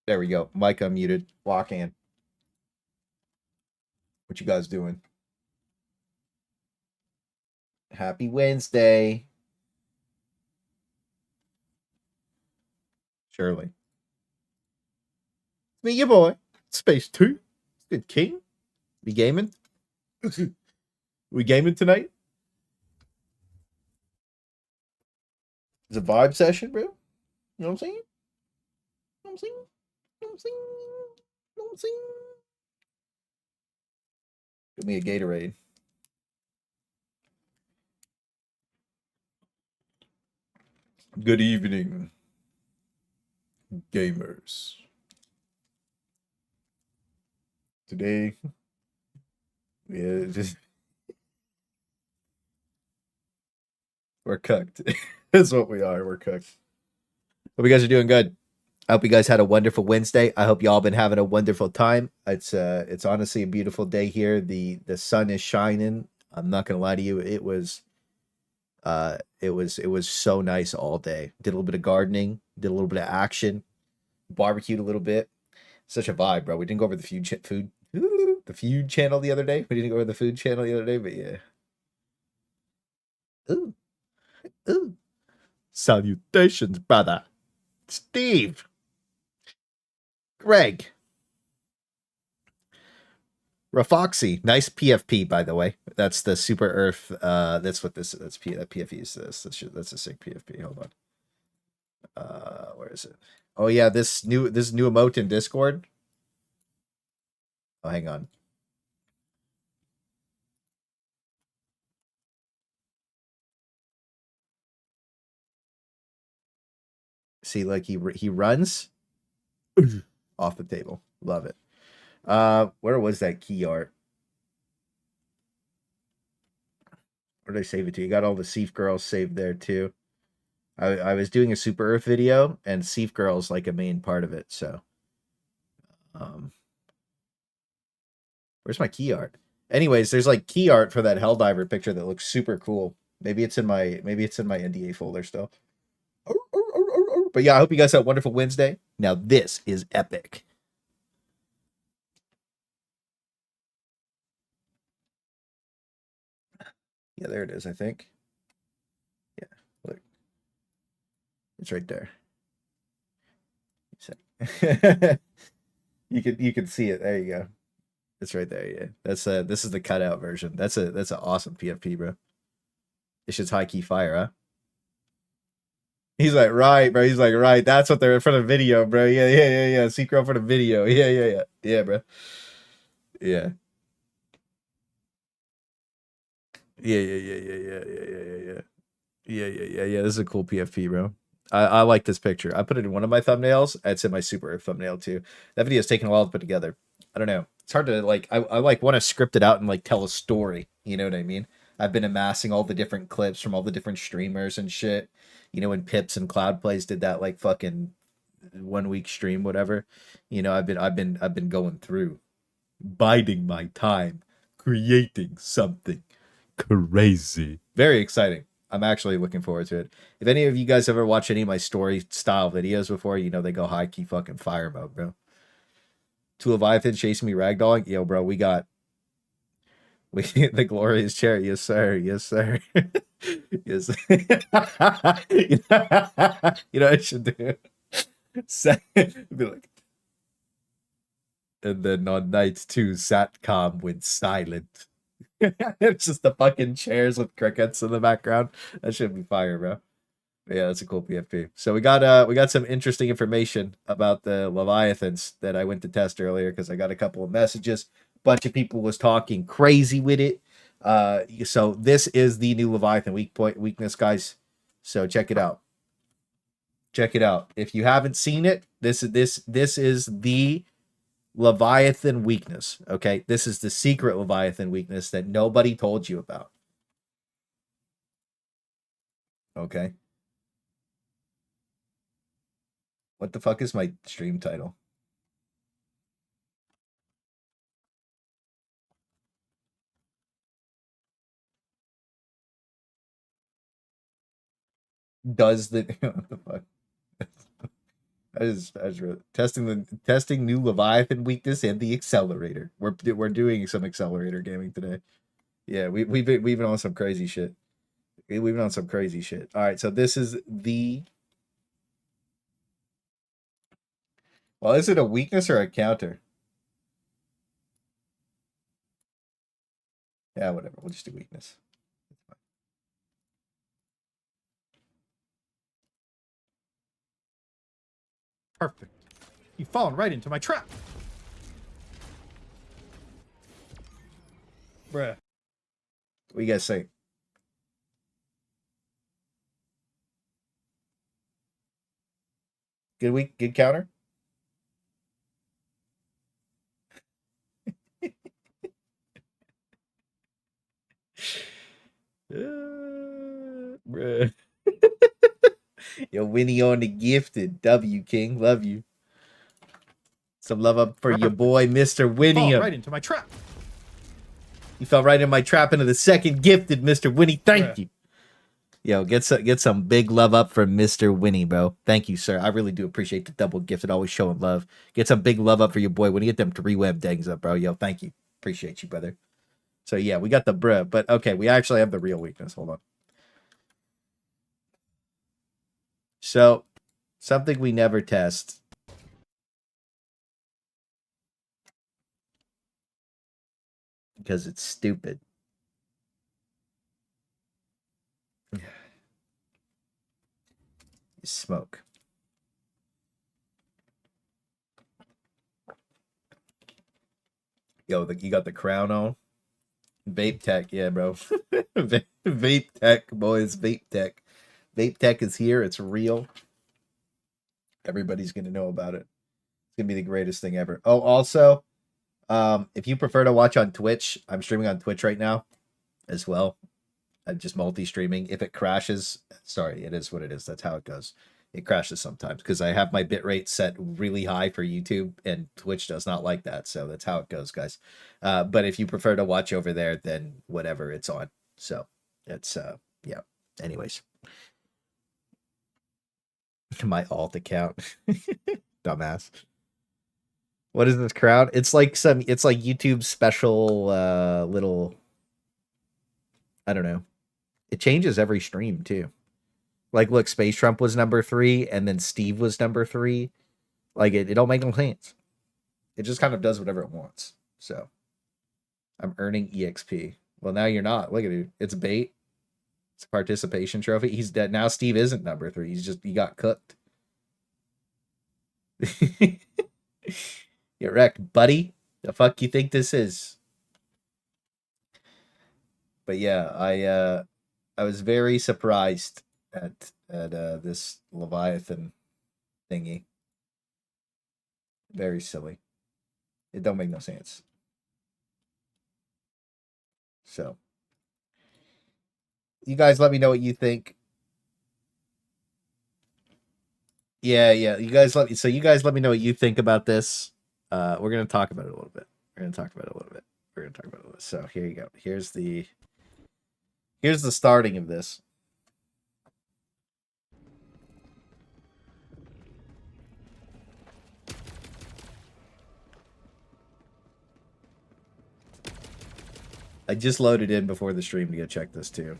There we go. Mic unmuted. Lock in. What you guys doing? Happy Wednesday. Surely. It's me, your boy. Space 2. Good king. We gaming? We gaming tonight? It's a vibe session, bro. You know what I'm saying? You know what I'm saying? You know what I'm saying? You know what I'm saying? Give me a Gatorade. Good evening, gamers. Today, we're cooked. That's what we are. We're cooked. Hope you guys are doing good. I hope you guys had a wonderful Wednesday. I hope y'all been having a wonderful time. It's honestly a beautiful day here. The sun is shining. I'm not gonna lie to you. It was so nice all day. Did a little bit of gardening, did a little bit of action, barbecued a little bit. Such a vibe, bro. We didn't go over the food channel the other day. We didn't go over the food channel the other day, but yeah. Ooh, ooh. Salutations, brother. Steve. Greg. Rafoxy, nice PFP by the way. That's the Super Earth. That's what this. That's that PFP is this. That's a sick PFP. Hold on. Where is it? Oh yeah, this new emote in Discord. Oh, hang on. See, like he runs off the table. Love it. Where was that key art? Where did I save it to? You got all the Seaf girls saved there too. I was doing a Super Earth video, and Seaf girls like a main part of it. So, um, where's my key art? Anyways, there's like key art for that Helldiver picture that looks super cool. Maybe it's in my NDA folder still. But yeah, I hope you guys have a wonderful Wednesday. Now this is epic. Yeah, there it is, I think. Yeah, look. It's right there. You can see it. There you go. It's right there, yeah. This is the cutout version. That's an awesome PFP, bro. This shit's high key fire, huh? He's like, right, bro. He's like, right. That's what they're in front of video, bro. Yeah, yeah, yeah, yeah. Secret for the video. Yeah, yeah, yeah. Yeah, bro. Yeah. Yeah, yeah, yeah, yeah, yeah, yeah, yeah, yeah, yeah. Yeah, yeah, yeah, yeah. This is a cool PFP, bro. I like this picture. I put it in one of my thumbnails. It's in my super thumbnail too. That video is taking a while to put together. I don't know. It's hard to like. I like want to script it out and like tell a story. You know what I mean? I've been amassing all the different clips from all the different streamers and shit. You know when Pips and Cloud Plays did that like fucking 1 week stream, whatever. I've been going through, biding my time, creating something crazy. Very exciting. I'm actually looking forward to it. If any of you guys ever watch any of my story style videos before, you know they go high key fucking fire mode, bro. Two Leviathan chasing me ragdolling. Yo, bro, we the glorious chair. Yes, sir. Yes, sir. Yes. You know what I should do? Be like, and then on nights two, Satcom went silent. It's just the fucking chairs with crickets in the background. That should be fire, bro. Yeah, that's a cool PFP. So we got some interesting information about the Leviathans that I went to test earlier because I got a couple of messages. Bunch of people was talking crazy with it. So this is the new Leviathan weakness, guys. So check it out. Check it out. If you haven't seen it, this is the Leviathan weakness. Okay, this is the secret Leviathan weakness that nobody told you about. Okay, what the fuck is my stream title? Does the what the fuck? Testing new Leviathan weakness and the accelerator. We're doing some accelerator gaming today. Yeah, we've been on some crazy shit. We've been on some crazy shit. All right, so this is the. Well, is it a weakness or a counter? Yeah, whatever. We'll just do weakness. Perfect. You've fallen right into my trap. Bruh. What you guys say? Good week, good counter. Bruh. Yo, Winnie on the gifted. W King, love you. Some love up for your boy, Mr. Winnie. Fall right into my trap. You fell right in my trap into the second gifted, Mr. Winnie. Thank you. Yo, get some big love up for Mr. Winnie, bro. Thank you, sir. I really do appreciate the double gifted, always showing love. Get some big love up for your boy. When you get them 3 web dangs up, bro. Yo, thank you. Appreciate you, brother. So yeah, we got the bruh, but okay, we actually have the real weakness. Hold on. So, something we never test. Because it's stupid. Smoke. Yo, you got the crown on? Vape tech, yeah, bro. Vape tech, boys. Vape tech. Vape tech is here. It's real. Everybody's going to know about it. It's going to be the greatest thing ever. Oh, also, if you prefer to watch on Twitch, I'm streaming on Twitch right now as well. I'm just multi-streaming. If it crashes, sorry, it is what it is. That's how it goes. It crashes sometimes because I have my bitrate set really high for YouTube, and Twitch does not like that. So that's how it goes, guys. But if you prefer to watch over there, then whatever, it's on. So it's, yeah. Anyways. My alt account. Dumbass. What is this crown? It's like YouTube special little, I don't know. It changes every stream too. Like, look, Space Trump was number 3, and then Steve was number 3. Like, it don't make no sense. It just kind of does whatever it wants. So, I'm earning EXP. Well, now you're not. Look at it. It's bait. It's a participation trophy. He's dead. Now Steve isn't number 3. He got cooked. You're wrecked, buddy. The fuck you think this is? But yeah, I was very surprised at this Leviathan thingy. Very silly. It don't make no sense. So, you guys let me know what you think. Yeah. You guys let me know what you think about this. We're gonna talk about it a little bit. So here you go. Here's the starting of this. I just loaded in before the stream to go check this too.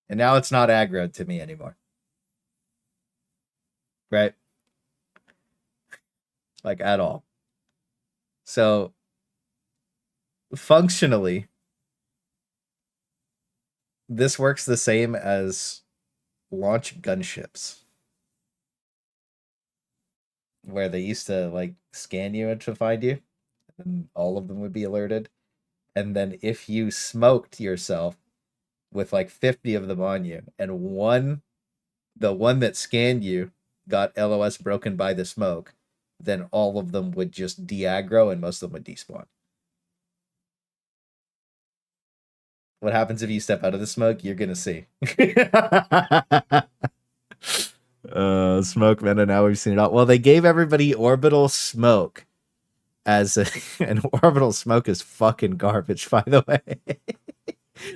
And now it's not aggro to me anymore. Right? Like, at all. So, functionally, this works the same as launch gunships. Where they used to, like, scan you to find you. And all of them would be alerted. And then if you smoked yourself with, like, 50 of them on you, and the one that scanned you got LOS broken by the smoke, then all of them would just de-aggro and most of them would despawn. What happens if you step out of the smoke? You're gonna see. Smoke meta, now we've seen it all. Well, they gave everybody orbital smoke as an orbital smoke is fucking garbage, by the way.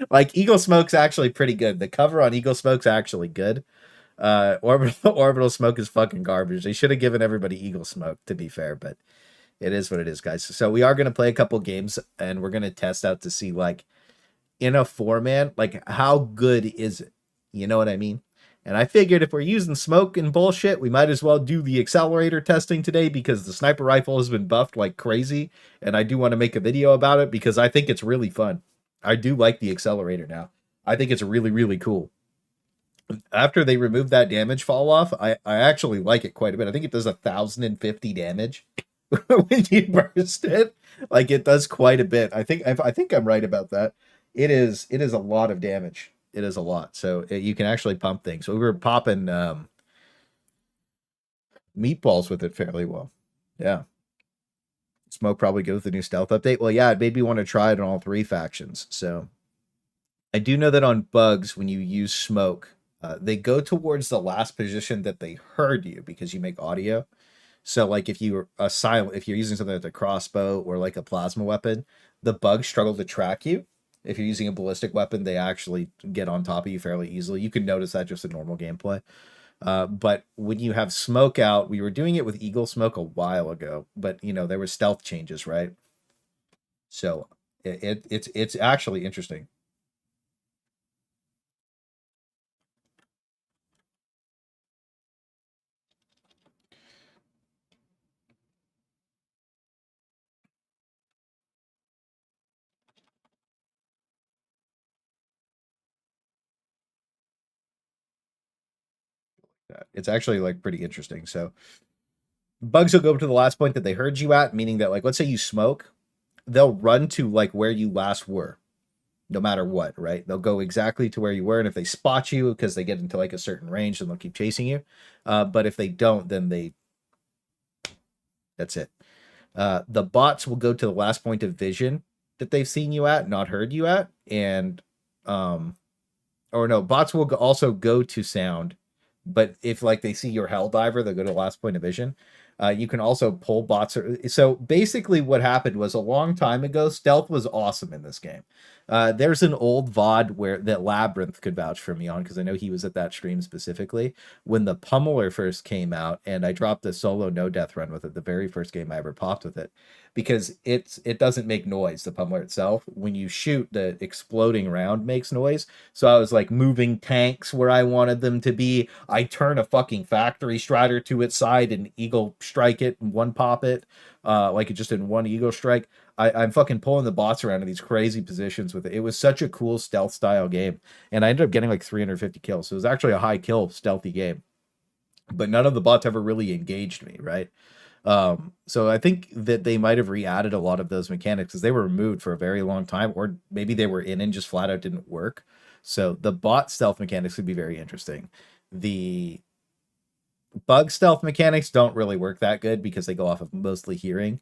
Like Eagle Smoke's actually pretty good. The cover on Eagle Smoke's actually good. Orbital Smoke is fucking garbage. They should have given everybody Eagle Smoke, to be fair, but it is what it is, guys. So we are gonna play a couple games and we're gonna test out to see, like, in a 4-man, like, how good is it? You know what I mean? And I figured if we're using smoke and bullshit, we might as well do the accelerator testing today, because the sniper rifle has been buffed like crazy, and I do want to make a video about it because I think it's really fun. I do like the accelerator now. I think it's really, really cool. After they remove that damage fall off, I actually like it quite a bit. I think it does 1,050 damage when you burst it. Like, it does quite a bit. I think I'm right about that. It is a lot of damage. It is a lot. So you can actually pump things. So we were popping meatballs with it fairly well. Yeah. Smoke probably good with the new stealth update. Well, yeah, it made me want to try it on all 3 factions. So I do know that on bugs, when you use smoke, they go towards the last position that they heard you, because you make audio. So, like, if you're using something like a crossbow or like a plasma weapon, the bugs struggle to track you. If you're using a ballistic weapon, they actually get on top of you fairly easily. You can notice that just in normal gameplay. But when you have smoke out, we were doing it with Eagle Smoke a while ago, but you know, there were stealth changes, right? So it's actually interesting. It's actually like pretty interesting. So bugs will go to the last point that they heard you at, meaning that, like, let's say you smoke, they'll run to like where you last were, no matter what, right? They'll go exactly to where you were, and if they spot you because they get into like a certain range, then they'll keep chasing you. But if they don't, then that's it. The bots will go to the last point of vision that they've seen you at, not heard you at, and or no, bots will also go to sound, but if like they see your Helldiver, they'll go to the last point of vision. You can also pull bots. So basically what happened was, a long time ago, stealth was awesome in this game. There's an old VOD where that Labyrinth could vouch for me on, because I know he was at that stream specifically when the Pummeler first came out, and I dropped a solo no death run with it, the very first game I ever popped with it, because it doesn't make noise, the Pummeler itself. When you shoot, the exploding round makes noise. So I was like moving tanks where I wanted them to be. I turn a fucking factory strider to its side and eagle strike it and one pop it, like it just in one eagle strike. I'm fucking pulling the bots around in these crazy positions with it. It was such a cool stealth style game, and I ended up getting like 350 kills. So it was actually a high kill stealthy game, but none of the bots ever really engaged me, right? So I think that they might have re-added a lot of those mechanics because they were removed for a very long time, or maybe they were in and just flat out didn't work. So the bot stealth mechanics would be very interesting. The bug stealth mechanics don't really work that good because they go off of mostly hearing.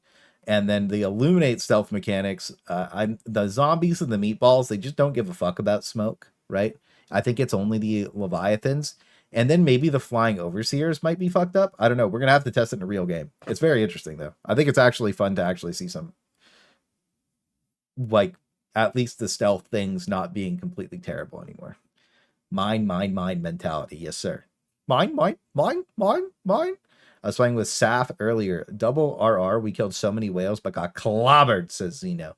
And then the Illuminate stealth mechanics, the zombies and the meatballs, they just don't give a fuck about smoke, right? I think it's only the Leviathans. And then maybe the flying overseers might be fucked up. I don't know. We're going to have to test it in a real game. It's very interesting, though. I think it's actually fun to actually see some, like, at least the stealth things not being completely terrible anymore. Mine mentality. Yes, sir. Mine. I was playing with Saf earlier. Double RR. We killed so many whales, but got clobbered, says Zeno.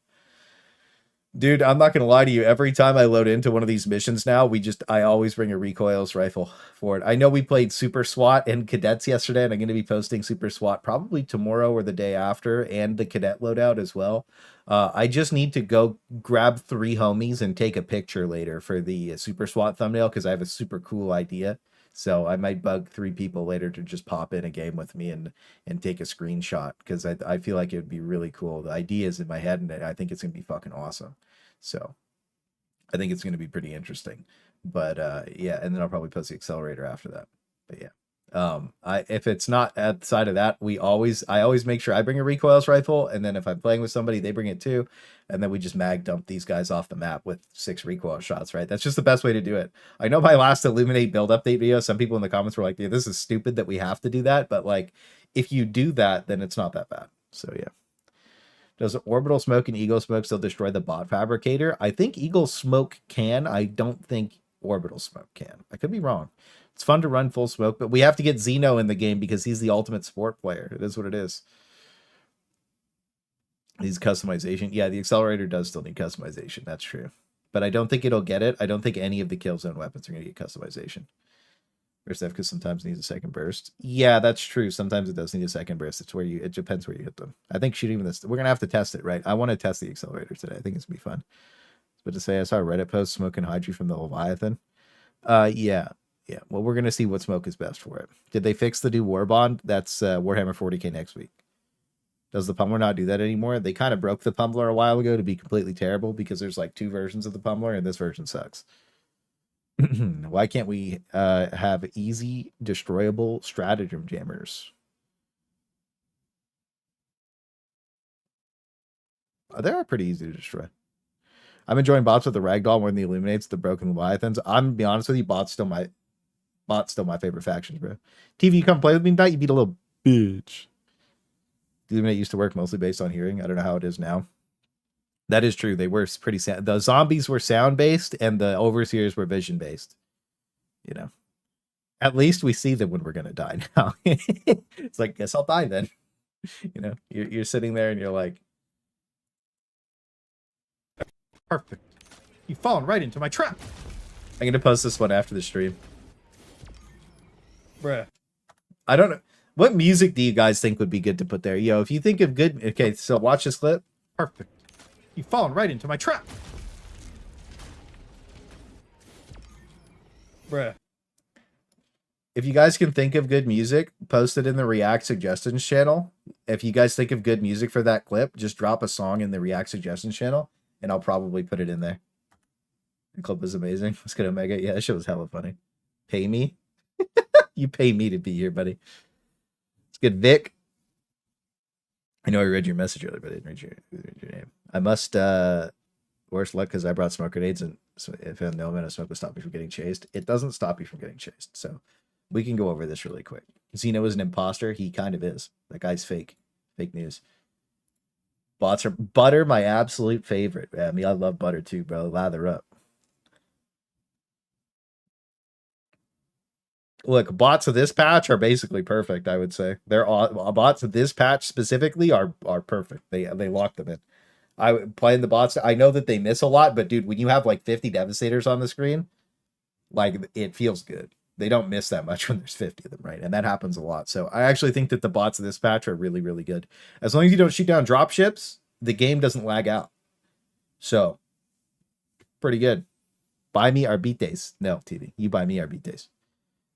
Dude, I'm not going to lie to you. Every time I load into one of these missions now, I always bring a recoilless rifle for it. I know we played Super SWAT and Cadets yesterday, and I'm going to be posting Super SWAT probably tomorrow or the day after, and the Cadet loadout as well. I just need to go grab 3 homies and take a picture later for the Super SWAT thumbnail, because I have a super cool idea. So I might bug 3 people later to just pop in a game with me and take a screenshot, because I feel like it would be really cool. The idea is in my head, and I think it's going to be fucking awesome. So I think it's going to be pretty interesting. But yeah, and then I'll probably post the accelerator after that. But yeah, if it's not outside of that, I always make sure I bring a recoilless rifle, and then if I'm playing with somebody, they bring it too, and then we just mag dump these guys off the map with 6 recoil shots, right? That's just the best way to do it. I know my last Illuminate build update video, some people in the comments were like, yeah, this is stupid that we have to do that, but like, if you do that, then it's not that bad. So yeah, Does orbital smoke and eagle smoke still destroy the bot fabricator? I think eagle smoke can. I don't think orbital smoke can. I could be wrong. It's fun to run full smoke, but we have to get Xeno in the game because he's the ultimate support player. It is what it is. These customization. Yeah, the accelerator does still need customization. That's true. But I don't think it'll get it. I don't think any of the kill zone weapons are going to get customization. Burst F because sometimes it needs a second burst. Yeah, that's true. Sometimes it does need a second burst. It's where it depends where you hit them. I think shooting this, we're gonna have to test it, right? I want to test the accelerator today. I think it's gonna be fun. But to say I saw a Reddit post smoking Hydra from the Leviathan. Yeah. Well, we're gonna see what smoke is best for it. Did they fix the new war bond? That's Warhammer 40k next week. Does the Pummeler not do that anymore? They kind of broke the Pummeler a while ago to be completely terrible because there's like 2 versions of the Pummeler and this version sucks. Why can't we have easy destroyable stratagem jammers? They are pretty easy to destroy. I'm enjoying bots with the ragdoll more than the Illuminates, the broken Leviathans. I'm gonna be honest with you, bots still my favorite factions, bro. TV, you come play with me tonight, you beat a little bitch. The Illuminate used to work mostly based on hearing. I don't know how it is now. That is true. They were pretty sound. The zombies were sound based and the overseers were vision based. You know, at least we see them when we're gonna die now. It's like, guess I'll die then. You know, you're sitting there and you're like, Perfect. You've fallen right into my trap. I'm gonna post this one after the stream. Bruh. I don't know. What music do you guys think would be good to put there? Yo, if you think of good, okay, so watch this clip. Perfect. You've fallen right into my trap. Bruh. If you guys can think of good music, post it in the React Suggestions channel. If you guys think of good music for that clip, just drop a song in the React Suggestions channel, and I'll probably put it in there. The clip is amazing. Let's get Omega. Yeah, that shit was hella funny. Pay me? You pay me to be here, buddy. It's good, Vic. I know I read your message earlier, but I didn't read your name. I must, worse luck because I brought smoke grenades, and so if I have no amount of smoke will stop me from getting chased. It doesn't stop you from getting chased, so we can go over this really quick. Xeno is an imposter. He kind of is. That guy's fake. Fake news. Bots are butter, my absolute favorite. Yeah, I mean, I love butter too, bro. Lather up. Look, bots of this patch are basically perfect, I would say. They're all bots of this patch specifically are perfect. They lock them in. Playing the bots, I know that they miss a lot, but dude, when you have like 50 Devastators on the screen, like it feels good. They don't miss that much when there's 50 of them, right? And that happens a lot. So I actually think that the bots of this patch are really, really good. As long as you don't shoot down drop ships, the game doesn't lag out. So, pretty good. Buy me Arbites. No, TV. You buy me Arbites.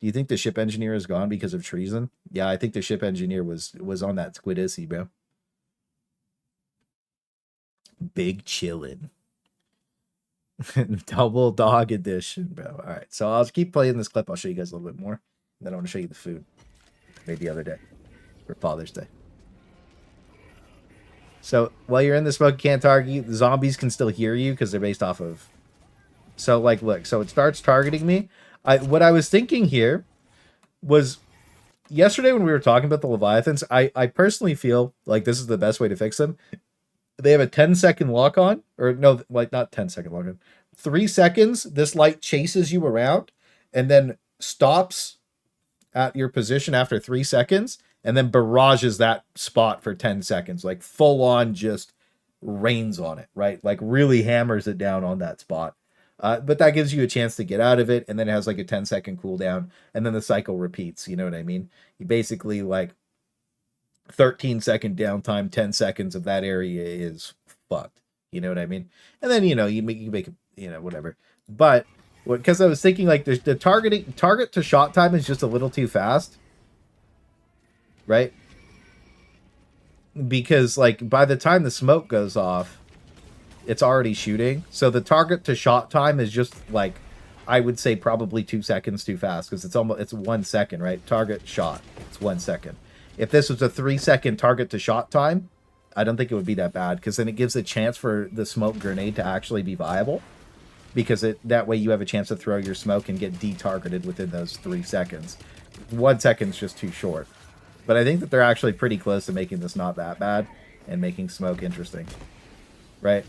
Do you think the ship engineer is gone because of treason? Yeah, I think the ship engineer was on that Squid Issy, bro. Big chillin'. Double dog edition, bro. All right, so I'll keep playing this clip. I'll show you guys a little bit more. And then I want to show you the food. Maybe the other day. For Father's Day. So, while you're in the smoke, you can't target. The zombies can still hear you because they're based off of... So, like, look. So, it starts targeting me. What I was thinking here was... Yesterday when we were talking about the Leviathans, I personally feel like this is the best way to fix them. They have a 10-second lock-on. Or, no, like, not 10-second lock-on. 3 seconds, this light chases you around, and then stops at your position after 3 seconds, and then barrages that spot for 10 seconds. Like, full-on just rains on it, right? Like, really hammers it down on that spot. But that gives you a chance to get out of it, and then it has, like, a 10-second cooldown, and then the cycle repeats, you know what I mean? You basically, like, 13-second downtime, 10 seconds of that area is fucked. You know what I mean? And then, you know, you make it, you know, whatever. But, because I was thinking, like, the target to shot time is just a little too fast. Right? Because, like, by the time the smoke goes off, it's already shooting. So the target to shot time is just, like, I would say probably 2 seconds too fast. Because it's 1 second, right? Target shot. It's 1 second. If this was a 3-second target to shot time, I don't think it would be that bad. Because then it gives a chance for the smoke grenade to actually be viable. Because that way you have a chance to throw your smoke and get de-targeted within those 3 seconds. 1 second's just too short. But I think that they're actually pretty close to making this not that bad. and making smoke interesting, right?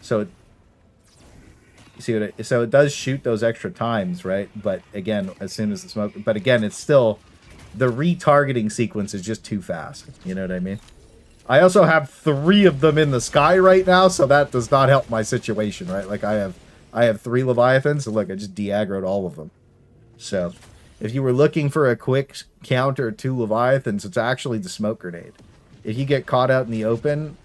So you see what so it does shoot those extra times, right? But again, as soon as the smoke, but again, it's still the retargeting sequence is just too fast. You know what I mean? I also have 3 of them in the sky right now, so that does not help my situation, right? Like I have 3 Leviathans, and look, I just de-aggroed all of them. So if you were looking for a quick counter to Leviathans, it's actually the smoke grenade. If you get caught out in the open,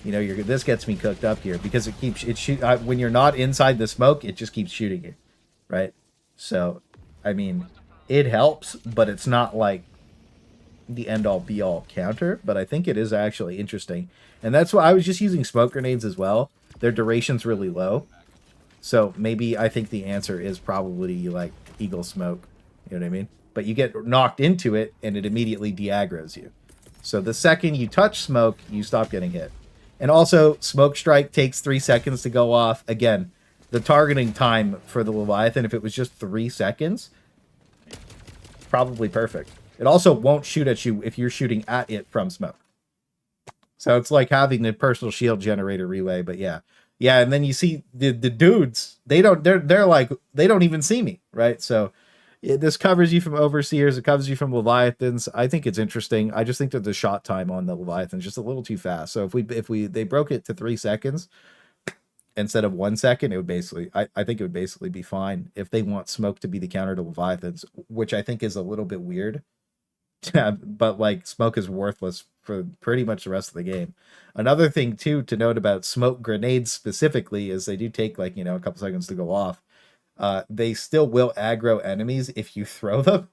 you know, this gets me cooked up here because when you're not inside the smoke, it just keeps shooting you, right? So, I mean, it helps, but it's not like the end-all be-all counter, but I think it is actually interesting. And that's why I was just using smoke grenades as well. Their duration's really low. So maybe I think the answer is probably like Eagle Smoke. You know what I mean? But you get knocked into it, and it immediately de-aggroes you. So the second you touch smoke, you stop getting hit. And also, Smoke Strike takes 3 seconds to go off. Again, the targeting time for the Leviathan, if it was just 3 seconds, probably perfect. It also won't shoot at you if you're shooting at it from smoke. So it's like having the personal shield generator relay, but yeah. Yeah, and then you see the dudes, they're like, they don't even see me, right? So this covers you from Overseers, it covers you from Leviathans. I think it's interesting. I just think that the shot time on the Leviathan is just a little too fast. So if they broke it to 3 seconds instead of 1 second, it would basically, I think it would basically be fine if they want smoke to be the counter to Leviathans, which I think is a little bit weird. But like smoke is worthless for pretty much the rest of the game. Another thing too to note about smoke grenades specifically is they do take like, you know, a couple seconds to go off. They still will aggro enemies if you throw them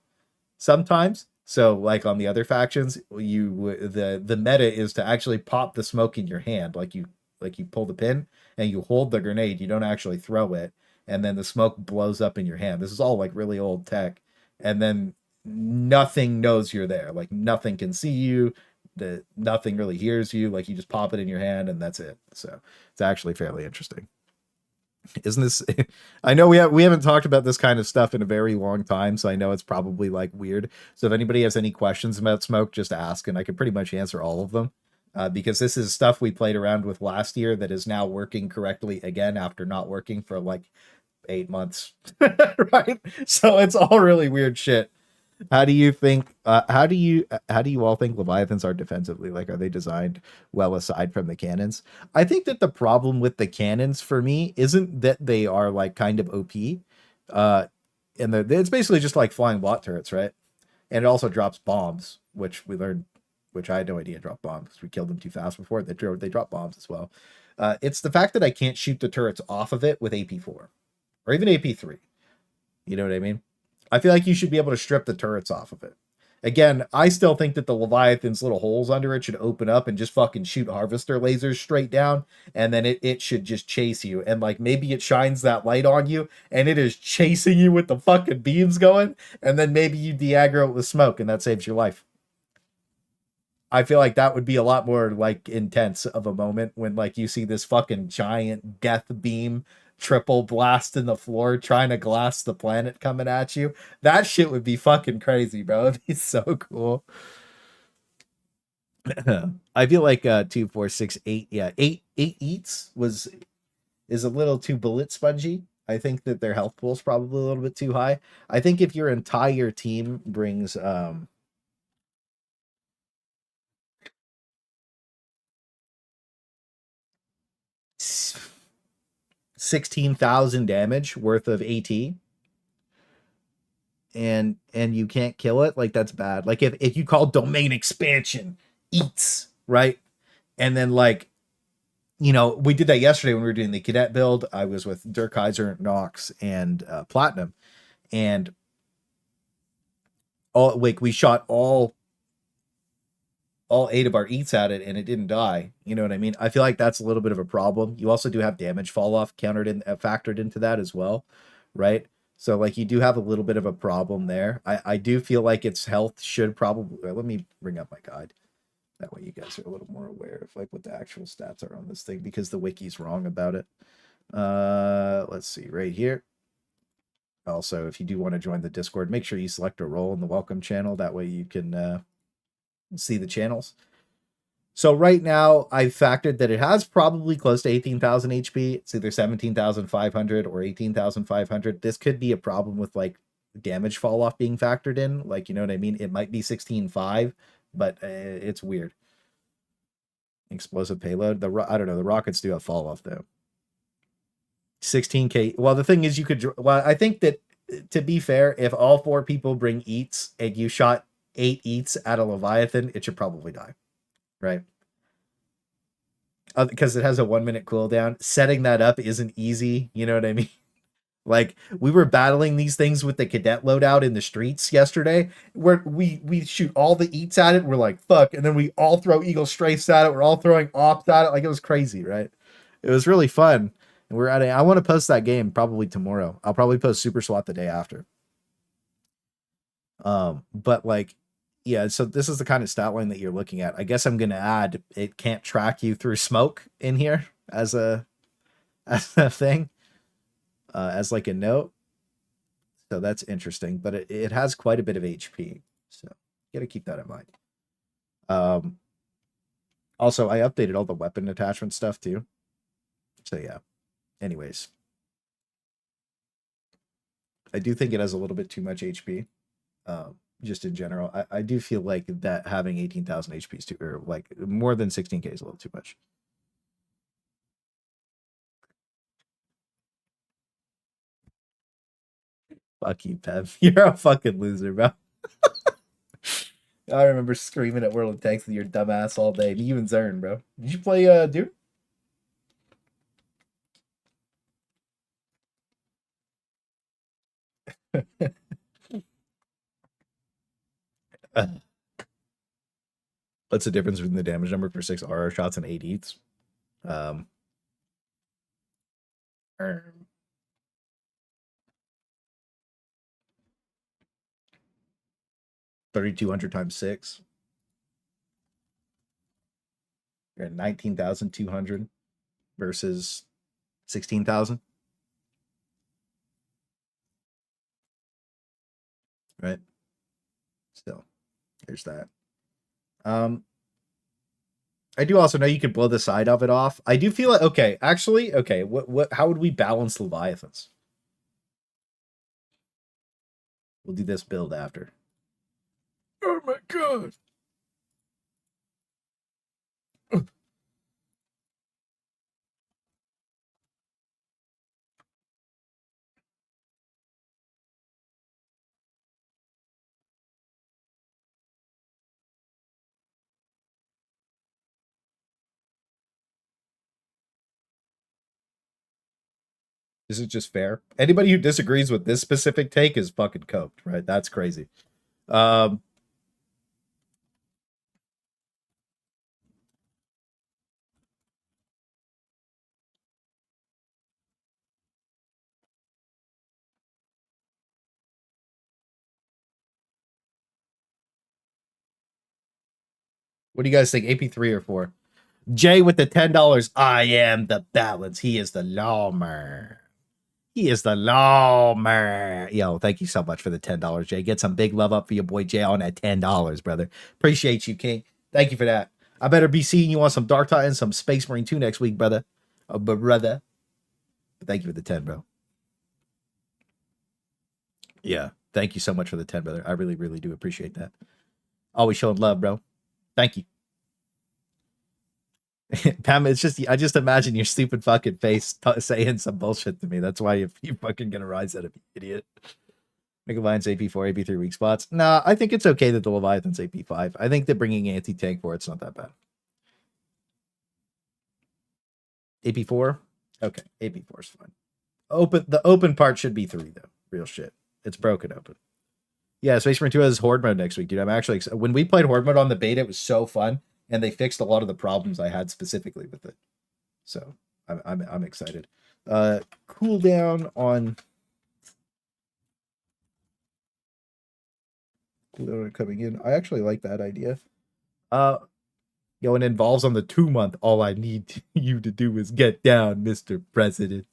sometimes. So like on the other factions, the meta is to actually pop the smoke in your hand, like you pull the pin and you hold the grenade. You don't actually throw it, and then the smoke blows up in your hand. This is all like really old tech, and then nothing knows you're there. Like nothing can see you. Nothing really hears you. Like you just pop it in your hand and that's it. So it's actually fairly interesting. Isn't this? I know we haven't talked about this kind of stuff in a very long time, so I know it's probably like weird. So if anybody has any questions about smoke, just ask, and I can pretty much answer all of them. Because this is stuff we played around with last year that is now working correctly again after not working for like 8 months, right? So it's all really weird shit. How do you think? How do you all think Leviathans are defensively? Like, are they designed well aside from the cannons? I think that the problem with the cannons for me isn't that they are like kind of OP, and it's basically just like flying bot turrets, right? And it also drops bombs, which we learned, which I had no idea drop bombs because we killed them too fast before. They drop bombs as well. It's the fact that I can't shoot the turrets off of it with AP4 or even AP3. You know what I mean? I feel like you should be able to strip the turrets off of it. Again, I still think that the Leviathan's little holes under it should open up and just fucking shoot harvester lasers straight down, and then it should just chase you. And like maybe it shines that light on you and it is chasing you with the fucking beams going, and then maybe you de-aggro it with smoke and that saves your life. I feel like that would be a lot more like intense of a moment when like you see this fucking giant death beam triple blast in the floor trying to glass the planet coming at you. That shit would be fucking crazy, bro. It'd be so cool. I feel like 2, 4, 6, 8, yeah, 8 eats is a little too bullet spongy. I think that their health pool is probably a little bit too high. I think if your entire team brings 16,000 damage worth of AT and you can't kill it, like that's bad. Like if you call domain expansion eats, right? And then like, you know, we did that yesterday when we were doing the cadet build. I was with Durkaiser, Nox, and Platinum, and all like we shot all 8 of our eats at it and it didn't die. You know what I mean? I feel like that's a little bit of a problem. You also do have damage fall off factored into that as well, right? So like you do have a little bit of a problem there. I do feel like its health should probably, let me bring up my guide. That way you guys are a little more aware of like what the actual stats are on this thing because the wiki's wrong about it. Let's see right here. Also, if you do want to join the Discord, make sure you select a role in the welcome channel. That way you can see the channels. So right now, I've factored that it has probably close to 18,000 HP. It's either 17,500 or 18,500. This could be a problem with like damage fall off being factored in. Like, you know what I mean? It might be 16.5, but it's weird. Explosive payload. I don't know. The rockets do have fall off though. 16k. Well, the thing is, you could. Well, I think that to be fair, if all 4 people bring eats and you shot 8 eats at a Leviathan, it should probably die. Right. Because it has a 1-minute cooldown. Setting that up isn't easy. You know what I mean? Like, we were battling these things with the cadet loadout in the streets yesterday, where we shoot all the eats at it. We're like, fuck. And then we all throw eagle strafes at it. We're all throwing ops at it. Like, it was crazy, right? It was really fun. And we're at it. I want to post that game probably tomorrow. I'll probably post Super SWAT the day after. But like, yeah, so this is the kind of stat line that you're looking at. I guess I'm going to add, it can't track you through smoke in here as a thing, as like a note. So that's interesting, but it has quite a bit of HP. So you got to keep that in mind. Also, I updated all the weapon attachment stuff too. So yeah, anyways. I do think it has a little bit too much HP. Just in general, I do feel like that having 18,000 HP is too, or like more than 16k is a little too much. Fuck you, Pev. You're a fucking loser, bro. I remember screaming at World of Tanks with your dumb ass all day. You and Zern, bro. Did you play Doom? What's the difference between the damage number for 6 RR shots and 8 eats? 3,200 times 6. You're at 19,200 versus 16,000. Right? Still, there's that. I do also know you can blow the side of it off. I do feel like, okay, actually, okay, how would we balance Leviathans? We'll do this build after. Oh my god. This is just fair. Anybody who disagrees with this specific take is fucking coked, right? That's crazy. What do you guys think? AP3 or 4? Jay with the $10. I am the balance. He is the lawmer. He is the lawmer. Yo, thank you so much for the $10, Jay. Get some big love up for your boy Jay on that $10, brother. Appreciate you, King. Thank you for that. I better be seeing you on some Dark Titan, some Space Marine 2 next week, brother. Brother. Thank you for the 10, bro. Yeah. Thank you so much for the 10, brother. I really, really do appreciate that. Always showing love, bro. Thank you. Pam, it's just, I just imagine your stupid fucking face saying some bullshit to me. That's why you fucking gonna rise out of you, idiot. Mega Lion's AP4, AP3 weak spots. Nah, I think it's okay that the Leviathan's AP5. I think that bringing anti-tank for it's not that bad. AP4? Okay, AP4 is fine. The open part should be 3, though. Real shit. It's broken open. Yeah, Space Marine 2 has Horde mode next week, dude. I'm actually when we played Horde mode on the beta, it was so fun, and they fixed a lot of the problems I had specifically with it. So I'm excited. Cooldown on coming in. I actually like that idea. It involves on the 2-month. All I need you to do is get down, Mr. President.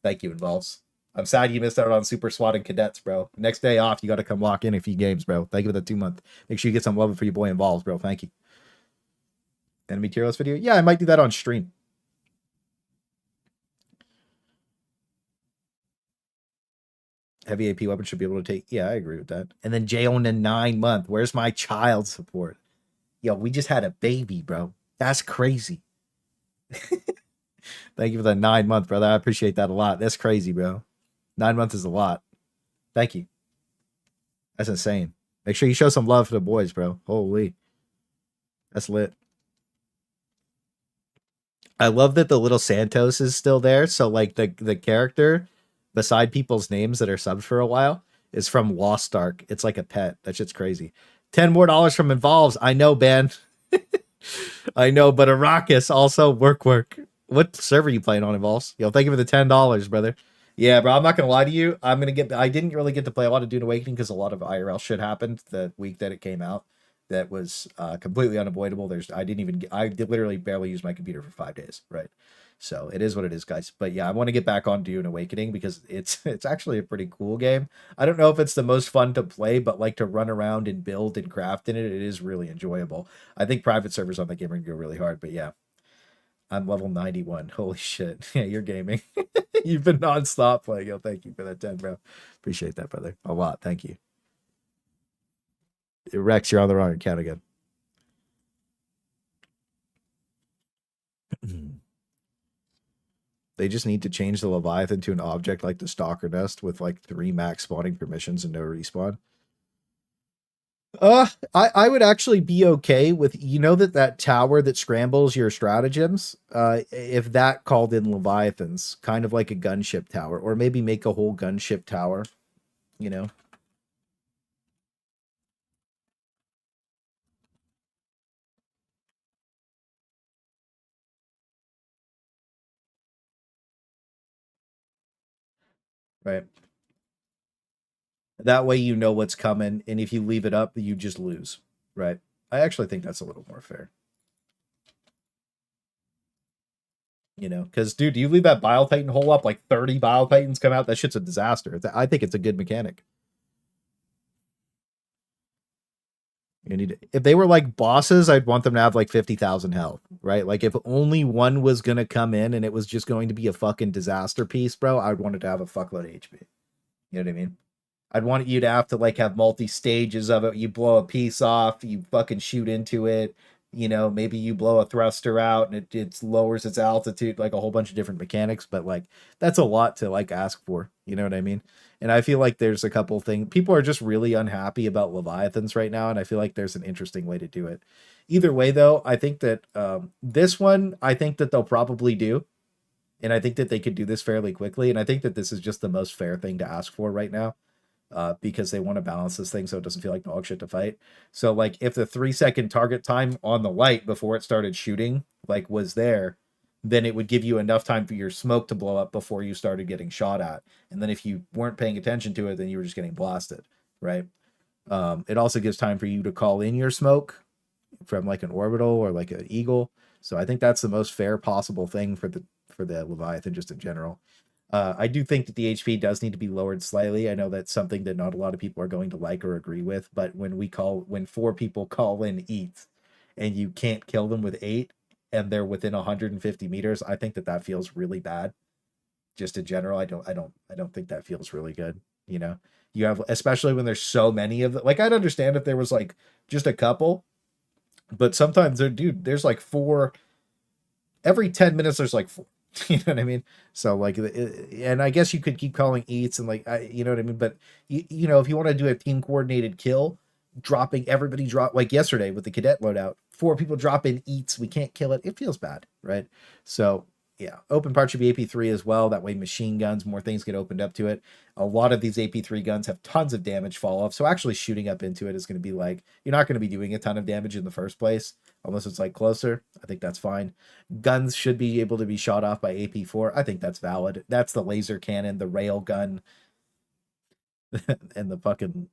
Thank you, Involves. I'm sad you missed out on Super SWAT and Cadets, bro. Next day off, you got to come lock in a few games, bro. Thank you for the 2 month. Make sure you get some love for your boy Involves, bro. Thank you. Enemy tier list video? Yeah, I might do that on stream. Heavy AP weapon should be able to take. Yeah, I agree with that. And then Jay on the 9 month. Where's my child support? Yo, we just had a baby, bro. That's crazy. Thank you for the 9 month, brother. I appreciate that a lot. That's crazy, bro. 9 months is a lot. Thank you. That's insane. Make sure you show some love for the boys, bro. Holy. That's lit. I love that the little Santos is still there. So like the character beside people's names that are subbed for a while is from Lost Ark. It's like a pet. That shit's crazy. $10 more from Involves. I know, Ben. I know, but Arrakis also work. What server you playing on, Involves? Yo, thank you for the $10, brother. Yeah, bro, I'm not gonna lie to you. I didn't really get to play a lot of Dune Awakening because a lot of IRL shit happened the week that it came out. That was completely unavoidable. I literally barely used my computer for 5 days, right? So it is what it is, guys. But yeah, I want to get back on Dune Awakening because it's actually a pretty cool game. I don't know if it's the most fun to play, but like to run around and build and craft in it, it is really enjoyable. I think private servers on the game are gonna go really hard, but yeah. I'm level 91. Holy shit. Yeah, you're gaming. You've been nonstop playing. Yo, thank you for that 10, bro. Appreciate that, brother. A lot. Thank you. Rex, you're on the wrong account again. They just need to change the Leviathan to an object like the Stalker Nest with like 3 max spawning permissions and no respawn. I would actually be okay with, that tower that scrambles your stratagems, if that called in Leviathans, kind of like a gunship tower, or maybe make a whole gunship tower, you know? Right. That way you know what's coming, and if you leave it up, you just lose. Right. I actually think that's a little more fair. Because, dude, you leave that Bile Titan hole up, like 30 Bile Titans come out, that shit's a disaster. I think it's a good mechanic. If they were like bosses, I'd want them to have like 50,000 health, right? Like if only one was gonna come in and it was just going to be a fucking disaster piece, bro, I'd want it to have a fuckload of HP. You know what I mean? I'd want you to have to like have multi stages of it. You blow a piece off, you fucking shoot into it. Maybe you blow a thruster out and it lowers its altitude, like a whole bunch of different mechanics. But like that's a lot to like ask for. You know what I mean? And I feel like there's a couple things. People are just really unhappy about Leviathans right now, and I feel like there's an interesting way to do it. Either way, though, I think that this one, I think that they'll probably do. And I think that they could do this fairly quickly. And I think that this is just the most fair thing to ask for right now. Because they want to balance this thing so it doesn't feel like dog shit to fight. So like if the 3-second target time on the light before it started shooting like was there, then it would give you enough time for your smoke to blow up before you started getting shot at. And then if you weren't paying attention to it, then you were just getting blasted, right? It also gives time for you to call in your smoke from like an orbital or like an eagle. So I think that's the most fair possible thing for the Leviathan just in general. I do think that the HP does need to be lowered slightly. I know that's something that not a lot of people are going to like or agree with, but when 4 people call in eats and you can't kill them with 8 and they're within 150 meters, I think that feels really bad. Just in general, I don't think that feels really good. You have, especially when there's so many of them. Like I'd understand if there was like just a couple, but sometimes there's like 4 every 10 minutes. There's like 4. You know what I mean? So like, and I guess you could keep calling eats and like, you know what I mean? But if you want to do a team coordinated kill, everybody drop like yesterday with the cadet loadout, 4 people drop in eats. We can't kill it. It feels bad. Right. So yeah, open part should be AP3 as well. That way machine guns, more things get opened up to it. A lot of these AP3 guns have tons of damage fall off. So actually shooting up into it is going to be like, you're not going to be doing a ton of damage in the first place, unless it's like closer. I think that's fine. Guns should be able to be shot off by AP4. I think that's valid. That's the laser cannon, the rail gun, and the fucking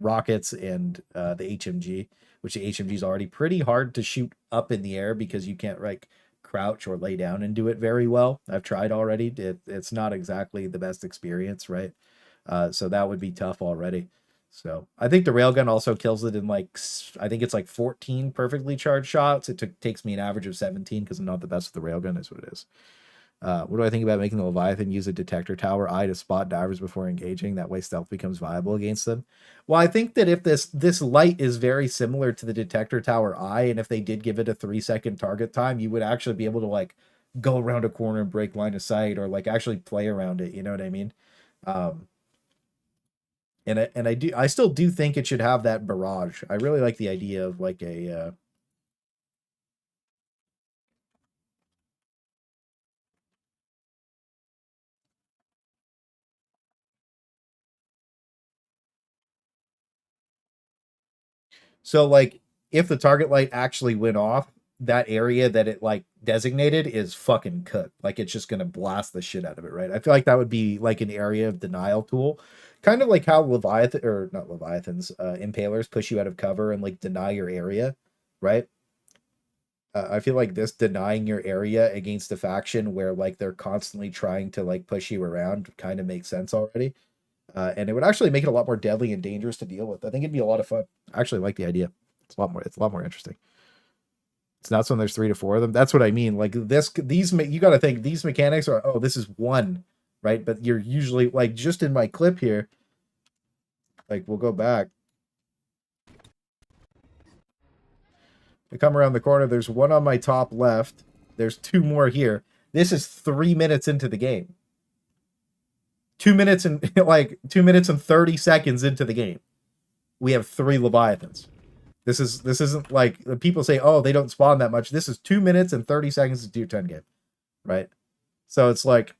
rockets and the HMG, which the HMG is already pretty hard to shoot up in the air because you can't like crouch or lay down and do it very well. I've tried already. It's not exactly the best experience, right? So that would be tough already. So I think the railgun also kills it in like, I think it's like 14 perfectly charged shots. Takes me an average of 17 because I'm not the best with the railgun, is what it is. What do I think about making the Leviathan use a detector tower eye to spot divers before engaging? That way stealth becomes viable against them. Well, I think that if this light is very similar to the detector tower eye, and if they did give it a 3-second target time, you would actually be able to like go around a corner and break line of sight, or like actually play around it. You know what I mean? And I still do think it should have that barrage. I really like the idea of like a so like if the target light actually went off, that area that it like designated is fucking cooked. Like it's just gonna blast the shit out of it, right? I feel like that would be like an area of denial tool, kind of like how Leviathan, or not Leviathans, impalers push you out of cover and like deny your area, right? I feel like this denying your area against a faction where like they're constantly trying to like push you around kind of makes sense already. And it would actually make it a lot more deadly and dangerous to deal with. I think it'd be a lot of fun. I actually like the idea. It's a lot more interesting. It's not when there's 3 to 4 of them. That's what I mean. Like you got to think these mechanics are, oh, this is one, right? But you're usually like, just in my clip here, like we'll go back. I come around the corner. There's one on my top left. There's 2 more here. This is 3 minutes into the game. 2 minutes and like 2 minutes and 30 seconds into the game, we have 3 Leviathans. This isn't like people say, oh, they don't spawn that much. This is 2 minutes and 30 seconds to do 10 game, right? So it's like,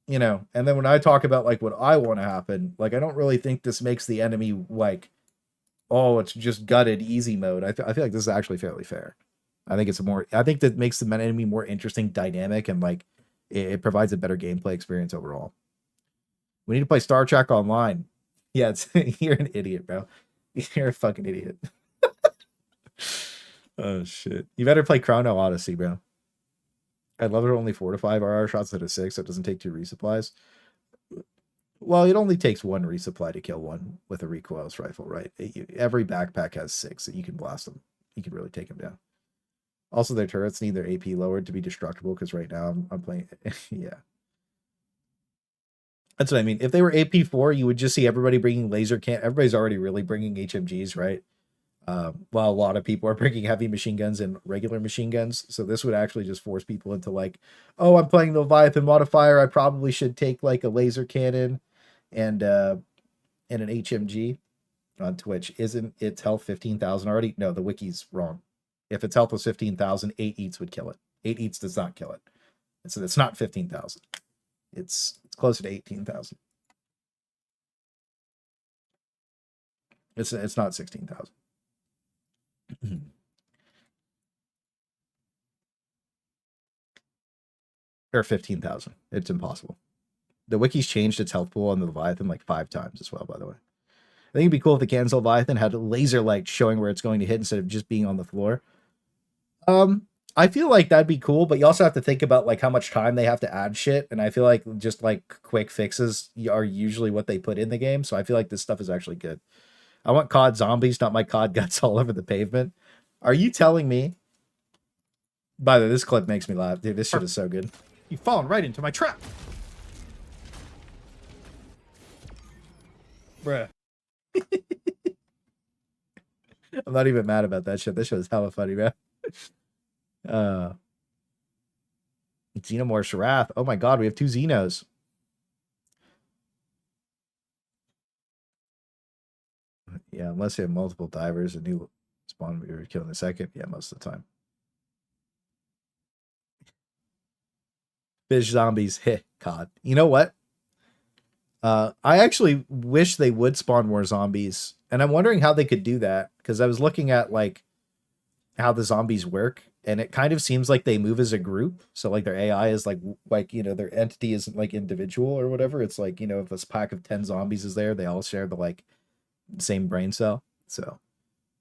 you know, and then when I talk about like what I want to happen, like I don't really think this makes the enemy like, oh, it's just gutted easy mode. I feel like this is actually fairly fair. I think that makes the enemy more interesting, dynamic, and like it provides a better gameplay experience overall. We need to play Star Trek Online. Yeah, you're an idiot, bro. You're a fucking idiot. Oh shit. You better play Chrono Odyssey, bro. I'd love it only 4 to 5 RR shots instead of 6, so it doesn't take 2 resupplies. Well, it only takes 1 resupply to kill one with a recoilless rifle, right? Every backpack has 6, so you can blast them. You can really take them down. Also, their turrets need their AP lowered to be destructible, because right now I'm playing... yeah. That's what I mean. If they were AP4, you would just see everybody bringing laser can. Everybody's already really bringing HMGs, right? While a lot of people are bringing heavy machine guns and regular machine guns. So this would actually just force people into like, oh, I'm playing the Leviathan modifier. I probably should take like a laser cannon and an HMG on Twitch. Isn't its health 15,000 already? No, the wiki's wrong. If its health was 15,000, 8 eats would kill it. 8 eats does not kill it. So it's not 15,000. It's closer to 18,000. It's not 16,000. Or 15,000. It's impossible. The wiki's changed its health pool on the Leviathan like 5 times as well, by the way. I think it'd be cool if the Kansas Leviathan had a laser light showing where it's going to hit instead of just being on the floor. I feel like that'd be cool, but you also have to think about like how much time they have to add shit, and I feel like just like quick fixes are usually what they put in the game, so I feel like this stuff is actually good. I want COD zombies, not my COD guts all over the pavement. Are you telling me? By the way, this clip makes me laugh. Dude, this shit is so good. You've fallen right into my trap. Bruh. I'm not even mad about that shit. This shit is hella funny, man. Xenomorph's Wrath. Oh my god, we have 2 Xenos. Yeah, unless you have multiple divers, a new spawn we were killing a second. Yeah, most of the time. Fish zombies. Heh, COD. You know what? I actually wish they would spawn more zombies. And I'm wondering how they could do that. Because I was looking at like how the zombies work. And it kind of seems like they move as a group. So like their AI is like, you know, their entity isn't like individual or whatever. It's like, you know, if this pack of 10 zombies is there, they all share the like same brain cell. So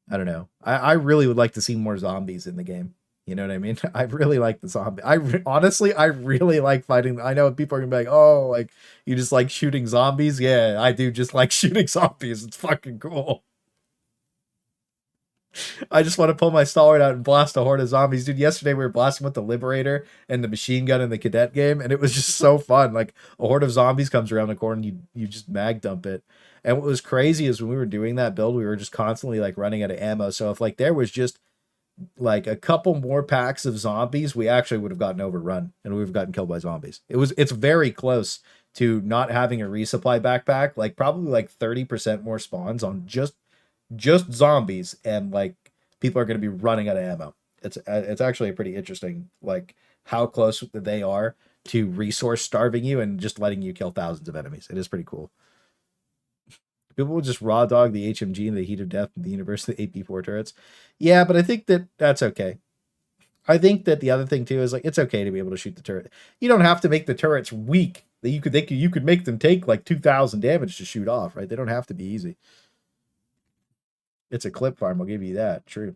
I don't know. I really would like to see more zombies in the game. You know what I mean? I really like the zombie. Honestly, I really like fighting. I know people are gonna be like, "Oh, like you just like shooting zombies." Yeah, I do just like shooting zombies. It's fucking cool. I just want to pull my stalwart out and blast a horde of zombies, dude. Yesterday we were blasting with the Liberator and the machine gun in the cadet game, and it was just so fun. Like a horde of zombies comes around the corner, and you just mag dump it. And what was crazy is when we were doing that build, we were just constantly like running out of ammo. So if like there was just like a couple more packs of zombies, we actually would have gotten overrun and we would have gotten killed by zombies. It's very close to not having a resupply backpack, like probably like 30% more spawns on just zombies, and like people are going to be running out of ammo. It's actually a pretty interesting, like how close they are to resource starving you and just letting you kill thousands of enemies. It is pretty cool. People will just raw dog the HMG in the heat of death in the universe, the AP4 turrets. Yeah, but I think that that's okay. I think that the other thing too is like it's okay to be able to shoot the turret. You don't have to make the turrets weak. That you could make them take like 2,000 damage to shoot off, right? They don't have to be easy. It's a clip farm, I'll give you that. True.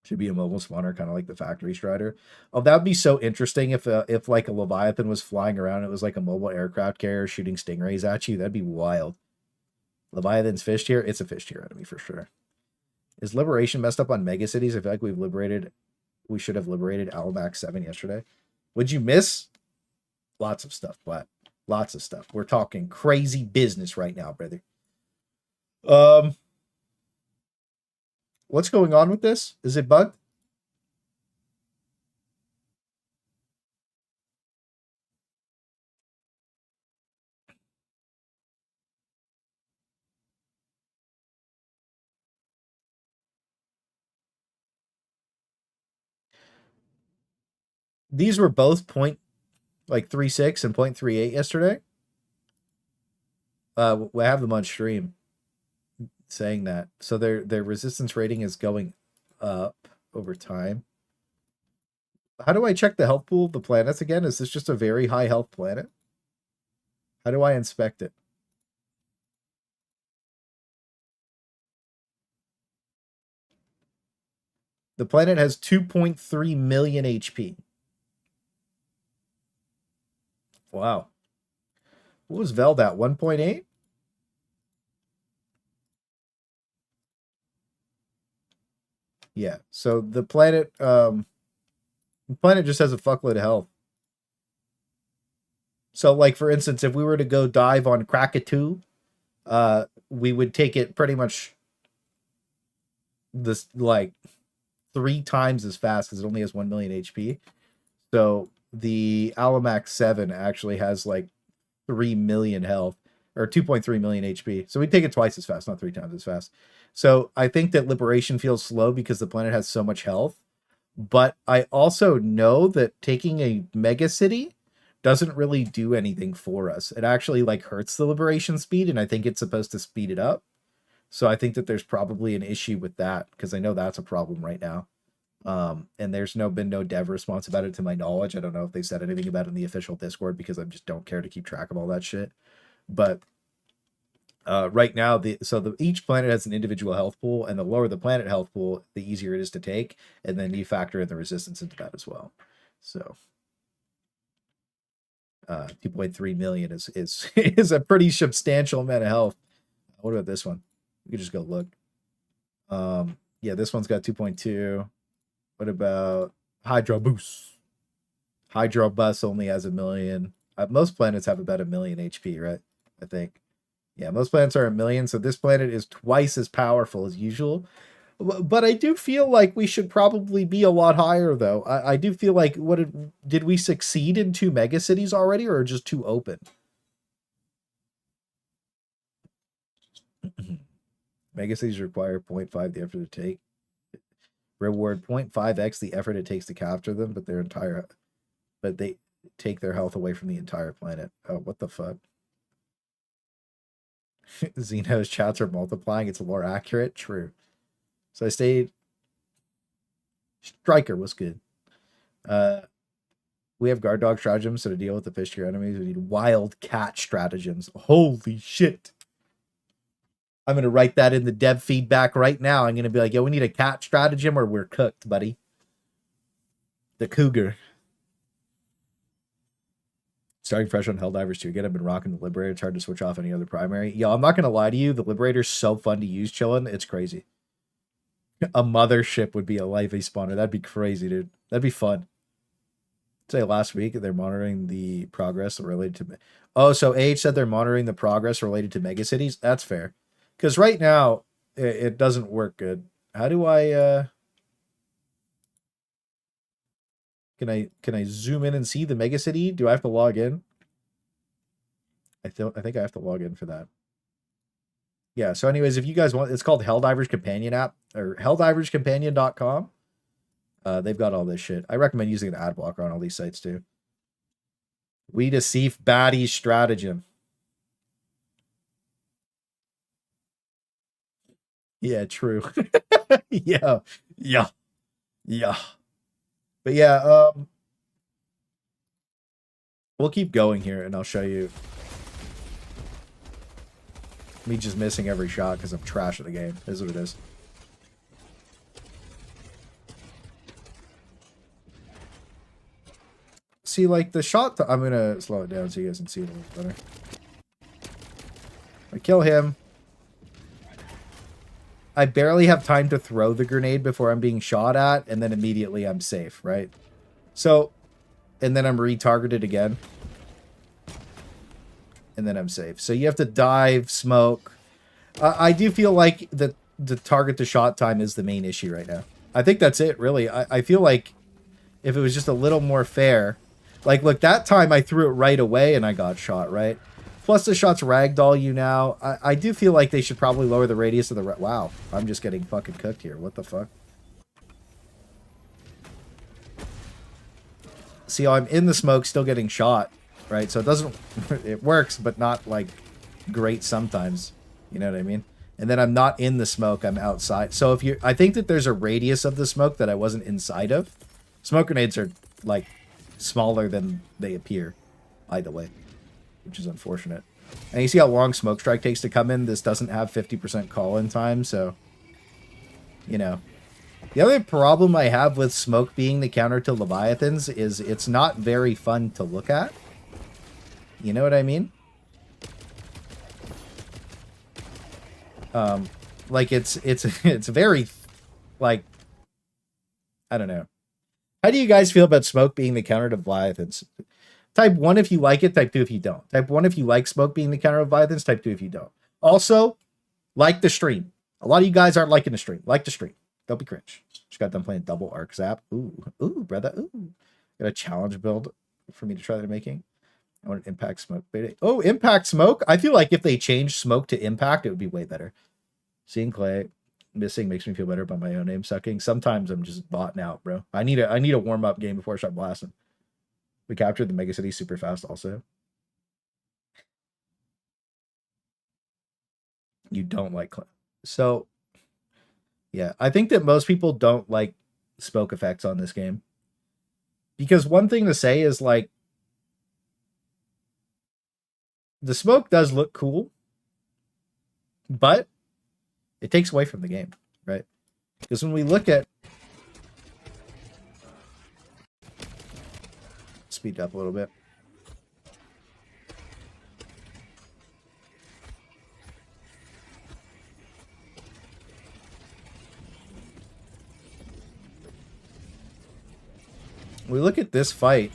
Should be a mobile spawner, kind of like the factory strider. Oh, that would be so interesting if like a Leviathan was flying around. It was like a mobile aircraft carrier shooting stingrays at you. That'd be wild. Leviathan's fish tier. It's a fish tier enemy for sure. Is Liberation messed up on mega cities? I feel like we should have liberated Alamax 7 yesterday. Would you miss? Lots of stuff, but lots of stuff. We're talking crazy business right now, brother. What's going on with this? Is it bugged? These were both point like 3.6 and 0.38 yesterday. We have them on stream saying that. So their resistance rating is going up over time. How do I check the health pool of the planets again? Is this just a very high health planet? How do I inspect it? The planet has 2.3 million HP. Wow. What was Veld at? 1.8? Yeah. So the planet just has a fuckload of health. So like for instance, if we were to go dive on Krakatoa, we would take it pretty much this like 3 times as fast because it only has 1 million HP. So the Alamax 7 actually has like 3 million health or 2.3 million HP. So we take it twice as fast, not 3 times as fast. So I think that Liberation feels slow because the planet has so much health. But I also know that taking a mega city doesn't really do anything for us. It actually like hurts the Liberation speed, and I think it's supposed to speed it up. So I think that there's probably an issue with that because I know that's a problem right now. And there's been no dev response about it to my knowledge. I don't know if they said anything about it in the official Discord because I just don't care to keep track of all that shit. But right now, each planet has an individual health pool, and the lower the planet health pool, the easier it is to take, and then you factor in the resistance into that as well. So 2.3 million is is a pretty substantial amount of health. What about this one? We could just go look. Yeah, this one's got 2.2. What about Hydro Boost? Hydro Bus only has 1 million. Most planets have about 1 million HP, right? I think. Yeah, most planets are 1 million, so this planet is twice as powerful as usual. But I do feel like we should probably be a lot higher, though. I do feel like did we succeed in 2 mega cities already, or just too open? Mega cities require 0.5 the effort to take. Reward 0.5x the effort it takes to capture them, but they take their health away from the entire planet. Oh, what the fuck? Xeno's chats are multiplying. It's more accurate. True. So I stayed. Striker was good. We have guard dog stratagems, so to deal with the fish tier enemies, we need wild cat stratagems. Holy shit. I'm going to write that in the dev feedback right now. I'm going to be like, yo, we need a cat stratagem or we're cooked, buddy. The Cougar. Starting fresh on Helldivers 2 again. I've been rocking the Liberator. It's hard to switch off any other primary. Yo, I'm not gonna lie to you. The Liberator's so fun to use chilling. It's crazy. A mothership would be a lively spawner. That'd be crazy, dude. That'd be fun. Say last week they're monitoring the progress related to. Oh, so AH said they're monitoring the progress related to megacities. That's fair, because right now it doesn't work good. How do I? Can I zoom in and see the megacity? Do I have to log in? I think I have to log in for that. Yeah. So, anyways, if you guys want, it's called Helldivers Companion app or helldiverscompanion.com. They've got all this shit. I recommend using an ad blocker on all these sites too. We deceive baddie stratagem. Yeah, true. yeah. But yeah, we'll keep going here and I'll show you me just missing every shot because I'm trash at the game. Is what it is. See, like the shot, I'm gonna slow it down so you guys can see it a little better. I kill him. I barely have time to throw the grenade before I'm being shot at, and then immediately I'm safe, right? So, and then I'm retargeted again. And then I'm safe. So you have to dive, smoke. I do feel like the target to shot time is the main issue right now. I think that's it, really. I feel like if it was just a little more fair. Like, look, that time I threw it right away and I got shot, right? Plus the shots ragdoll you now. I do feel like they should probably lower the radius of the... Wow, I'm just getting fucking cooked here. What the fuck? See, I'm in the smoke, still getting shot, right? So it doesn't... It works, but not, like, great sometimes. You know what I mean? And then I'm not in the smoke, I'm outside. So if you... I think that there's a radius of the smoke that I wasn't inside of. Smoke grenades are, like, smaller than they appear, either way. Which is unfortunate. And you see how long Smoke Strike takes to come in? This doesn't have 50% call-in time, so... You know. The other problem I have with Smoke being the counter to Leviathans is it's not very fun to look at. You know what I mean? Like, it's very... Like... I don't know. How do you guys feel about Smoke being the counter to Leviathans? Type 1 if you like it, type 2 if you don't. Type 1 if you like Smoke being the counter of Leviathans, type 2 if you don't. Also, like the stream. A lot of you guys aren't liking the stream. Like the stream. Don't be cringe. Just got done playing double arc zap. Ooh, brother. Ooh. Got a challenge build for me to try that making. I want an impact smoke beta. Oh, impact smoke. I feel like if they change smoke to impact, it would be way better. Seeing Clay missing makes me feel better about my own aim sucking. Sometimes I'm just botting out, bro. I need a warm-up game before I start blasting. We captured the megacity super fast also. You don't like... So, yeah. I think that most people don't like smoke effects on this game. Because one thing to say is, like, the smoke does look cool, but it takes away from the game, right? Because when we look at... Speed up a little bit. We look at this fight,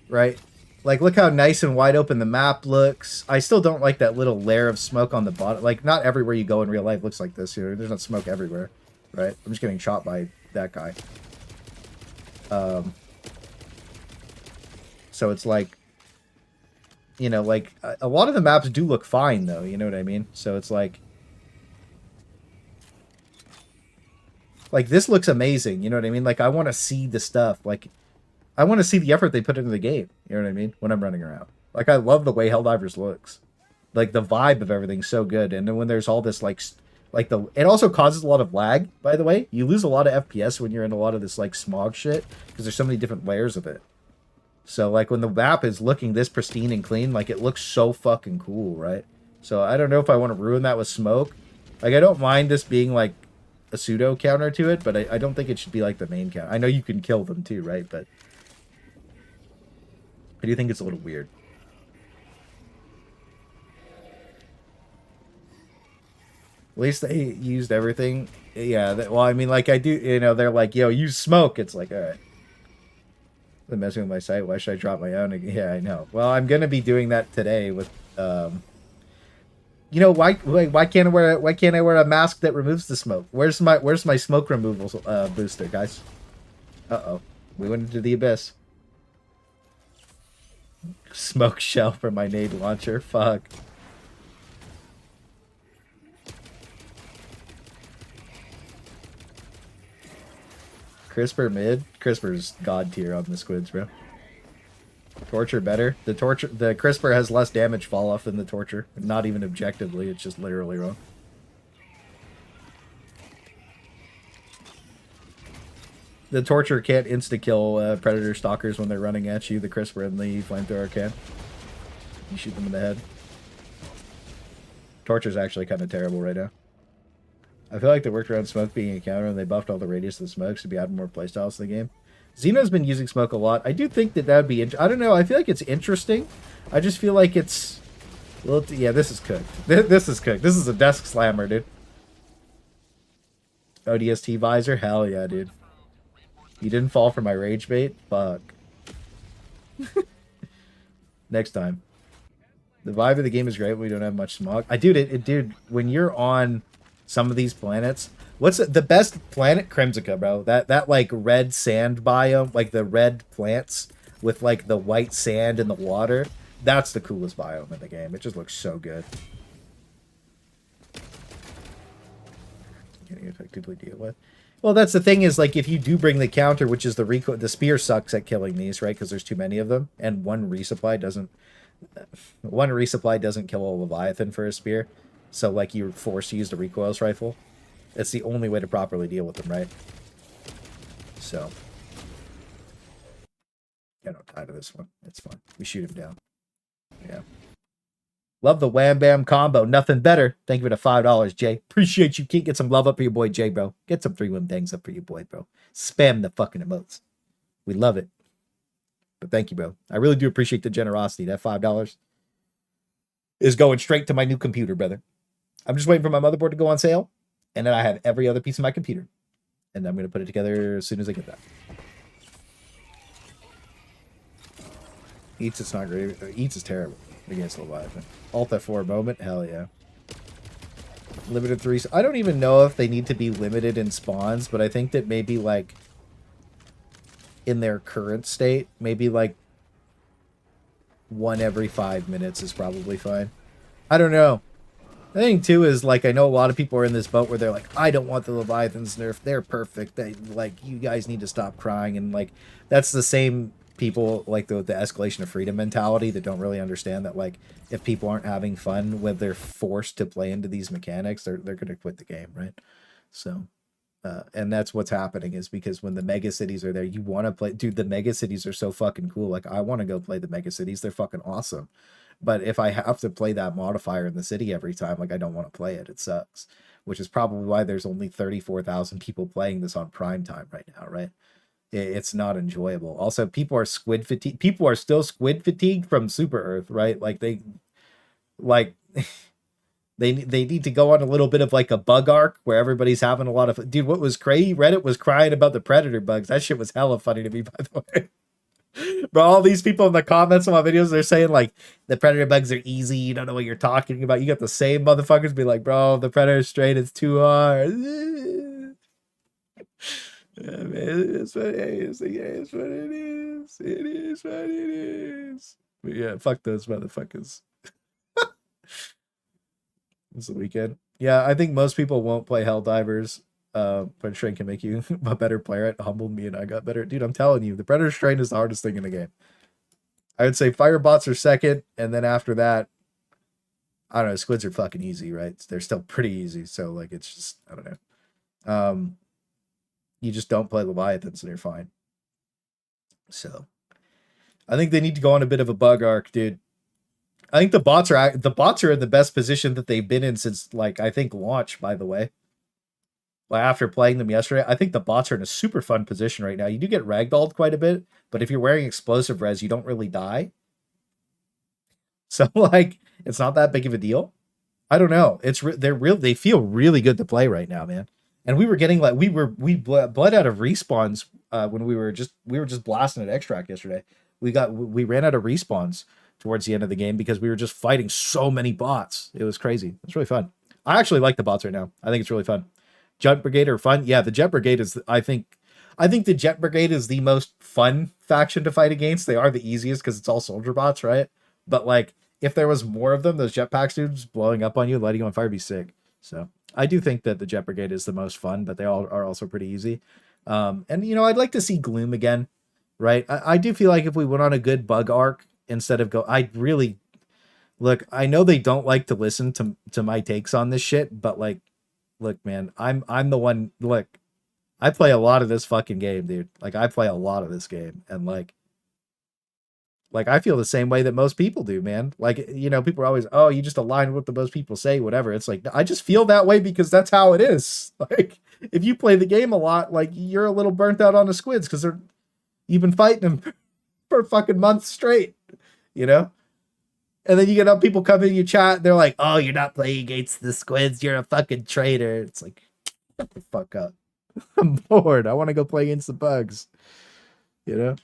right? Like, look how nice and wide open the map looks. I still don't like that little layer of smoke on the bottom. Like, not everywhere you go in real life looks like this here. There's not smoke everywhere, right? I'm just getting shot by that guy. So it's like, you know, like, a lot of the maps do look fine, though. You know what I mean? So it's like this looks amazing. You know what I mean? Like, I want to see the stuff. Like, I want to see the effort they put into the game. You know what I mean? When I'm running around. Like, I love the way Helldivers looks. Like, the vibe of everything's so good. And then when there's all this, it also causes a lot of lag, by the way. You lose a lot of FPS when you're in a lot of this, like, smog shit. Because there's so many different layers of it. So, like, when the map is looking this pristine and clean, like, it looks so fucking cool, right? So, I don't know if I want to ruin that with smoke. Like, I don't mind this being, like, a pseudo counter to it, but I don't think it should be like the main counter. I know you can kill them too, right? But I do think it's a little weird. At least they used everything. Yeah, well, I mean, like, I do, you know, they're like, yo, use smoke. It's like, all right. They're messing with my site. Why should I drop my own? Yeah, I know. Well, I'm going to be doing that today with, you know, why can't I wear a mask that removes the smoke? Where's my smoke removal booster, guys? Uh-oh. We went into the abyss. Smoke shell for my nade launcher. Fuck. Crisper mid. Crisper's god tier on the squids, bro. Torture better. The Crisper has less damage fall off than the Torture. Not even objectively, it's just literally wrong. The Torture can't insta-kill Predator Stalkers when they're running at you. The Crisper and the Flamethrower can. You shoot them in the head. Torture's actually kind of terrible right now. I feel like they worked around smoke being a counter and they buffed all the radius of the smokes to be adding more playstyles to the game. Xeno's been using smoke a lot. I do think that would be... I don't know. I feel like it's interesting. I just feel like it's... Well, yeah, this is cooked. This is cooked. This is a desk slammer, dude. ODST visor? Hell yeah, dude. You didn't fall for my rage bait? Fuck. Next time. The vibe of the game is great when we don't have much smog. Dude, when you're on some of these planets... What's the best planet? Crimsica, bro. That like red sand biome, like the red plants with like the white sand in the water. That's the coolest biome in the game. It just looks so good. Can't effectively deal with. Well, that's the thing is like if you do bring the counter, which is the spear sucks at killing these, right? Because there's too many of them, and one resupply doesn't kill a Leviathan for a spear. So like you're forced to use the recoilless rifle. It's the only way to properly deal with them, right? So, yeah, don't die to this one. It's fine. We shoot him down. Yeah. Love the wham bam combo. Nothing better. Thank you for the $5, Jay. Appreciate you. Get some love up for your boy, Jay, bro. Get some 3-1 bangs up for your boy, bro. Spam the fucking emotes. We love it. But thank you, bro. I really do appreciate the generosity. That $5 is going straight to my new computer, brother. I'm just waiting for my motherboard to go on sale. And then I have every other piece of my computer. And I'm going to put it together as soon as I get that. Eats is not great. Eats is terrible against Leviathan. Alt F4 moment. Hell yeah. Limited 3. I don't even know if they need to be limited in spawns. But I think that maybe like in their current state. Maybe like 1 every 5 minutes is probably fine. I don't know. The thing too is like I know a lot of people are in this boat where they're like, I don't want the Leviathans nerfed. They're perfect. They like you guys need to stop crying, and like that's the same people like the escalation of freedom mentality that don't really understand that like if people aren't having fun when they're forced to play into these mechanics, they're gonna quit the game, right? So and that's what's happening is because when the mega cities are there, you want to play. Dude, the mega cities are so fucking cool. Like I want to go play the mega cities. They're fucking awesome. But if I have to play that modifier in the city every time, like I don't want to play it. It sucks. Which is probably why there's only 34,000 people playing this on prime time right now, right? It's not enjoyable. Also, people are squid fatigued. People are still squid fatigued from Super Earth, right? Like they need to go on a little bit of like a bug arc where everybody's having a lot of... Dude, what was crazy? Reddit was crying about the Predator bugs. That shit was hella funny to me, by the way. Bro, all these people in the comments on my videos, they're saying like the Predator bugs are easy, you don't know what you're talking about. You got the same motherfuckers be like, bro, the Predator strain is too hard. Yeah, man, it's what it is. Yeah, it's what it is. It is what it is. But yeah, fuck those motherfuckers. It's the weekend. Yeah, I think most people won't play Helldivers. But Strain can make you a better player. It humbled me and I got better. Dude, I'm telling you, the Predator Strain is the hardest thing in the game. I would say Firebots are second, and then after that, I don't know, Squids are fucking easy, right? They're still pretty easy, so like it's just, I don't know. You just don't play Leviathans and you're fine. So I think they need to go on a bit of a bug arc, dude. I think the bots are in the best position that they've been in since like I think launch, by the way. Well, after playing them yesterday, I think the bots are in a super fun position right now. You do get ragdolled quite a bit, but if you're wearing explosive res, you don't really die. So like, it's not that big of a deal. I don't know. They're real. They feel really good to play right now, man. And we were getting like we bled out of respawns when we were just blasting at extract yesterday. We ran out of respawns towards the end of the game because we were just fighting so many bots. It was crazy. It's really fun. I actually like the bots right now. I think it's really fun. Jet Brigade are fun. Yeah, the Jet Brigade is. I think the Jet Brigade is the most fun faction to fight against. They are the easiest because it's all soldier bots, right? But like, if there was more of them, those jetpack dudes blowing up on you, lighting you on fire, would be sick. So I do think that the Jet Brigade is the most fun, but they all are also pretty easy. And you know, I'd like to see Gloom again, right? I do feel like if we went on a good bug arc instead of I really look. I know they don't like to listen to my takes on this shit, but like, look, man, I'm the one. Look, I play a lot of this fucking game, dude. Like, I play a lot of this game, and like I feel the same way that most people do, man. Like, you know, people are always, oh, you just align with what the most people say, whatever. It's like, I just feel that way because that's how it is. Like, if you play the game a lot, like, you're a little burnt out on the squids because you've been fighting them for fucking months straight, you know? And then you get up, people come in your chat, they're like, oh, you're not playing against the squids, you're a fucking traitor. It's like, shut the fuck up. I'm bored. I want to go play against the bugs, you know?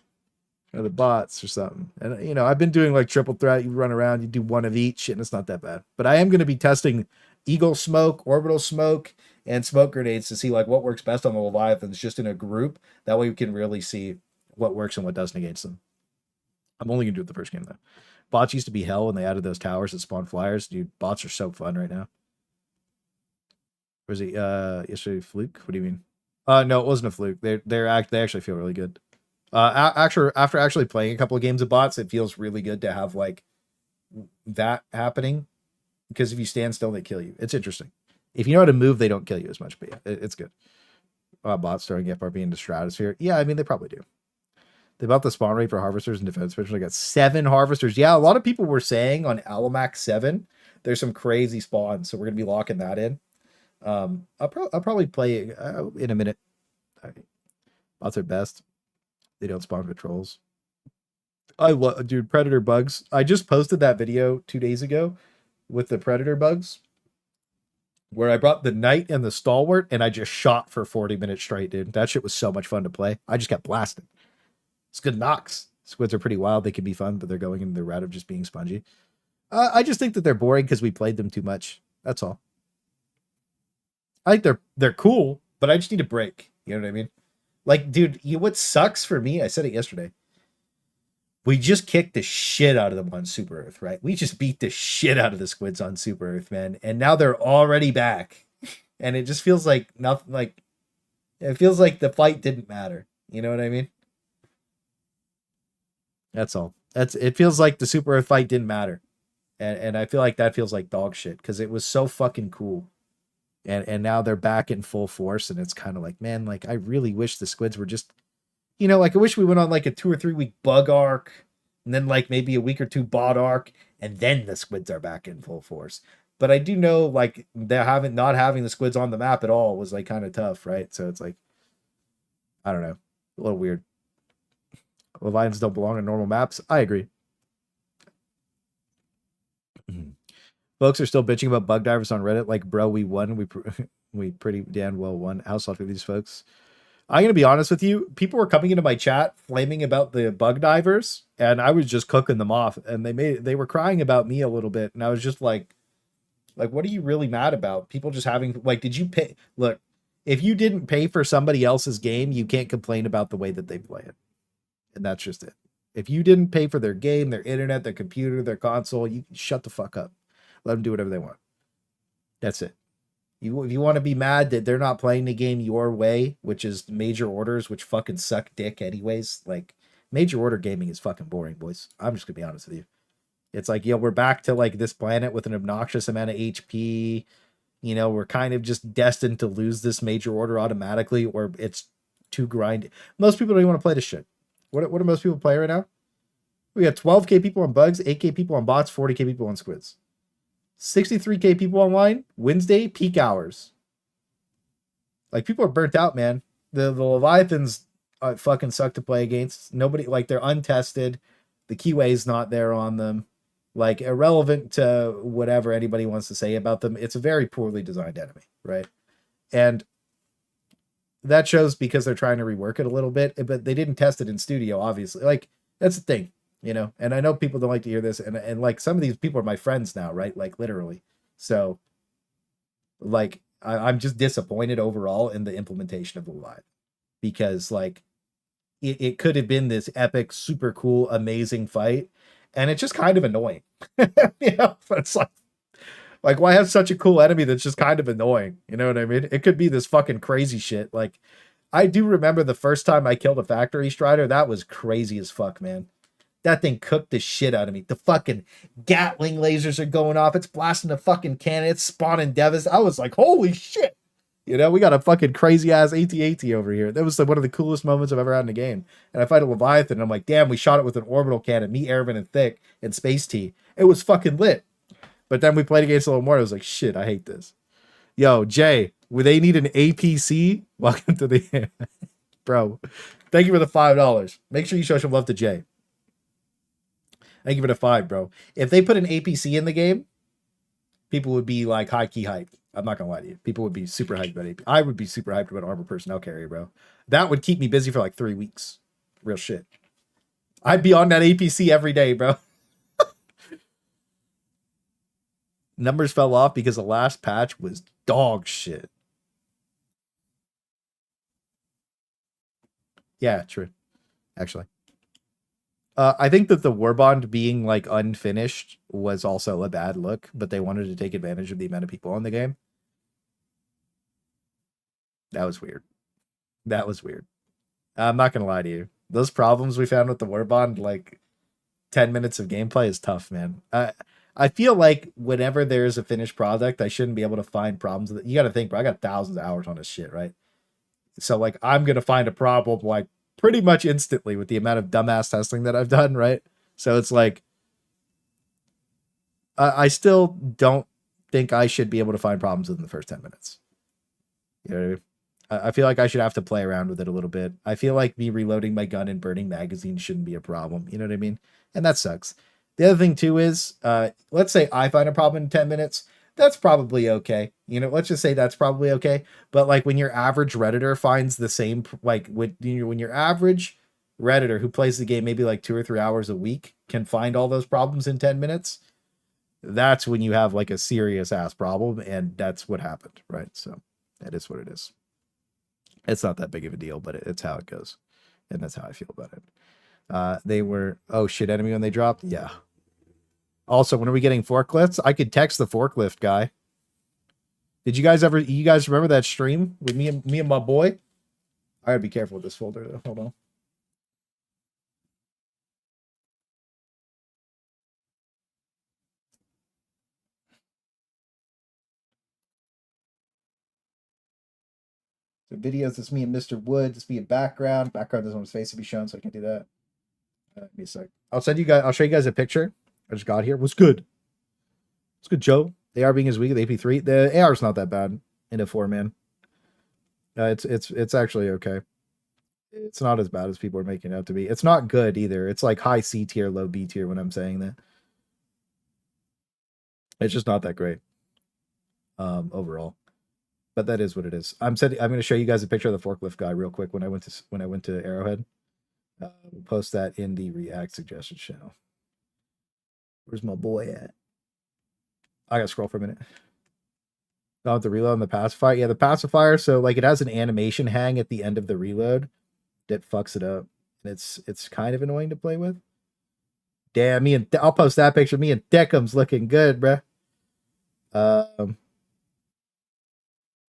Or the bots or something. And you know, I've been doing like triple threat. You run around, you do one of each, and it's not that bad. But I am going to be testing Eagle Smoke, Orbital Smoke, and Smoke Grenades to see like what works best on the Leviathans just in a group. That way we can really see what works and what doesn't against them. I'm only going to do it the first game though. Bots used to be hell when they added those towers that spawn flyers. Dude, bots are so fun right now. Was it yesterday fluke? What do you mean? No, it wasn't a fluke. They actually feel really good. After actually playing a couple of games of bots, it feels really good to have like that happening, because if you stand still, they kill you. It's interesting. If you know how to move, they don't kill you as much, but yeah, it's good. Bots throwing FRP into stratosphere. Yeah, I mean, they probably do. They bought the spawn rate for harvesters and defense special. They got 7 harvesters. Yeah, a lot of people were saying on Alamac 7, there's some crazy spawns, so we're gonna be locking that in. I'll probably play in a minute. Bots are best. They don't spawn patrols. I love, dude, predator bugs. I just posted that video 2 days ago with the predator bugs, where I brought the knight and the stalwart, and I just shot for 40 minutes straight, dude. That shit was so much fun to play. I just got blasted. It's good knocks. Squids are pretty wild. They can be fun, but they're going in the route of just being spongy. I just think that they're boring because we played them too much. That's all. I think they're cool, but I just need a break. You know what I mean? Like, dude, what sucks for me, I said it yesterday, we just kicked the shit out of them on Super Earth, right? We just beat the shit out of the squids on Super Earth, man. And now they're already back. And it just feels like nothing, like, it feels like the fight didn't matter. You know what I mean? That's all. It feels like the Super Earth fight didn't matter. And I feel like that feels like dog shit because it was so fucking cool. And now they're back in full force, and it's kind of like, man, like, I really wish the squids were just, you know, like, I wish we went on like a 2 or 3 week bug arc, and then like maybe a week or 2 bot arc, and then the squids are back in full force. But I do know, like, not having the squids on the map at all was like kind of tough, right? So it's like, I don't know, a little weird. Leviathans don't belong on normal maps. I agree. Folks are still bitching about bug divers on Reddit. Like, bro, we won. We pretty damn well won. How soft are these folks? I'm going to be honest with you. People were coming into my chat flaming about the bug divers, and I was just cooking them off. And they were crying about me a little bit. And I was just like, what are you really mad about? People just having, like, did you pay? Look, if you didn't pay for somebody else's game, you can't complain about the way that they play it. And that's just it. If you didn't pay for their game, their internet, their computer, their console, you shut the fuck up. Let them do whatever they want. That's it. If you want to be mad that they're not playing the game your way, which is major orders, which fucking suck dick anyways, like, major order gaming is fucking boring, boys. I'm just gonna be honest with you. It's like, we're back to like this planet with an obnoxious amount of HP. You know, we're kind of just destined to lose this major order automatically, or it's too grindy. Most people don't even want to play this shit. What do most people play right now? We got 12K people on bugs, 8K people on bots, 40K people on squids. 63K people online, Wednesday, peak hours. Like, people are burnt out, man. The Leviathans fucking suck to play against. Nobody, like, they're untested. The keyway's not there on them. Like, irrelevant to whatever anybody wants to say about them. It's a very poorly designed enemy, right? And that shows because they're trying to rework it a little bit, but they didn't test it in studio, obviously. Like, that's the thing, you know? And I know people don't like to hear this, and like, some of these people are my friends now, right? Like, literally. So, like, I'm just disappointed overall in the implementation of the Leviathan, because, like, it could have been this epic, super cool, amazing fight, and it's just kind of annoying. You know, it's like, why have such a cool enemy that's just kind of annoying? You know what I mean? It could be this fucking crazy shit. Like, I do remember the first time I killed a factory strider. That was crazy as fuck, man. That thing cooked the shit out of me. The fucking Gatling lasers are going off. It's blasting the fucking cannon. It's spawning Devis. I was like, holy shit. You know, we got a fucking crazy ass AT-AT over here. That was like one of the coolest moments I've ever had in a game. And I fight a Leviathan, and I'm like, damn, we shot it with an orbital cannon, me, Airman, and Thick, and Space T. It was fucking lit. But then we played against a little more. I was like, shit, I hate this. Yo, Jay, would they need an APC? Welcome to the... Bro, thank you for the $5. Make sure you show some love to Jay. Thank you for the 5, bro. If they put an APC in the game, people would be like high-key hyped. I'm not going to lie to you. People would be super hyped about AP. I would be super hyped about armor personnel carrier, bro. That would keep me busy for like 3 weeks. Real shit. I'd be on that APC every day, bro. Numbers fell off because the last patch was dog shit. Yeah, true. Actually. I think that the Warbond being like unfinished was also a bad look, but they wanted to take advantage of the amount of people in the game. That was weird. That was weird. I'm not gonna lie to you. Those problems we found with the Warbond, like 10 minutes of gameplay is tough, man. I feel like whenever there's a finished product, I shouldn't be able to find problems with it. You got to think, bro, I got thousands of hours on this shit, right? So, like, I'm going to find a problem, like, pretty much instantly with the amount of dumbass testing that I've done, right? So it's like, I still don't think I should be able to find problems within the first 10 minutes. You know, I feel like I should have to play around with it a little bit. I feel like me reloading my gun and burning magazines shouldn't be a problem. You know what I mean? And that sucks. The other thing too is, let's say I find a problem in 10 minutes. That's probably okay. You know, let's just say that's probably okay. But like when your average Redditor finds the same, like when your average Redditor who plays the game maybe like 2 or 3 hours a week can find all those problems in 10 minutes, that's when you have like a serious ass problem. And that's what happened, right? So that is what it is. It's not that big of a deal, but it's how it goes. And that's how I feel about it. They were, oh shit, enemy when they dropped? Yeah. Also, when are we getting forklifts? I could text the forklift guy. Did you guys remember that stream with me and my boy? I gotta be careful with this folder though. Hold on. So videos, it's me and Mr. Wood. It's me in background. Background doesn't want his face to be shown, so I can't do that. Give me a sec. I'll show you guys a picture. I just got here. What's good? What's good, Joe? AR being as weak at the AP3. The AR is not that bad in a 4-man. It's actually okay. It's not as bad as people are making it out to be. It's not good either. It's like high C tier, low B tier when I'm saying that. It's just not that great overall. But that is what it is. I'm going to show you guys a picture of the forklift guy real quick when I went to Arrowhead. We'll post that in the React suggestions channel. Where's my boy at? I gotta scroll for a minute. Oh, the reload on the pacifier. Yeah, the pacifier. So like it has an animation hang at the end of the reload that fucks it up. And it's kind of annoying to play with. Damn, I'll post that picture. Me and Deckham's looking good, bruh.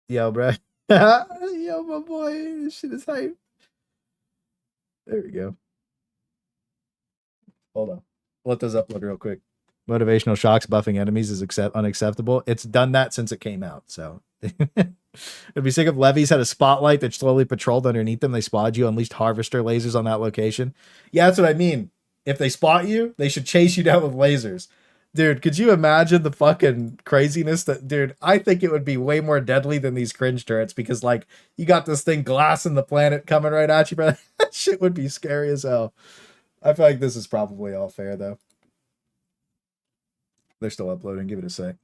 Yo, bruh. Yo, my boy. This shit is hype. There we go. Hold on. Let those upload real quick. Motivational shocks buffing enemies is unacceptable. It's done that since it came out. So it'd be sick if levies had a spotlight that slowly patrolled underneath them. They spotted you, unleashed harvester lasers on that location. Yeah, that's what I mean. If they spot you, they should chase you down with lasers. Dude, could you imagine the fucking craziness that, dude, I think it would be way more deadly than these cringe turrets because, like, you got this thing glassing the planet coming right at you, bro. That shit would be scary as hell. I feel like this is probably all fair, though. They're still uploading. Give it a sec.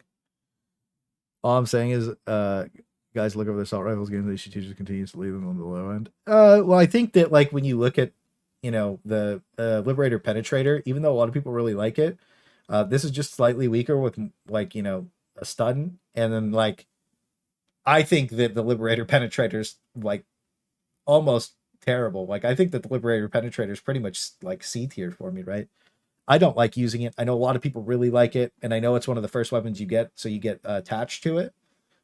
All I'm saying is, guys, look over the assault rifles games. They should just continue to leave them on the low end. Well, I think that, like, when you look at, you know, the Liberator Penetrator, even though a lot of people really like it, this is just slightly weaker with, like, you know, a stun. And then, like, I think that the Liberator Penetrator's, like, almost terrible. Like, I think that the Liberator Penetrator is pretty much, like, C tier for me, right? I don't like using it. I know a lot of people really like it, and I know it's one of the first weapons you get, so you get attached to it.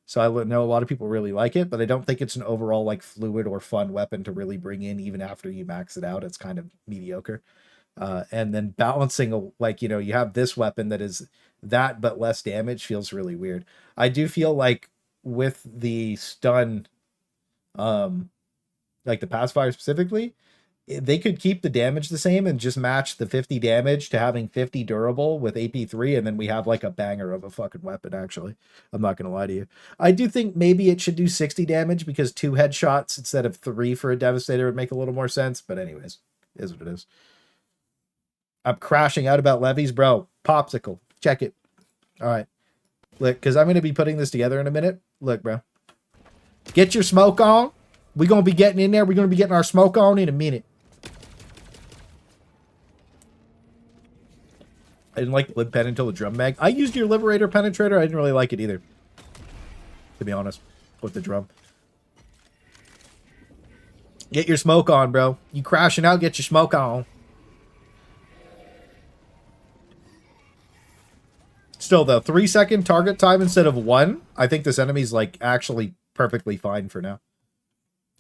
So I know a lot of people really like it, but I don't think it's an overall, like, fluid or fun weapon to really bring in even after you max it out. It's kind of mediocre. And then balancing, like, you know, you have this weapon that is that but less damage feels really weird. I do feel like with the stun, like the pacifier specifically, they could keep the damage the same and just match the 50 damage to having 50 durable with AP3, and then we have like a banger of a fucking weapon, actually. I'm not going to lie to you. I do think maybe it should do 60 damage because 2 headshots instead of 3 for a Devastator would make a little more sense, but anyways, is what it is. I'm crashing out about levies, bro. Popsicle. Check it. All right. Look, because I'm going to be putting this together in a minute. Look, bro. Get your smoke on. We're going to be getting in there. We're going to be getting our smoke on in a minute. I didn't like the lib pen until the drum mag. I used your Liberator Penetrator. I didn't really like it either, to be honest, with the drum. Get your smoke on, bro. You crashing out, get your smoke on. Still, though, 3-second target time instead of 1. I think this enemy's, like, actually perfectly fine for now,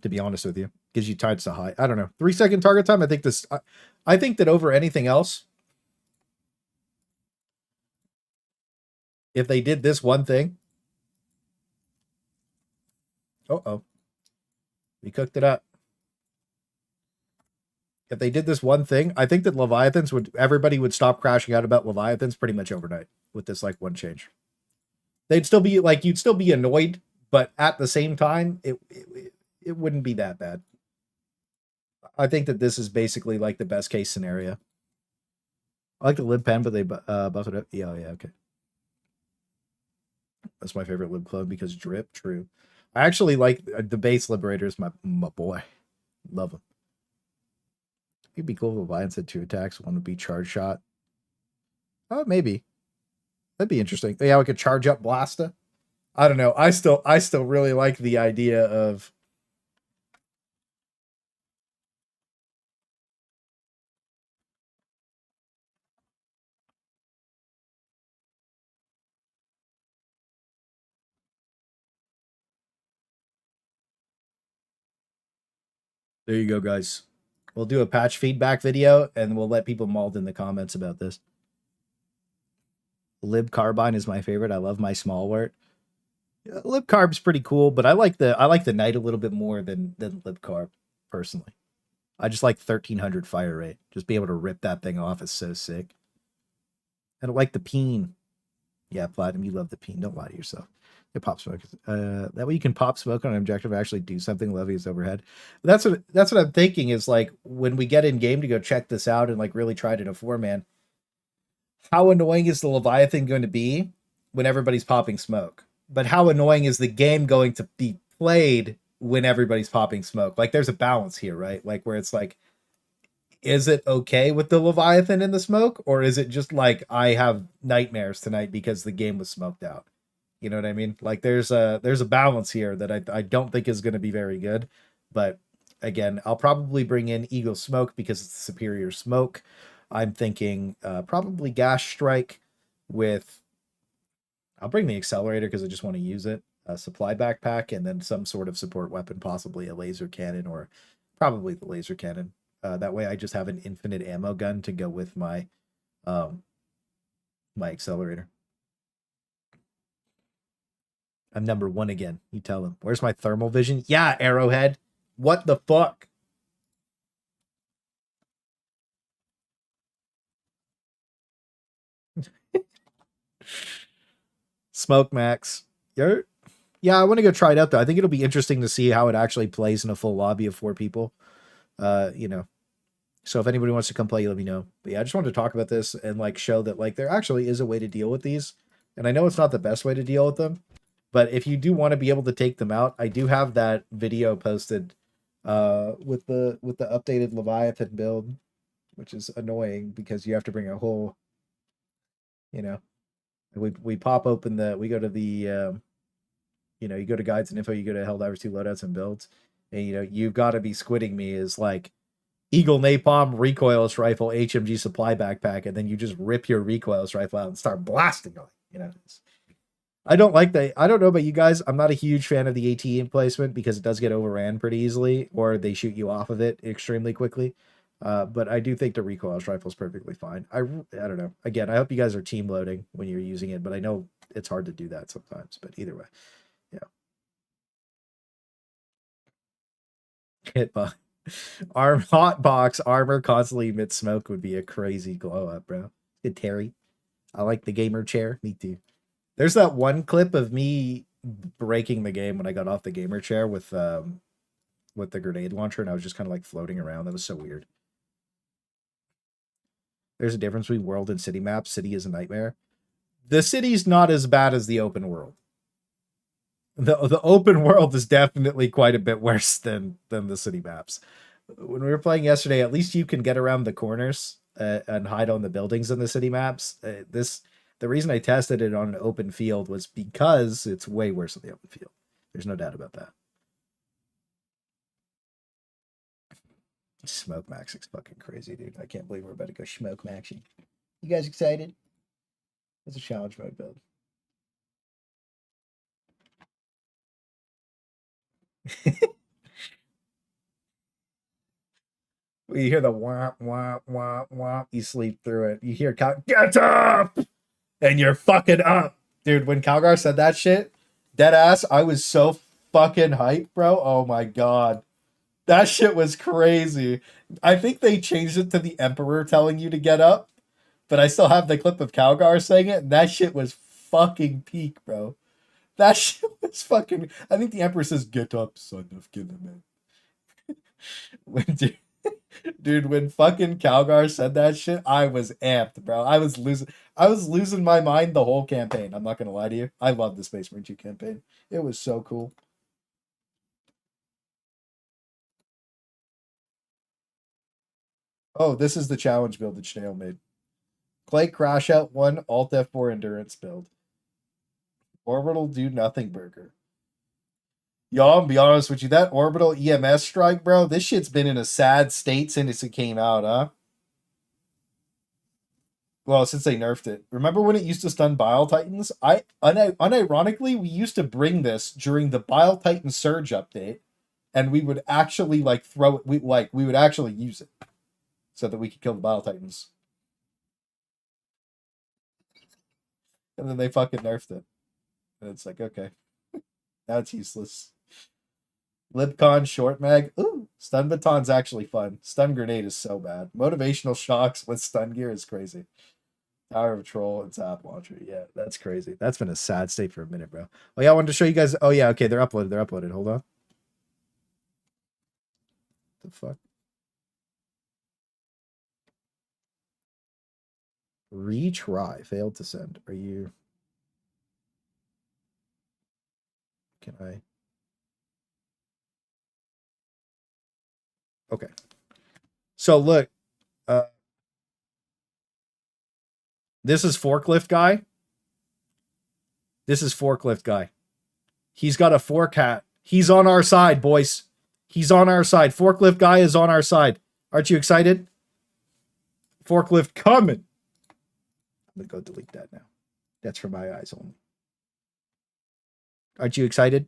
to be honest with you. Gives you time to hide. I don't know. 3-second target time, I think this... I think that over anything else, if they did this one thing... Uh-oh. We cooked it up. If they did this one thing, I think that Leviathans would... Everybody would stop crashing out about Leviathans pretty much overnight with this, like, one change. They'd still be, like... You'd still be annoyed, but at the same time, it wouldn't be that bad. I think that this is basically, like, the best case scenario. I like the lib pen, but they buffed it up. Yeah, okay. That's my favorite lib clone because drip, true. I actually like the base Liberator is my boy. Love him. It'd be cool if Leviathan said 2 attacks. One would be charge shot. Oh, maybe. That'd be interesting. Yeah, we could charge up Blasta. I don't know. I still really like the idea of... There you go, guys. We'll do a patch feedback video, and we'll let people mold in the comments about this. Lib Carbine is my favorite. I love my small wort. Yeah, Lib Carb's pretty cool, but I like the Knight a little bit more than Lib Carb, personally. I just like 1300 fire rate. Just be able to rip that thing off is so sick. I don't like the peen. Yeah, Platinum, you love the peen. Don't lie to yourself. Yeah, pop smoke. That way you can pop smoke on an objective and actually do something. Levy is overhead. That's what I'm thinking is, like, when we get in game to go check this out and, like, really try it in a 4-man, how annoying is the Leviathan going to be when everybody's popping smoke? But how annoying is the game going to be played when everybody's popping smoke? Like, there's a balance here, right? Like, where it's like, is it okay with the Leviathan in the smoke? Or is it just like, I have nightmares tonight because the game was smoked out? You know what I mean? Like, there's a balance here that I don't think is going to be very good. But again, I'll probably bring in Eagle Smoke because it's superior smoke. I'm thinking probably Gas Strike with... I'll bring the Accelerator because I just want to use it. A supply backpack, and then some sort of support weapon, possibly a laser cannon, or probably the laser cannon. That way I just have an infinite ammo gun to go with my my Accelerator. I'm number 1 again. You tell them. Where's my thermal vision? Yeah, Arrowhead. What the fuck? Smoke Max. Yeah, I want to go try it out though. I think it'll be interesting to see how it actually plays in a full lobby of 4 people. You know. So if anybody wants to come play, let me know. But yeah, I just wanted to talk about this and like show that like there actually is a way to deal with these. And I know it's not the best way to deal with them, but if you do want to be able to take them out, I do have that video posted with the updated Leviathan build, which is annoying because you have to bring a whole, you know, we pop open we go to the you know, you go to guides and info, you go to Helldivers 2 loadouts and builds, and you know, you've got to be squidding me is like Eagle Napalm, recoilless rifle, HMG supply backpack, and then you just rip your recoilless rifle out and start blasting on it. You know, I don't like that. I don't know about you guys. I'm not a huge fan of the AT placement because it does get overran pretty easily, or they shoot you off of it extremely quickly. But I do think the recoilless rifle is perfectly fine. I don't know. Again, I hope you guys are team loading when you're using it, but I know it's hard to do that sometimes. But either way, yeah. Hit by hot box armor constantly emits smoke would be a crazy glow up, bro. Good Terry. I like the gamer chair. Me too. There's that one clip of me breaking the game when I got off the gamer chair with the grenade launcher, and I was just kind of like floating around. That was so weird. There's a difference between world and city maps. City is a nightmare. The city's not as bad as the open world. The open world is definitely quite a bit worse than the city maps. When we were playing yesterday, at least you can get around the corners and hide on the buildings in the city maps. The reason I tested it on an open field was because it's way worse in the open field. There's no doubt about that. Smoke Max is fucking crazy, dude. I can't believe we're about to go smoke maxing. You guys excited? It's a challenge mode build. You hear the womp, womp, womp, womp. You sleep through it. You hear get up! And you're fucking up. Dude, when Calgar said that shit, dead ass, I was so fucking hyped, bro. Oh my god. That shit was crazy. I think they changed it to the Emperor telling you to get up, but I still have the clip of Calgar saying it, and that shit was fucking peak, bro. That shit was fucking... I think the Emperor says, get up, son of Gilliman. Dude, when fucking Calgar said that shit, I was amped, bro. I was losing my mind the whole campaign. I'm not gonna lie to you. I love the Space Marine 2 campaign. It was so cool. Oh, this is the challenge build that Snail made. Clay Crash Out 1 Alt F4 Endurance build. Orbital Do Nothing Burger. Yo, I'll be honest with you. That Orbital EMS strike, bro, this shit's been in a sad state since it came out, huh? Well, since they nerfed it. Remember when it used to stun Bile Titans? Unironically, we used to bring this during the Bile Titan Surge update, and we would actually like throw it. We would actually use it so that we could kill the Bile Titans. And then they fucking nerfed it. And it's like, okay. Now it's useless. Libcon Short Mag. Ooh, Stun Baton's actually fun. Stun Grenade is so bad. Motivational Shocks with Stun Gear is crazy. Tower of Troll and Zap Launcher. Yeah, that's crazy. That's been a sad state for a minute, bro. Oh, yeah, I wanted to show you guys. Oh, yeah, okay, they're uploaded. They're uploaded. Hold on. The fuck? Retry. Failed to send. Are you... Can I... Okay. So, look. This is Forklift Guy. This is Forklift Guy. He's got a fork hat. He's on our side, boys. He's on our side. Forklift Guy is on our side. Aren't you excited? Forklift coming. I'm going to go delete that now. That's for my eyes only. Aren't you excited?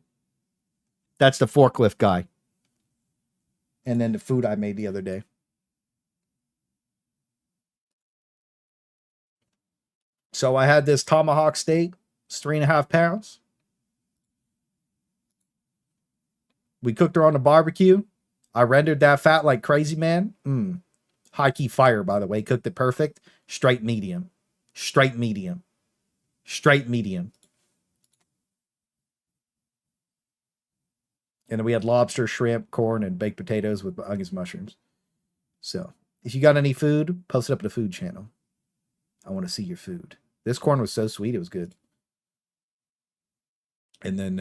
That's the Forklift Guy. And then the food I made the other day. So I had this tomahawk steak. It's 3.5 pounds. We cooked her on the barbecue. I rendered that fat like crazy, man. High key fire, by the way. Cooked it perfect. Straight medium. Straight medium. Straight medium. And then we had lobster, shrimp, corn, and baked potatoes with onions, mushrooms. So if you got any food, post it up in the food channel. I want to see your food. This corn was so sweet, it was good. And then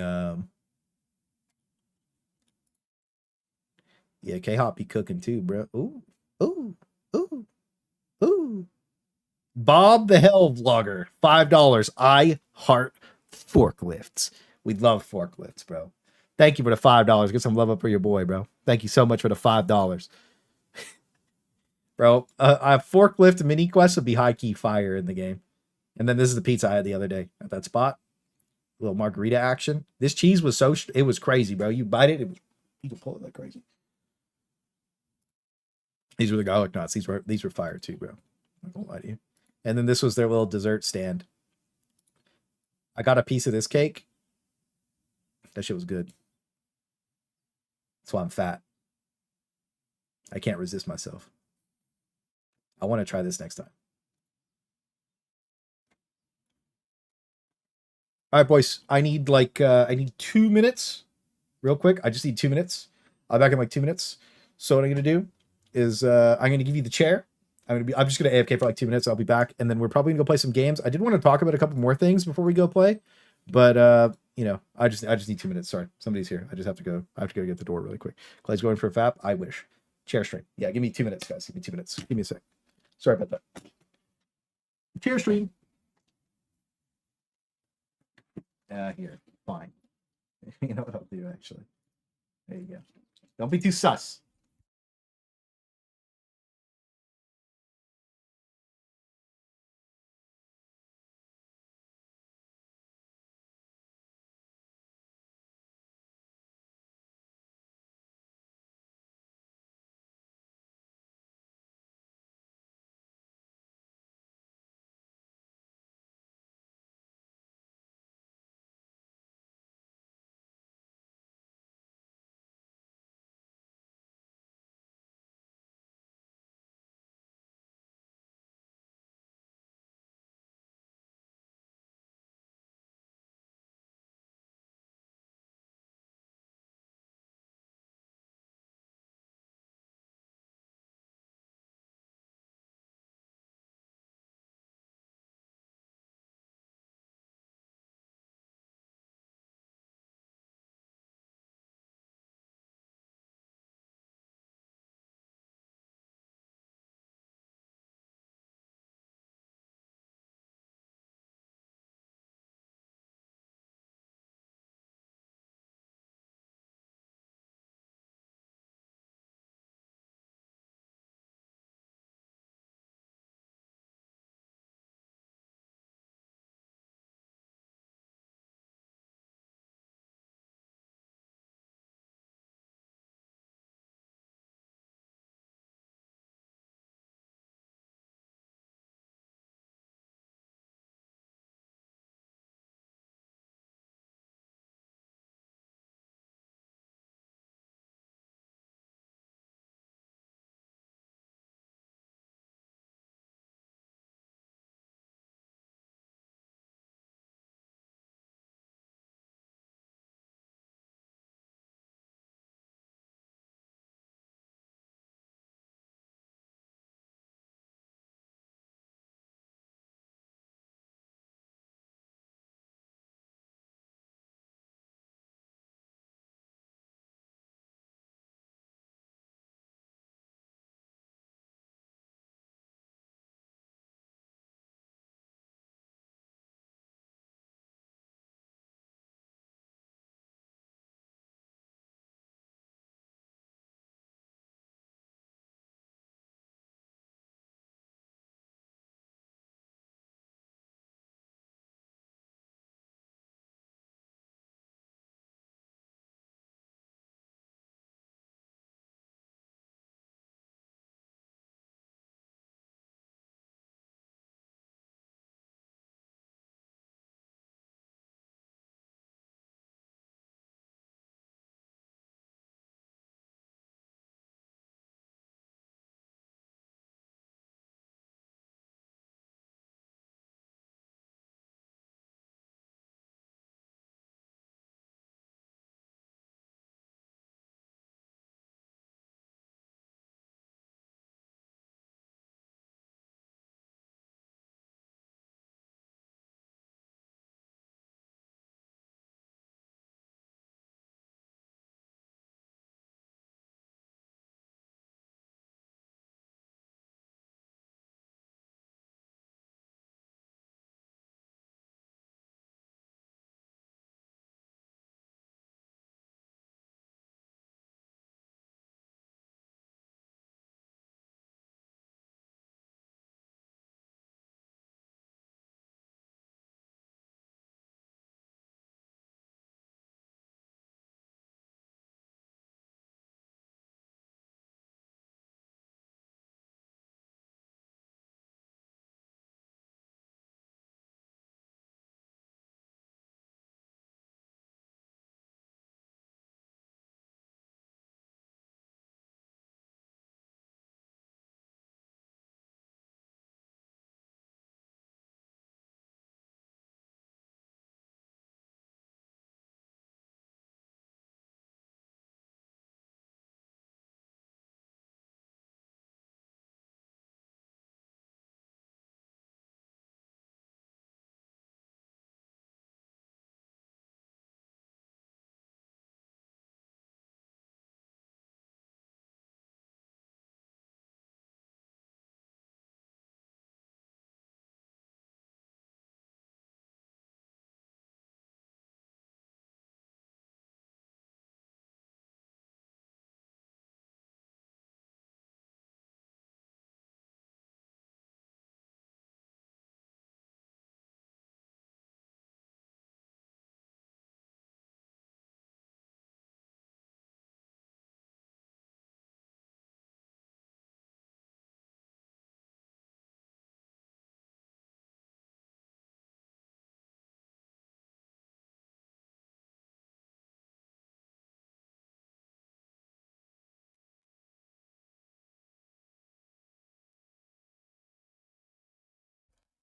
yeah, K-Hop be cooking too, bro. Ooh, ooh, ooh, ooh. Bob the Hell Vlogger, $5. I heart forklifts. We love forklifts, bro. Thank you for the $5. Get some love up for your boy, bro. Thank you so much for the $5. Bro, a forklift mini quest would be high key fire in the game. And then this is the pizza I had the other day at that spot. A little margarita action. This cheese was it was crazy, bro. You bite it, you can pull it like crazy. These were the garlic knots. These were fire too, bro. I'm not gonna lie to you. And then this was their little dessert stand. I got a piece of this cake. That shit was good. That's why I'm fat. I can't resist myself. I want to try this next time. All right, boys. I need 2 minutes, real quick. I just need 2 minutes. I'll be back in like 2 minutes. So what I'm gonna do is I'm gonna give you the chair. I'm just gonna AFK for like 2 minutes. I'll be back, and then we're probably gonna go play some games. I did want to talk about a couple more things before we go play, but I just need 2 minutes. Sorry, somebody's here. I just have to go. I have to go get the door really quick. Clay's going for a fap. I wish. Chair stream. Yeah, give me 2 minutes, guys. Give me 2 minutes. Give me a sec. Sorry about that. Chair stream. Here. Fine. You know what I'll do, actually. There you go. Don't be too sus.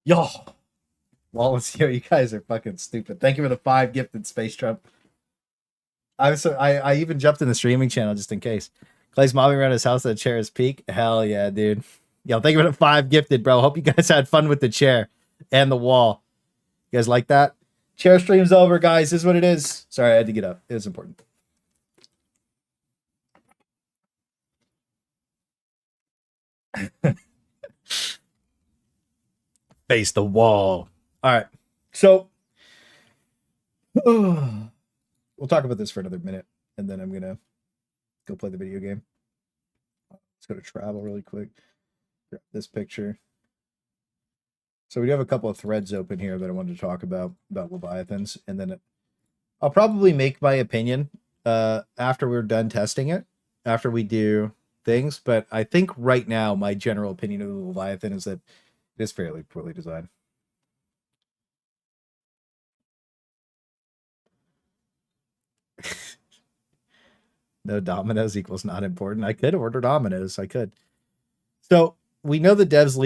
Yo, Wallace, yo, you guys are fucking stupid. Thank you for the 5 gifted, Space Trump. I even jumped in the streaming channel just in case. Clay's mobbing around his house at the chair's peak. Hell yeah, dude. Yo, thank you for the 5 gifted, bro. Hope you guys had fun with the chair and the wall. You guys like that? Chair stream's over, guys. This is what it is. Sorry, I had to get up. It was important. Face the wall. All right. So we'll talk about this for another minute, and then I'm gonna go play the video game. Let's go to travel really quick. Grab this picture. So we do have a couple of threads open here that I wanted to talk about Leviathans, and then I'll probably make my opinion after we're done testing it, after we do things. But I think right now my general opinion of the Leviathan is that it is fairly poorly designed. No dominoes equals not important. I could order dominoes. I could. So we know the devs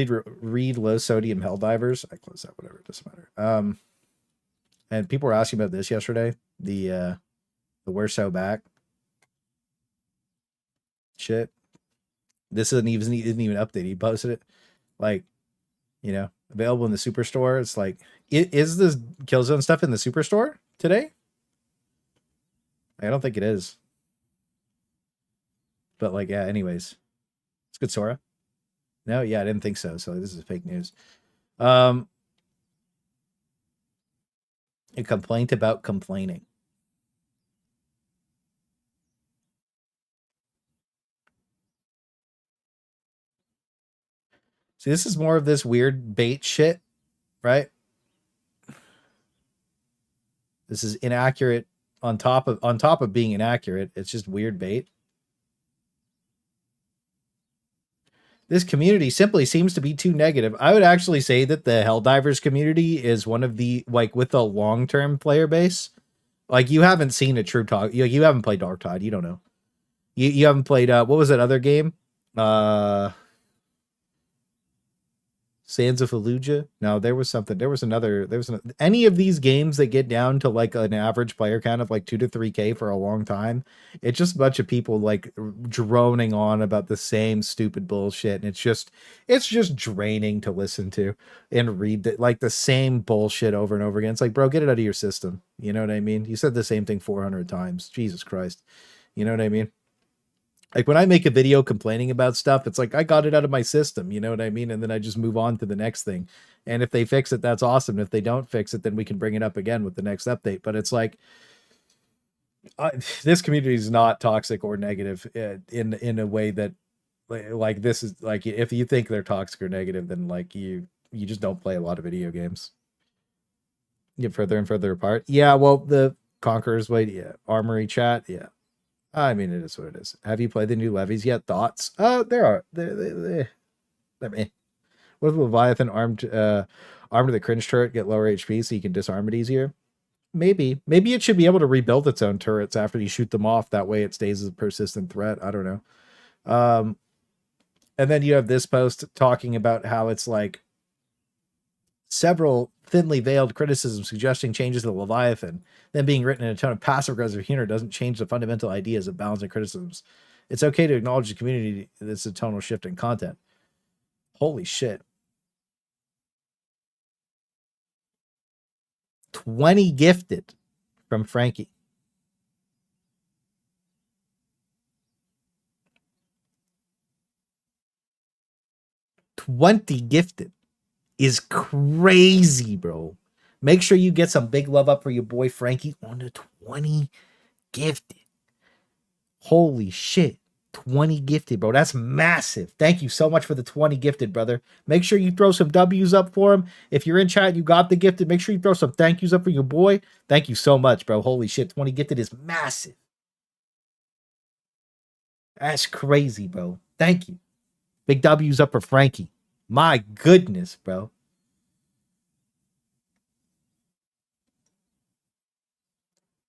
read low sodium Helldivers. I close that, whatever, it doesn't matter. And people were asking about this yesterday. The we're so back shit. This isn't even updated. He posted it, like, you know, available in the superstore. It's like, is this Killzone stuff in the superstore today? I don't think it is. But like, yeah, anyways. It's good, Sora. No, yeah, I didn't think so. So this is fake news. A complaint about complaining. See, this is more of this weird bait shit, right? This is inaccurate on top of being inaccurate. It's just weird bait. This community simply seems to be too negative. I would actually say that the Helldivers community is one of the, like, with a long-term player base. Like, you haven't seen a true talk. You haven't played Dark Tide. You don't know. You haven't played, what was that other game? Sands of Fallujah? No, there was another, any of these games that get down to like an average player count of like 2 to 3K for a long time. It's just a bunch of people like droning on about the same stupid bullshit. And it's just draining to listen to and read like the same bullshit over and over again. It's like, bro, get it out of your system. You know what I mean? You said the same thing 400 times. Jesus Christ. You know what I mean? Like when I make a video complaining about stuff, it's like I got it out of my system, you know what I mean? And then I just move on to the next thing. And if they fix it, that's awesome. If they don't fix it, then we can bring it up again with the next update. But it's like, this community is not toxic or negative in a way that, like, this is like, if you think they're toxic or negative, then like you just don't play a lot of video games. You get further and further apart. Yeah, well, the Conqueror's Blade, yeah. Armory chat, yeah. I mean, it is what it is. Have you played the new levies yet? Thoughts? There are. I mean, what if Leviathan armed to the cringe turret get lower HP so you can disarm it easier? Maybe it should be able to rebuild its own turrets after you shoot them off. That way it stays as a persistent threat. I don't know. And then you have this post talking about how it's like several thinly veiled criticisms suggesting changes to the Leviathan, then being written in a tone of passive-aggressive humor doesn't change the fundamental ideas of balance and criticisms. It's okay to acknowledge the community that's a tonal shift in content. Holy shit. 20 gifted from Frankie. $20 gifted is crazy, bro. Make sure you get some big love up for your boy Frankie on the 20 gifted. Holy shit. 20 gifted, bro. That's massive. Thank you so much for the 20 gifted, brother. Make sure you throw some W's up for him. If you're in chat and you got the gifted, make sure you throw some thank yous up for your boy. Thank you so much, bro. Holy shit. 20 gifted is massive. That's crazy, bro. Thank you. Big W's up for Frankie. My goodness, bro.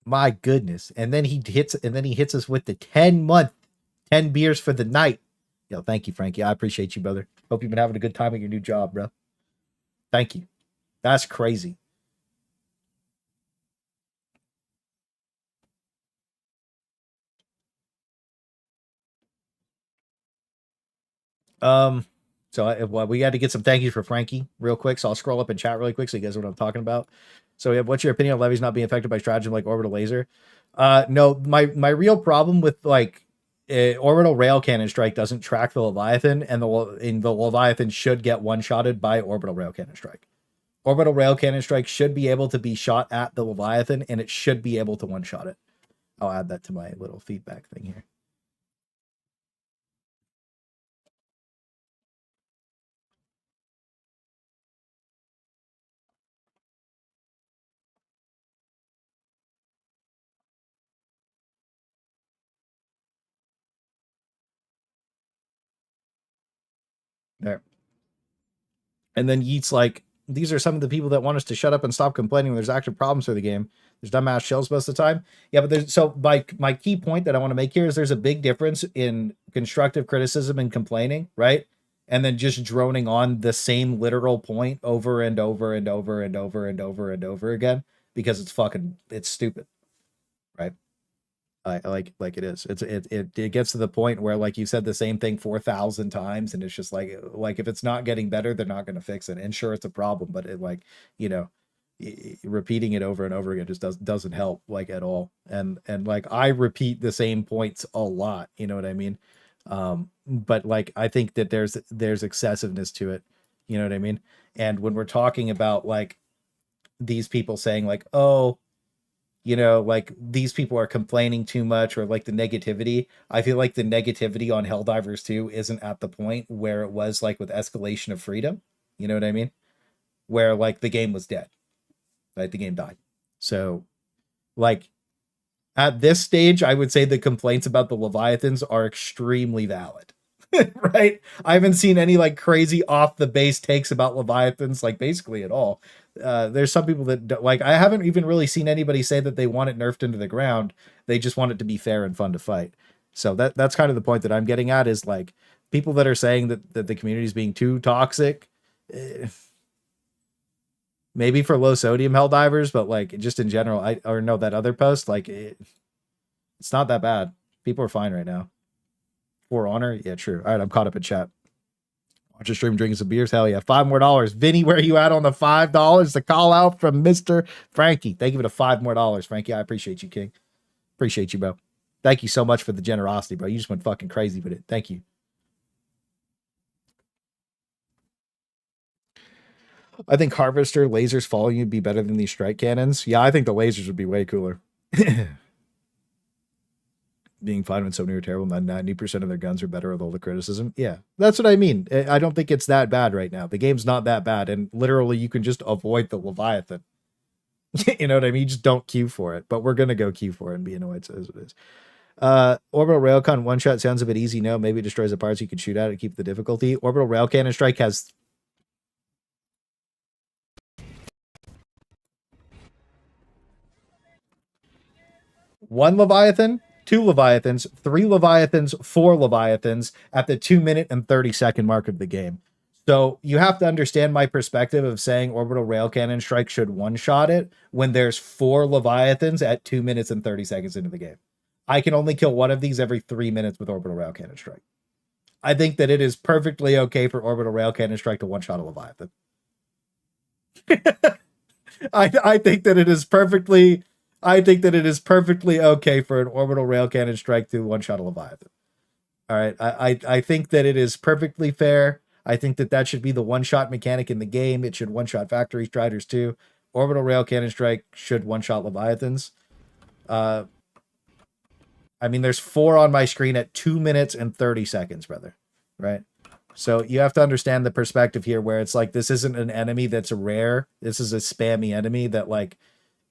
My goodness. And then he hits us with the 10-month, 10 beers for the night. Yo, thank you, Frankie. I appreciate you, brother. Hope you've been having a good time at your new job, bro. Thank you. That's crazy. Well, we had to get some thank yous for Frankie real quick, so I'll scroll up in chat really quick so you guys know what I'm talking about. So we have, what's your opinion on levies not being affected by stratagem like orbital laser? No, my real problem with like orbital rail cannon strike doesn't track the Leviathan, and the Leviathan should get one-shotted by orbital rail cannon strike. Orbital rail cannon strike should be able to be shot at the Leviathan, and it should be able to one-shot it. I'll add that to my little feedback thing here. There. And then Yeet's like, these are some of the people that want us to shut up and stop complaining when there's actual problems for the game. There's dumbass shells most of the time. Yeah, but there's so my key point that I want to make here is there's a big difference in constructive criticism and complaining, right? And then just droning on the same literal point over and over and over and over and over and over again because it's stupid, right? I like it is. It gets to the point where like you said the same thing 4,000 times, and it's just like if it's not getting better, they're not going to fix it. And sure, it's a problem, but it like repeating it over and over again just doesn't help like at all. And like I repeat the same points a lot. You know what I mean? But like I think that there's excessiveness to it. You know what I mean? And when we're talking about like these people saying like, oh, like these people are complaining too much or like the negativity. I feel like the negativity on Helldivers 2 isn't at the point where it was like with Escalation of Freedom. You know what I mean? Where like the game was dead, right? The game died. So like at this stage, I would say the complaints about the Leviathans are extremely valid. Right? I haven't seen any like crazy off the base takes about Leviathans like basically at all. There's some people that like I haven't even really seen anybody say that they want it nerfed into the ground. They just want it to be fair and fun to fight. So that's kind of the point that I'm getting at is like people that are saying that the community is being too toxic. Maybe for low sodium Helldivers, but like just in general, that other post like it's not that bad. People are fine right now. For honor, yeah, true. All right, I'm caught up in chat. Watch your stream, drinking some beers. Hell yeah. $5 more. Vinny, where you at on the $5? The call out from Mr. Frankie. Thank you for the $5 more, Frankie. I appreciate you, King. Appreciate you, bro. Thank you so much for the generosity, bro. You just went fucking crazy with it. Thank you. I think Harvester lasers following you would be better than these strike cannons. Yeah, I think the lasers would be way cooler. Being fine when so many are terrible, 90% of their guns are better with all the criticism. Yeah, that's what I mean. I don't think it's that bad right now. The game's not that bad, and literally you can just avoid the Leviathan. You know what I mean? You just don't queue for it, but we're going to go queue for it and be annoyed as it is. Orbital Railgun one-shot sounds a bit easy. No, maybe it destroys the parts you can shoot at and keep the difficulty. Orbital Rail Cannon Strike has... one Leviathan, 2 Leviathans, 3 Leviathans, 4 Leviathans at the 2-minute and 30-second mark of the game. So you have to understand my perspective of saying Orbital Rail Cannon Strike should one-shot it when there's 4 Leviathans at 2 minutes and 30 seconds into the game. I can only kill one of these every 3 minutes with Orbital Rail Cannon Strike. I think that it is perfectly okay for Orbital Rail Cannon Strike to one-shot a Leviathan. I think that it is perfectly... I think that it is perfectly okay for an Orbital Rail Cannon Strike to one-shot a Leviathan. All right. I think that it is perfectly fair. I think that should be the one-shot mechanic in the game. It should one-shot Factory Striders too. Orbital Rail Cannon Strike should one-shot Leviathans. I mean, there's 4 on my screen at 2 minutes and 30 seconds, brother. Right? So you have to understand the perspective here where it's like, this isn't an enemy that's rare. This is a spammy enemy that like,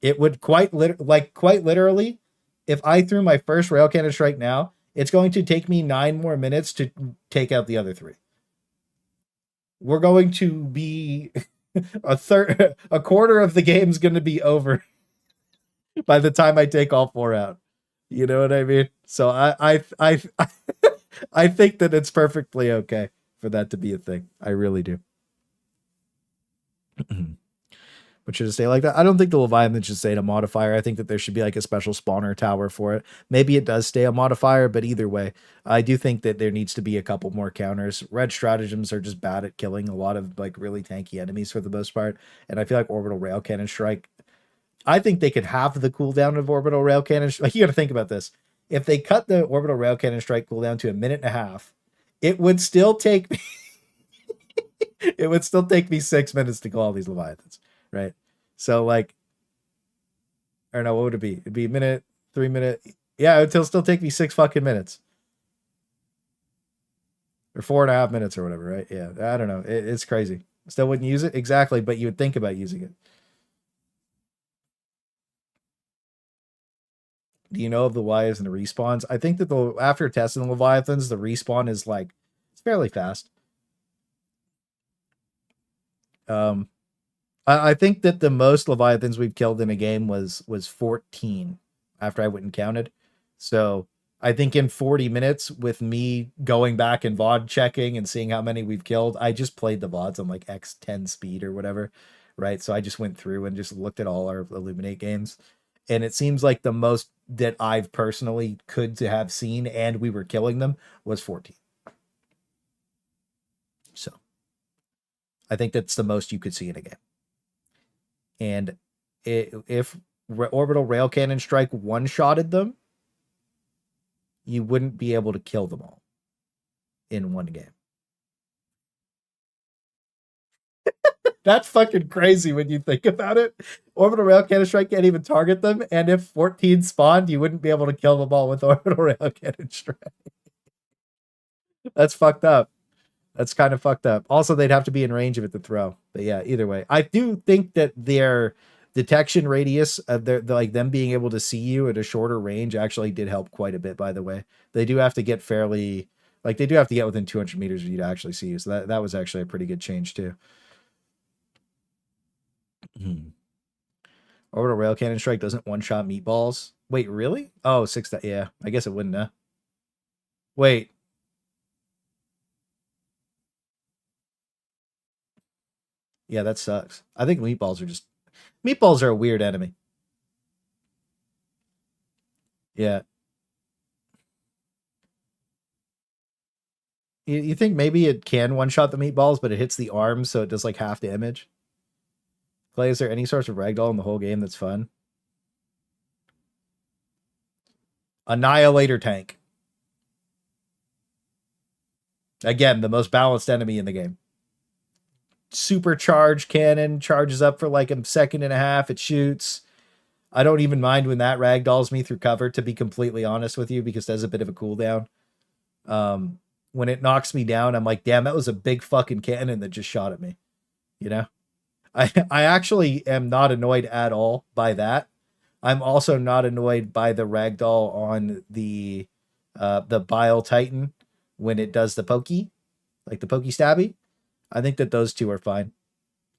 it would quite literally, if I threw my first Rail Cannon Strike now, it's going to take me 9 more minutes to take out the other 3. We're going to be a quarter of the game's going to be over by the time I take all 4 out. You know what I mean? So I I think that it's perfectly okay for that to be a thing. I really do. But should it stay like that? I don't think the Leviathan should stay in a modifier. I think that there should be like a special spawner tower for it. Maybe it does stay a modifier, but either way, I do think that there needs to be a couple more counters. Red stratagems are just bad at killing a lot of like really tanky enemies for the most part. And I feel like orbital rail cannon strike, I think they could have the cooldown of orbital rail cannon. Like, you got to think about this. If they cut the orbital rail cannon strike cooldown to 1.5 minutes, it would still take me it would still take me 6 minutes to kill all these Leviathans, right? So like, or no, what would it be? It'd be a minute, 3 minute. Yeah, it would still take me 6 fucking minutes. Or 4.5 minutes or whatever, right? Yeah, I don't know. It's crazy. Still wouldn't use it exactly, but you would think about using it. Do you know of the whys and the respawns? I think that after testing the Leviathans, the respawn is like it's fairly fast. I think that the most Leviathans we've killed in a game was 14 after I went and counted. So I think in 40 minutes with me going back and VOD checking and seeing how many we've killed, I just played the VODs on like X10 speed or whatever, right? So I just went through and just looked at all our Illuminate games. And it seems like the most that I've personally could to have seen and we were killing them was 14. So I think that's the most you could see in a game. And if orbital rail cannon strike one-shotted them, you wouldn't be able to kill them all in one game. That's fucking crazy when you think about it. Orbital rail cannon strike can't even target them, and if 14 spawned, you wouldn't be able to kill them all with orbital rail cannon strike. That's fucked up. That's kind of fucked up. Also, they'd have to be in range of it to throw. But yeah, either way, I do think that their detection radius of their like them being able to see you at a shorter range actually did help quite a bit. By the way, they do have to get fairly like they do have to get within 200 meters of you to actually see you. So that was actually a pretty good change too. Orbital rail cannon strike doesn't one shot meatballs. Wait, really? Oh, that. Yeah, I guess it wouldn't. Wait. Yeah, that sucks. I think meatballs are a weird enemy. Yeah. You think maybe it can one shot the meatballs, but it hits the arms, so it does like half the image? Clay, is there any source of ragdoll in the whole game that's fun? Annihilator tank. Again, the most balanced enemy in the game. Supercharged cannon, charges up for like a second and a half. It shoots. I don't even mind when that ragdolls me through cover, to be completely honest with you, because there's a bit of a cooldown. When it knocks me down, I'm like, damn, that was a big fucking cannon that just shot at me. You know? I actually am not annoyed at all by that. I'm also not annoyed by the ragdoll on the Bile Titan when it does the pokey, like the pokey stabby. I think that those two are fine.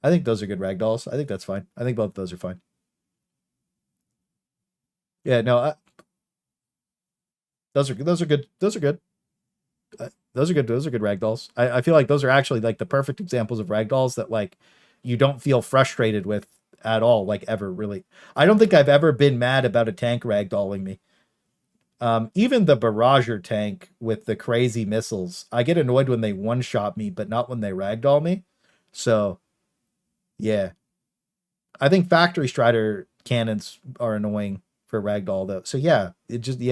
I think those are good ragdolls. I think that's fine. I think both of those are fine. Yeah, no, those are good. Those are good. Those are good. Those are good. Those are good ragdolls. I feel like those are actually like the perfect examples of ragdolls that like you don't feel frustrated with at all, like ever really. I don't think I've ever been mad about a tank ragdolling me. Even the Barrager tank with the crazy missiles, I get annoyed when they one-shot me, but not when they ragdoll me. So, yeah. I think Factory Strider cannons are annoying for ragdoll, though. So, yeah,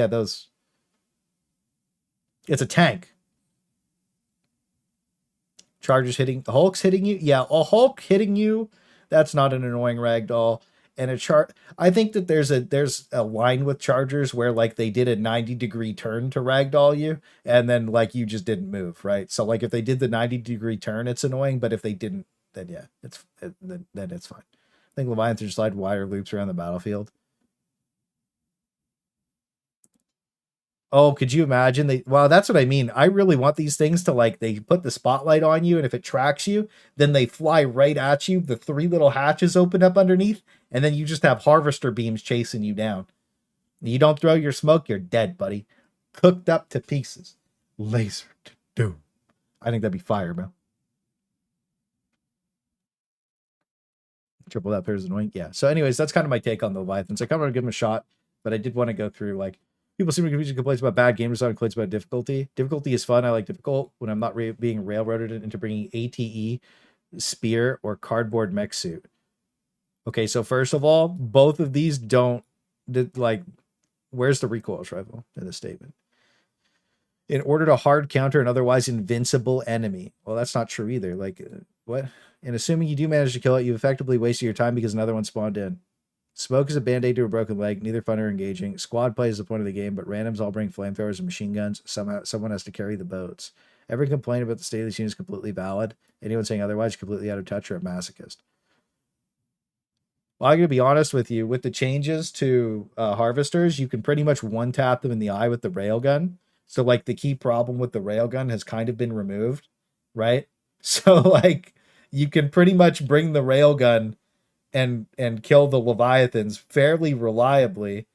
those. It's a tank. Chargers hitting, the Hulk's hitting you. Yeah, a Hulk hitting you, that's not an annoying ragdoll. And I think that there's a line with Chargers where like they did a 90-degree turn to ragdoll you, and then like you just didn't move, right? So like if they did the 90-degree turn, it's annoying, but if they didn't, then yeah, then it's fine. I think Leviathan just slide wire loops around the battlefield. Oh, could you imagine? Well, that's what I mean. I really want these things to like, they put the spotlight on you, and if it tracks you, then they fly right at you. The 3 little hatches open up underneath, and then you just have harvester beams chasing you down. You don't throw your smoke, you're dead, buddy. Cooked up to pieces. Laser to doom. I think that'd be fire, bro. Triple that appears annoying. Yeah. So, anyways, that's kind of my take on the Leviathans. I kind of want to give them a shot, but I did want to go through like people seem to be complaints about bad game design, complaints about difficulty. Difficulty is fun. I like difficult when I'm not being railroaded into bringing ATE, spear, or cardboard mech suit. Okay, so first of all, both of these don't like. Where's the recoil rifle in the statement? In order to hard counter an otherwise invincible enemy. Well, that's not true either. Like, what? And assuming you do manage to kill it, you've effectively wasted your time because another one spawned in. Smoke is a band-aid to a broken leg, neither fun nor engaging. Squad play is the point of the game, but randoms all bring flamethrowers and machine guns. Somehow, someone has to carry the boats. Every complaint about the state of the scene is completely valid. Anyone saying otherwise is completely out of touch or a masochist. Well, I'm going to be honest with you. With the changes to harvesters, you can pretty much one-tap them in the eye with the railgun. So, like, the key problem with the railgun has kind of been removed, right? So, like, you can pretty much bring the railgun and kill the Leviathans fairly reliably.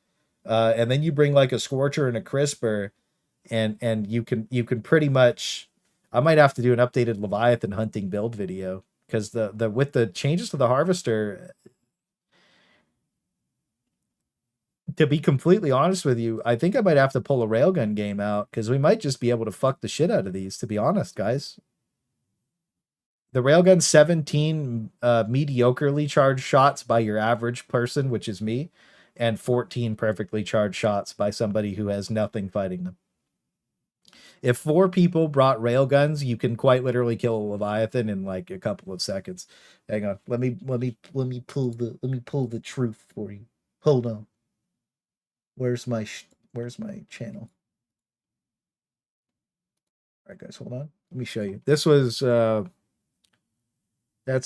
And then you bring, like, a Scorcher and a Crisper, and you can pretty much... I might have to do an updated Leviathan hunting build video, because the with the changes to the harvester... To be completely honest with you, I think I might have to pull a railgun game out because we might just be able to fuck the shit out of these, to be honest, guys. The railgun 17 mediocrely charged shots by your average person, which is me, and 14 perfectly charged shots by somebody who has nothing fighting them. If 4 people brought railguns, you can quite literally kill a Leviathan in like a couple of seconds. Hang on, let me pull the truth for you. Hold on. Where's my channel? All right, guys, hold on. Let me show you. This was that's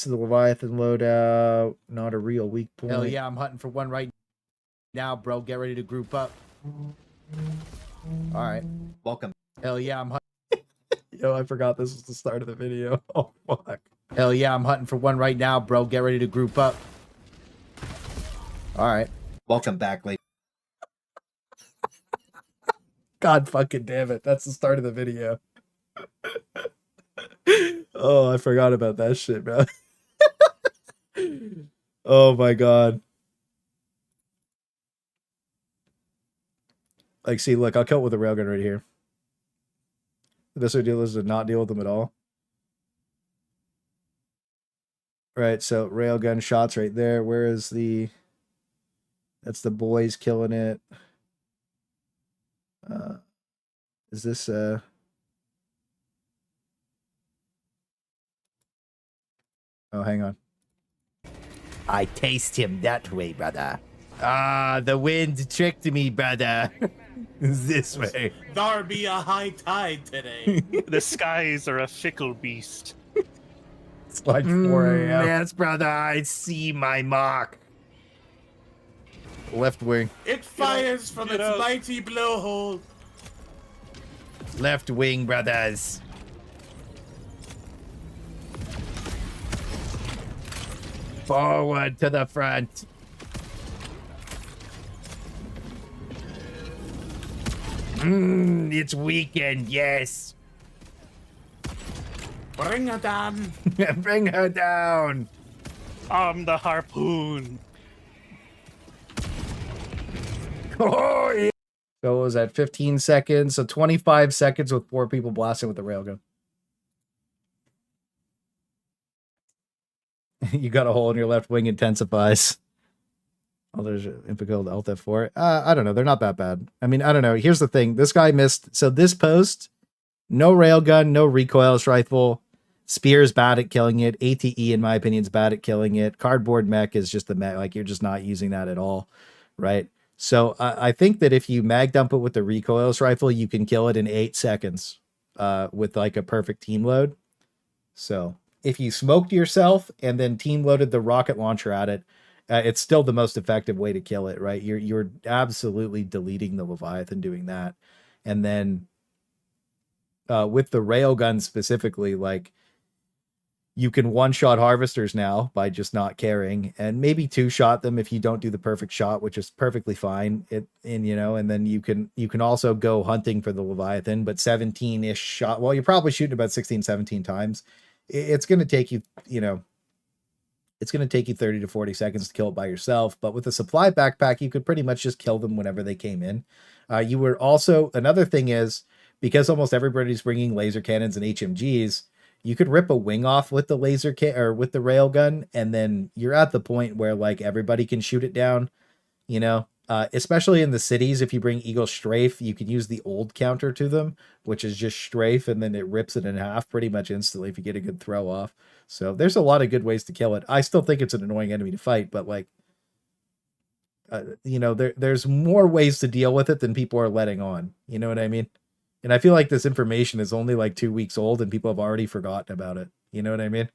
the Leviathan loadout. Not a real weak point. Hell yeah, I'm hunting for one right now, bro. Get ready to group up. All right. Welcome. Hell yeah, I'm hunting. Yo, I forgot this was the start of the video. Oh fuck. Hell yeah, I'm hunting for one right now, bro. Get ready to group up. All right. Welcome back, ladies. God fucking damn it. That's the start of the video. Oh, I forgot about that shit, bro. Oh my god. Like, see, look, I'll kill it with a railgun right here. The best way to deal is to not deal with them at all. Right, so railgun shots right there. Where is the... That's the boys killing it. Is this oh, hang on. I taste him that way, brother. Ah, the wind tricked me, brother. This way. There be a high tide today. The skies are a fickle beast. It's like 4 a.m. Yes, brother, I see my mark. Left wing. It fires from its mighty blowhole. Left wing, brothers. Forward to the front. It's weekend, yes. Bring her down. Bring her down. I'm the harpoon. Oh, yeah. So what was that, 15 seconds? So 25 seconds with 4 people blasting with the railgun. You got a hole in your left wing, intensifies. Oh, there's Impico Alt F4. I don't know. They're not that bad. I mean, I don't know. Here's the thing. This guy missed. So this post, no railgun, no recoilless rifle. Spear's bad at killing it. ATE, in my opinion, is bad at killing it. Cardboard mech is just the mech. Like, you're just not using that at all, right? So I think that if you mag dump it with the recoilless rifle, you can kill it in 8 seconds with like a perfect team load. So if you smoked yourself and then team loaded the rocket launcher at it, it's still the most effective way to kill it, right? You're absolutely deleting the Leviathan doing that. And then with the railgun specifically, like, you can one-shot harvesters now by just not caring, and maybe two-shot them if you don't do the perfect shot, which is perfectly fine. And then you can also go hunting for the Leviathan, but 17-ish shot. Well, you're probably shooting about 16, 17 times. It's going to take you, it's going to take you 30 to 40 seconds to kill it by yourself. But with a supply backpack, you could pretty much just kill them whenever they came in. You were also, another thing is, because almost everybody's bringing laser cannons and HMGs, you could rip a wing off with the or with the railgun, and then you're at the point where like everybody can shoot it down, you know. Especially in the cities, if you bring Eagle Strafe, you can use the old counter to them, which is just strafe, and then it rips it in half pretty much instantly if you get a good throw off. So there's a lot of good ways to kill it. I still think it's an annoying enemy to fight, but like, you know, there's more ways to deal with it than people are letting on. You know what I mean? And I feel like this information is only like 2 weeks old and people have already forgotten about it. You know what I mean?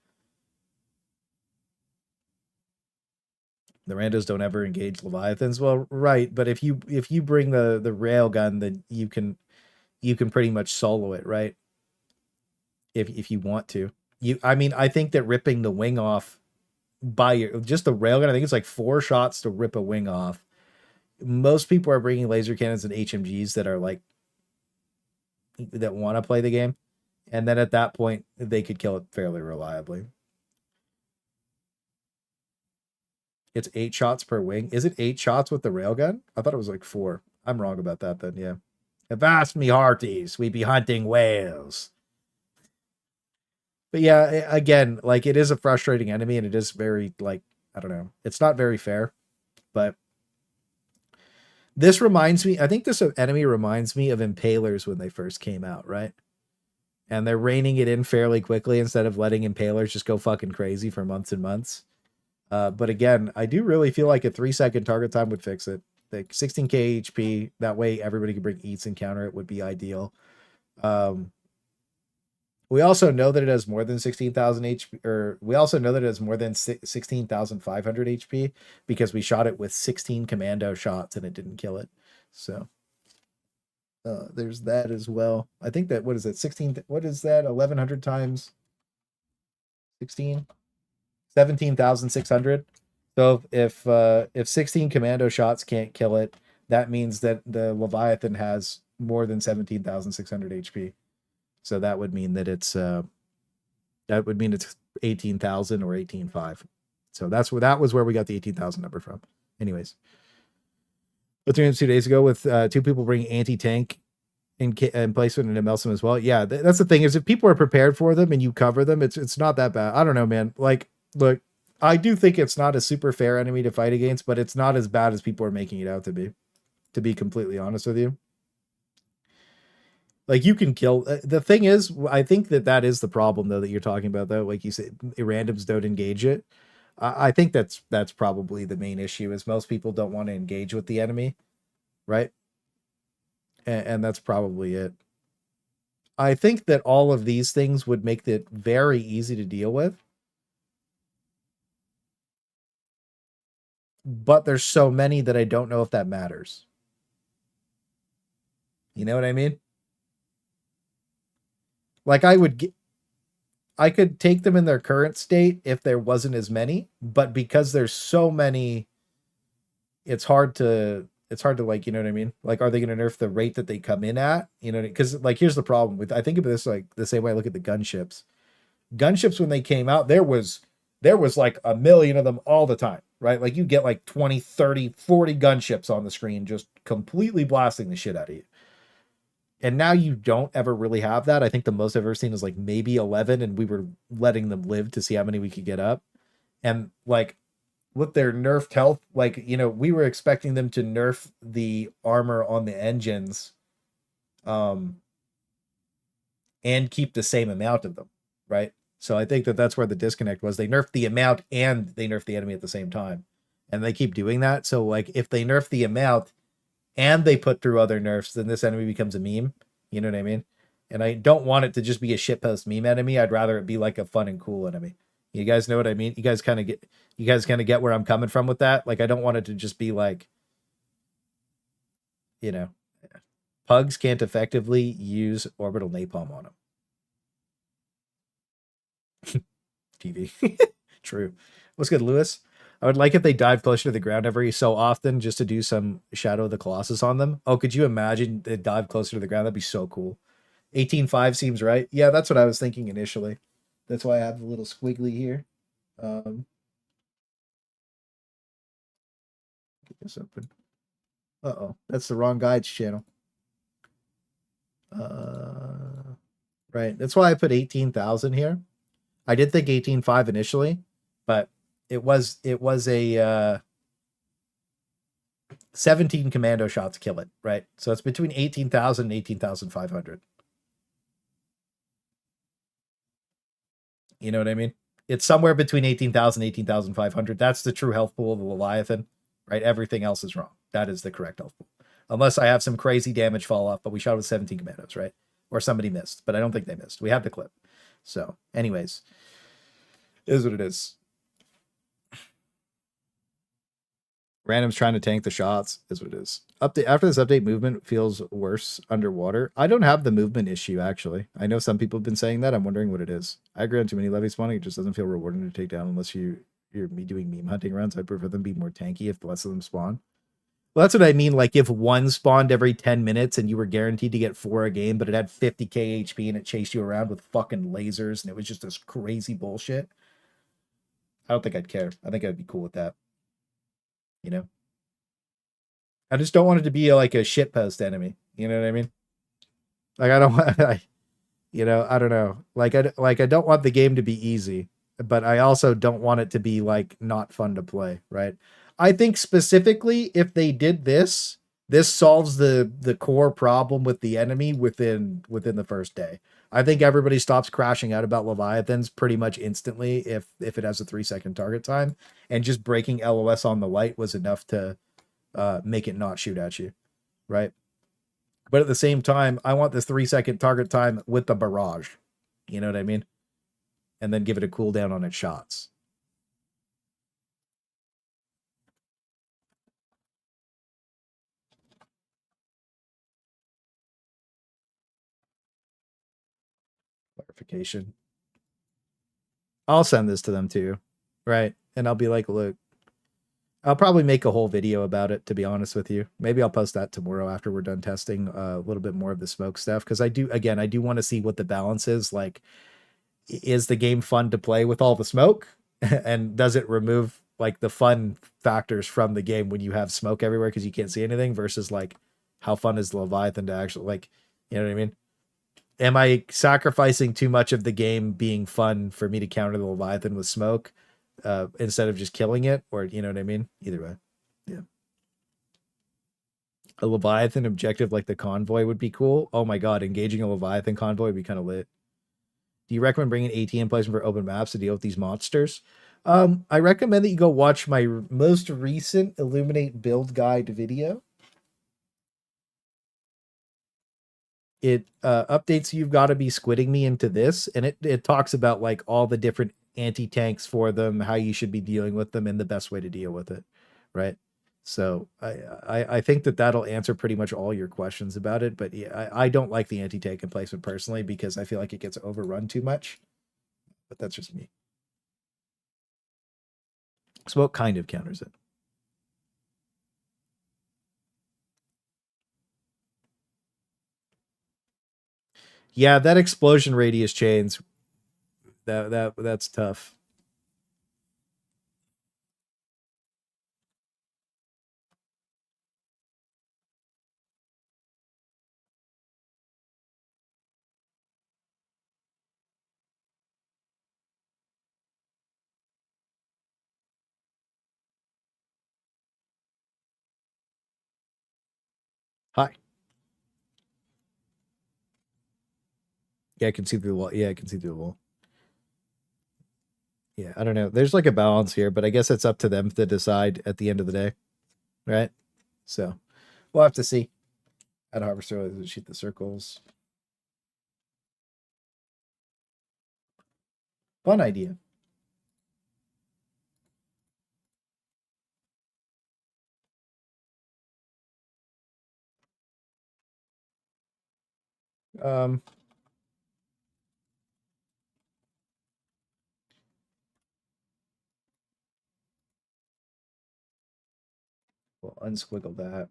The randos don't ever engage Leviathans. Well, right, but if you bring the rail gun, then you can pretty much solo it, right? If you want to. I mean, I think that ripping the wing off by just the railgun, I think it's like 4 shots to rip a wing off. Most people are bringing laser cannons and HMGs that are like that want to play the game, and then at that point they could kill it fairly reliably. It's 8 shots per wing. Is it 8 shots with the railgun? I thought it was like 4. I'm wrong about that then, yeah. Avast me hearties, we be hunting whales. But yeah, again, like it is a frustrating enemy, and it is very, like, I don't know. It's not very fair, but this reminds me, I think this enemy reminds me of Impalers when they first came out, right? And they're reining it in fairly quickly instead of letting Impalers just go fucking crazy for months and months. But again, I do really feel like a 3-second target time would fix it. Like 16k HP, that way everybody can bring eats and counter it would be ideal. We also know that it has more than 16,000 HP, or we also know that it has more than 16,500 HP because we shot it with 16 commando shots and it didn't kill it. So there's that as well. I think that, what is it? 16, what is that? 1,100 times 16? 17,600. So if 16 commando shots can't kill it, that means that the Leviathan has more than 17,600 HP. So that would mean that it's 18,000 or 18,500. So that was where we got the 18,000 number from. Anyways, but 2 days ago with 2 people bringing anti-tank in placement and MLSM as well. Yeah, that's the thing, is if people are prepared for them and you cover them, it's not that bad. I don't know, man. Like, look, I do think it's not a super fair enemy to fight against, but it's not as bad as people are making it out to be completely honest with you. Like, you can kill, the thing is, I think that is the problem though that you're talking about though. Like you said, randoms don't engage it. I think that's probably the main issue, is most people don't want to engage with the enemy, right? And that's probably it. I think that all of these things would make it very easy to deal with. But there's so many that I don't know if that matters. You know what I mean? Like, I could take them in their current state if there wasn't as many, but because there's so many, it's hard to like, you know what I mean? Like, are they going to nerf the rate that they come in at? You know, because like, here's the problem with, I think of this like the same way I look at the gunships. Gunships, when they came out, there was like 1 million of them all the time, right? Like, you get like 20, 30, 40 gunships on the screen just completely blasting the shit out of you. And now you don't ever really have that. I think the most I've ever seen is like maybe 11, and we were letting them live to see how many we could get up. And like, with their nerfed health, like, you know, we were expecting them to nerf the armor on the engines and keep the same amount of them, right? So I think that's where the disconnect was. They nerfed the amount and they nerfed the enemy at the same time. And they keep doing that. So like, if they nerf the amount and they put through other nerfs, then this enemy becomes a meme. You know what I mean? And I don't want it to just be a shitpost meme enemy. I'd rather it be like a fun and cool enemy. You guys know what I mean? You guys kind of get where I'm coming from with that. Like, I don't want it to just be like, you know, pugs can't effectively use orbital napalm on them. TV. True. What's good, Lewis? I would like if they dive closer to the ground every so often just to do some Shadow of the Colossus on them. Oh, could you imagine they dive closer to the ground? That'd be so cool. 18.5 seems right. Yeah, that's what I was thinking initially. That's why I have the little squiggly here. It's open. Uh-oh, that's the wrong guides channel. Right. That's why I put 18,000 here. I did think 18.5 initially, but it was a 17 commando shots kill it, right? So it's between 18,000 and 18,500. You know what I mean? It's somewhere between 18,000 and 18,500. That's the true health pool of the Leviathan, right? Everything else is wrong. That is the correct health pool. Unless I have some crazy damage fall off, but we shot with 17 commandos, right? Or somebody missed, but I don't think they missed. We have the clip. So, anyways, it is what it is. Random's trying to tank the shots is what it is. Update after this update, movement feels worse underwater. I don't have the movement issue actually. I know some people have been saying that. I'm wondering what it is. I agree on too many levies spawning. It just doesn't feel rewarding to take down unless you're me doing meme hunting runs. I prefer them be more tanky if less of them spawn. Well, that's what I mean. Like if one spawned every 10 minutes and you were guaranteed to get 4 a game, but it had 50k HP and it chased you around with fucking lasers and it was just this crazy bullshit. I don't think I'd care. I think I'd be cool with that. You know? I just don't want it to be like a shitpost enemy. You know what I mean? Like I don't want, I don't know. Like I don't want the game to be easy, but I also don't want it to be like not fun to play, right? I think specifically if they did this solves the core problem with the enemy within the first day. I think everybody stops crashing out about Leviathans pretty much instantly if it has a 3-second target time, and just breaking LOS on the light was enough to make it not shoot at you, right? But at the same time, I want this 3-second target time with the barrage. You know what I mean? And then give it a cooldown on its shots. Clarification. I'll send this to them too, right? And I'll be like, look, I'll probably make a whole video about it, to be honest with you. Maybe I'll post that tomorrow after we're done testing a little bit more of the smoke stuff. Because I do want to see what the balance is. Like, is the game fun to play with all the smoke? And does it remove like the fun factors from the game when you have smoke everywhere because you can't see anything, versus like how fun is Leviathan to actually, like, you know what I mean? Am I sacrificing too much of the game being fun for me to counter the Leviathan with smoke instead of just killing it? Or, you know what I mean? Either way. Yeah. A Leviathan objective like the convoy would be cool. Oh my god, engaging a Leviathan convoy would be kind of lit. Do you recommend bringing ATM placement for open maps to deal with these monsters? I recommend that you go watch my most recent Illuminate build guide video. It updates You've Got to Be Squidding Me into this, and it talks about like all the different anti-tanks for them, how you should be dealing with them, and the best way to deal with it, right? So I think that'll answer pretty much all your questions about it. But yeah, I don't like the anti-tank emplacement personally because I feel like it gets overrun too much. But that's just me. Smoke kind of counters it. Yeah, that explosion radius chains. That's tough. Hi. Yeah, I can see through the wall. Yeah, I can see through the wall. Yeah, I don't know. There's like a balance here, but I guess it's up to them to decide at the end of the day, right? So we'll have to see. At harvester, shoot the circles. Fun idea. Well, unsquiggle that.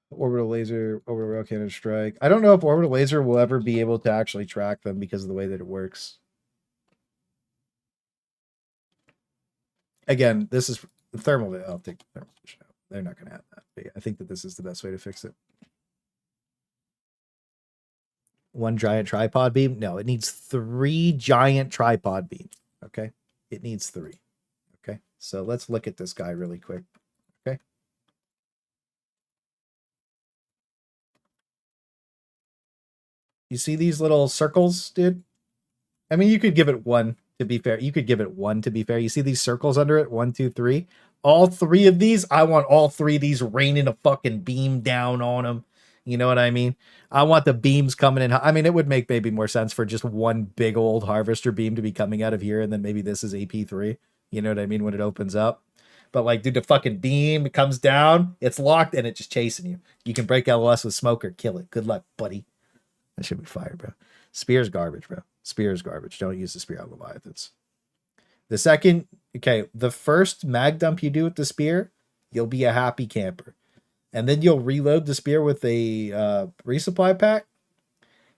Orbital laser, orbital rail cannon strike. I don't know if orbital laser will ever be able to actually track them because of the way that it works. Again, this is thermal. I'll take the thermal vision out. They're not going to have that. But yeah, I think that this is the best way to fix it. One giant tripod beam? No, it needs 3 giant tripod beams. Okay. It needs 3. Okay. So let's look at this guy really quick. Okay. You see these little circles, dude? I mean, you could give it 1 to be fair. You could give it 1 to be fair. You see these circles under it? 1, 2, 3. All 3 of these, I want all 3 of these raining a fucking beam down on them. You know what I mean? I want the beams coming in. I mean, it would make maybe more sense for just one big old harvester beam to be coming out of here, and then maybe this is AP3. You know what I mean? When it opens up. But like, dude, the fucking beam comes down, it's locked, and it's just chasing you. You can break LOS with smoke or kill it. Good luck, buddy. That should be fire, bro. Spear's garbage, bro. Spear's garbage. Don't use the spear on Leviathans. The second, okay, the first mag dump you do with the spear, you'll be a happy camper. And then you'll reload the spear with a resupply pack,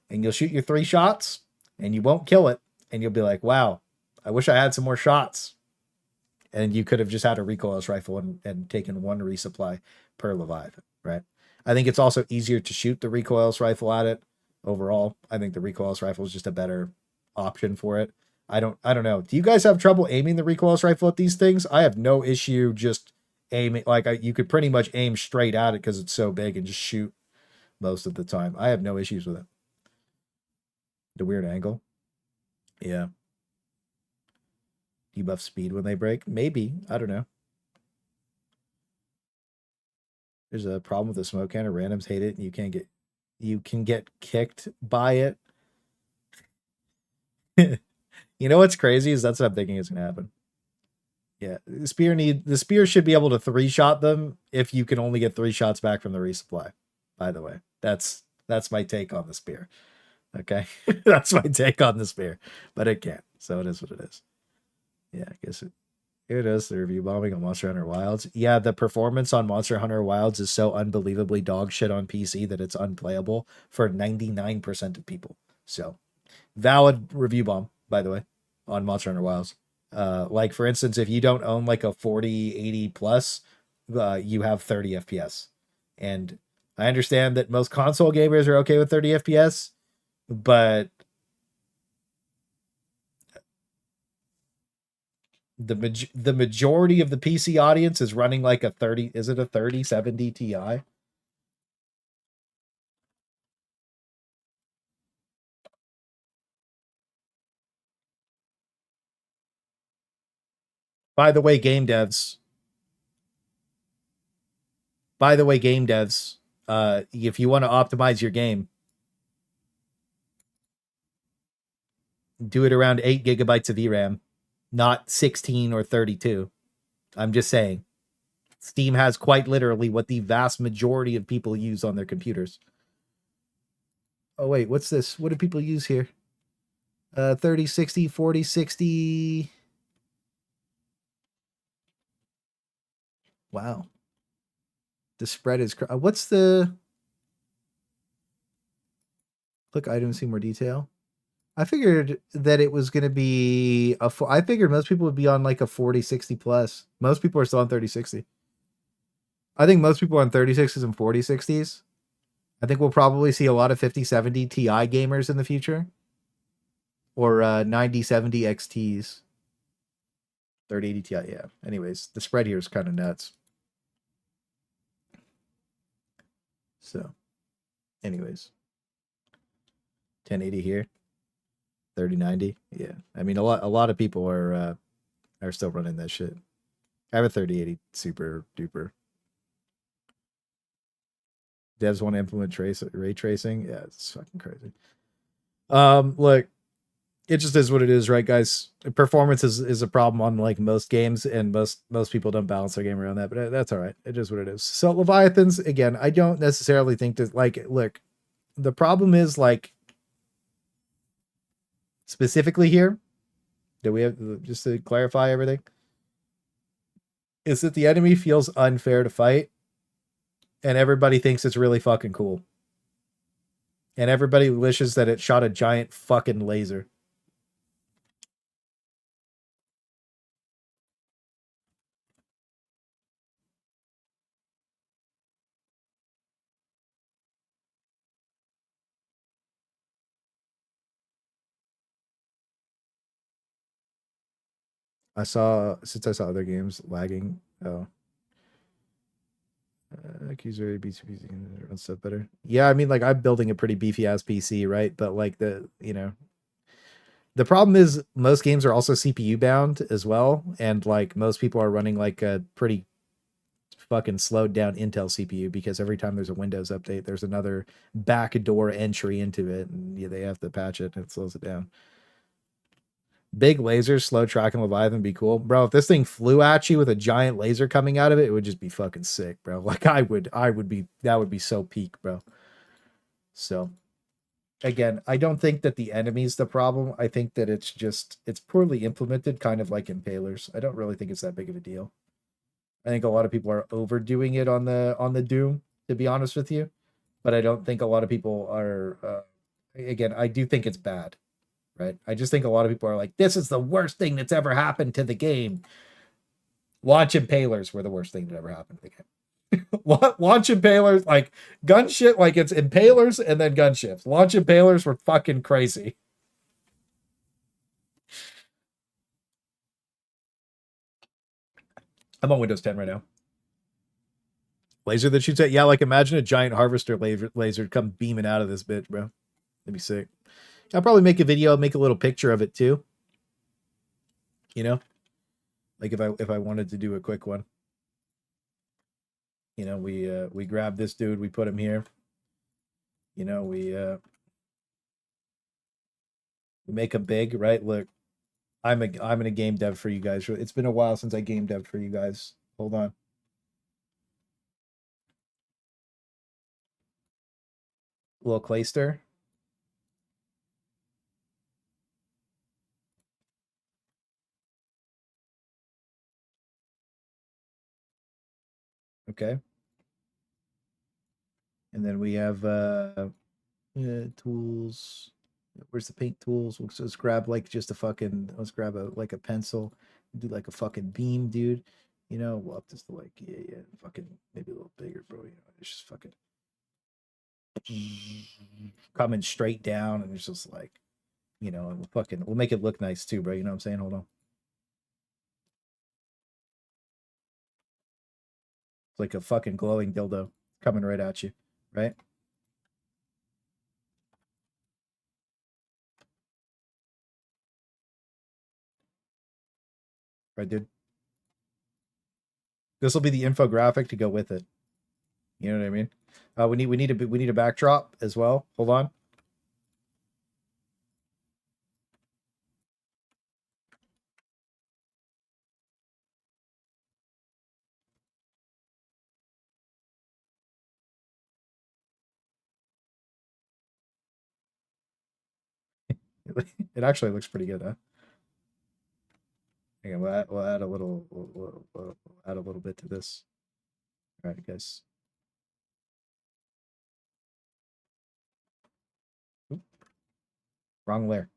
and you'll shoot your 3 shots, and you won't kill it. And you'll be like, wow, I wish I had some more shots. And you could have just had a recoilless rifle and taken 1 resupply per Leviathan, right? I think it's also easier to shoot the recoilless rifle at it overall. I think the recoilless rifle is just a better option for it. I don't know. Do you guys have trouble aiming the recoilless rifle at these things? I have no issue just aiming. Like, you could pretty much aim straight at it because it's so big and just shoot most of the time. I have no issues with it. The weird angle. Yeah. Debuff speed when they break? Maybe. I don't know. There's a problem with the smoke cannon. Randoms hate it, and you can get kicked by it. You know what's crazy is that's what I'm thinking is gonna happen. Yeah, the spear should be able to 3-shot them if you can only get 3 shots back from the resupply. By the way, that's my take on the spear. Okay, that's my take on the spear, but it can't. So it is what it is. Yeah, I guess here it is. The review bombing on Monster Hunter Wilds. Yeah, the performance on Monster Hunter Wilds is so unbelievably dog shit on PC that it's unplayable for 99% of people. So, valid review bomb, by the way, on Monster Hunter Wilds. Like, for instance, if you don't own like a 4080 plus, you have 30 FPS. And I understand that most console gamers are okay with 30 FPS, but the majority of the PC audience is running like a 30. Is it a 3070 Ti? By the way, game devs. If you want to optimize your game, do it around 8 gigabytes of VRAM, not 16 or 32. I'm just saying. Steam has quite literally what the vast majority of people use on their computers. Oh, wait, what's this? What do people use here? 30, 60, 40, 60. Wow. The spread is... what's the... Click item, see more detail. I figured that it was going to be I figured most people would be on like a 40, 60 plus. Most people are still on 30, 60. I think most people are on 36s and 40, 60s. I think we'll probably see a lot of 50, 70 Ti gamers in the future. Or 90, 70 XTs. 3080 Ti, yeah. Anyways, the spread here is kind of nuts. So, anyways. 1080 here. 3090, yeah. I mean, a lot of people are still running that shit. I have a 3080 super duper. Devs want to implement ray tracing. Yeah, it's fucking crazy. Look, it just is what it is, right, guys? Performance is a problem on like most games, and most people don't balance their game around that. But that's all right. It is what it is. So Leviathans, again, I don't necessarily think that, like, look, the problem is like. Specifically here, do we have, just to clarify everything, is that the enemy feels unfair to fight, and everybody thinks it's really fucking cool. And everybody wishes that it shot a giant fucking laser. Since I saw other games lagging. Oh. Keys very B2PC run stuff better. Yeah, I mean, like I'm building a pretty beefy ass PC, right? But like the problem is most games are also CPU bound as well, and like most people are running like a pretty fucking slowed down Intel CPU because every time there's a Windows update, there's another backdoor entry into it, and yeah, they have to patch it and it slows it down. Big lasers, slow tracking Leviathan be cool. Bro, if this thing flew at you with a giant laser coming out of it, it would just be fucking sick, bro. Like that would be so peak, bro. So again, I don't think that the enemy's the problem. I think that it's poorly implemented, kind of like Impalers. I don't really think it's that big of a deal. I think a lot of people are overdoing it on the Doom, to be honest with you. But I don't think a lot of people are again, I do think it's bad. Right? I just think a lot of people are like, this is the worst thing that's ever happened to the game. Launch Impalers were the worst thing that ever happened to the game. Launch Impalers, like gunship, like it's Impalers and then gunships. Launch Impalers were fucking crazy. I'm on Windows 10 right now. Laser that shoots at, yeah, like imagine a giant harvester laser come beaming out of this bitch, bro. That'd be sick. I'll probably make a video, make a little picture of it too. You know, like if I wanted to do a quick one. You know, we grab this dude, we put him here. You know, we make him big, right? Look, I'm in a game dev for you guys. It's been a while since I game dev'd for you guys. Hold on. Little Clayster. Okay. And then we have tools. Where's the paint tools? Let's grab like just a fucking, let's grab a pencil, do like a fucking beam, dude. You know, we'll up this to like, yeah, fucking maybe a little bigger, bro. You know, it's just fucking coming straight down, and it's just like, you know, and we'll make it look nice too, bro. You know what I'm saying? Hold on. It's like a fucking glowing dildo coming right at you, right? Right, dude. This will be the infographic to go with it. You know what I mean? We need a backdrop as well. Hold on. It actually looks pretty good, huh? Okay, we'll add a little we'll add a little bit to this. All right, guys. Oop. Wrong layer.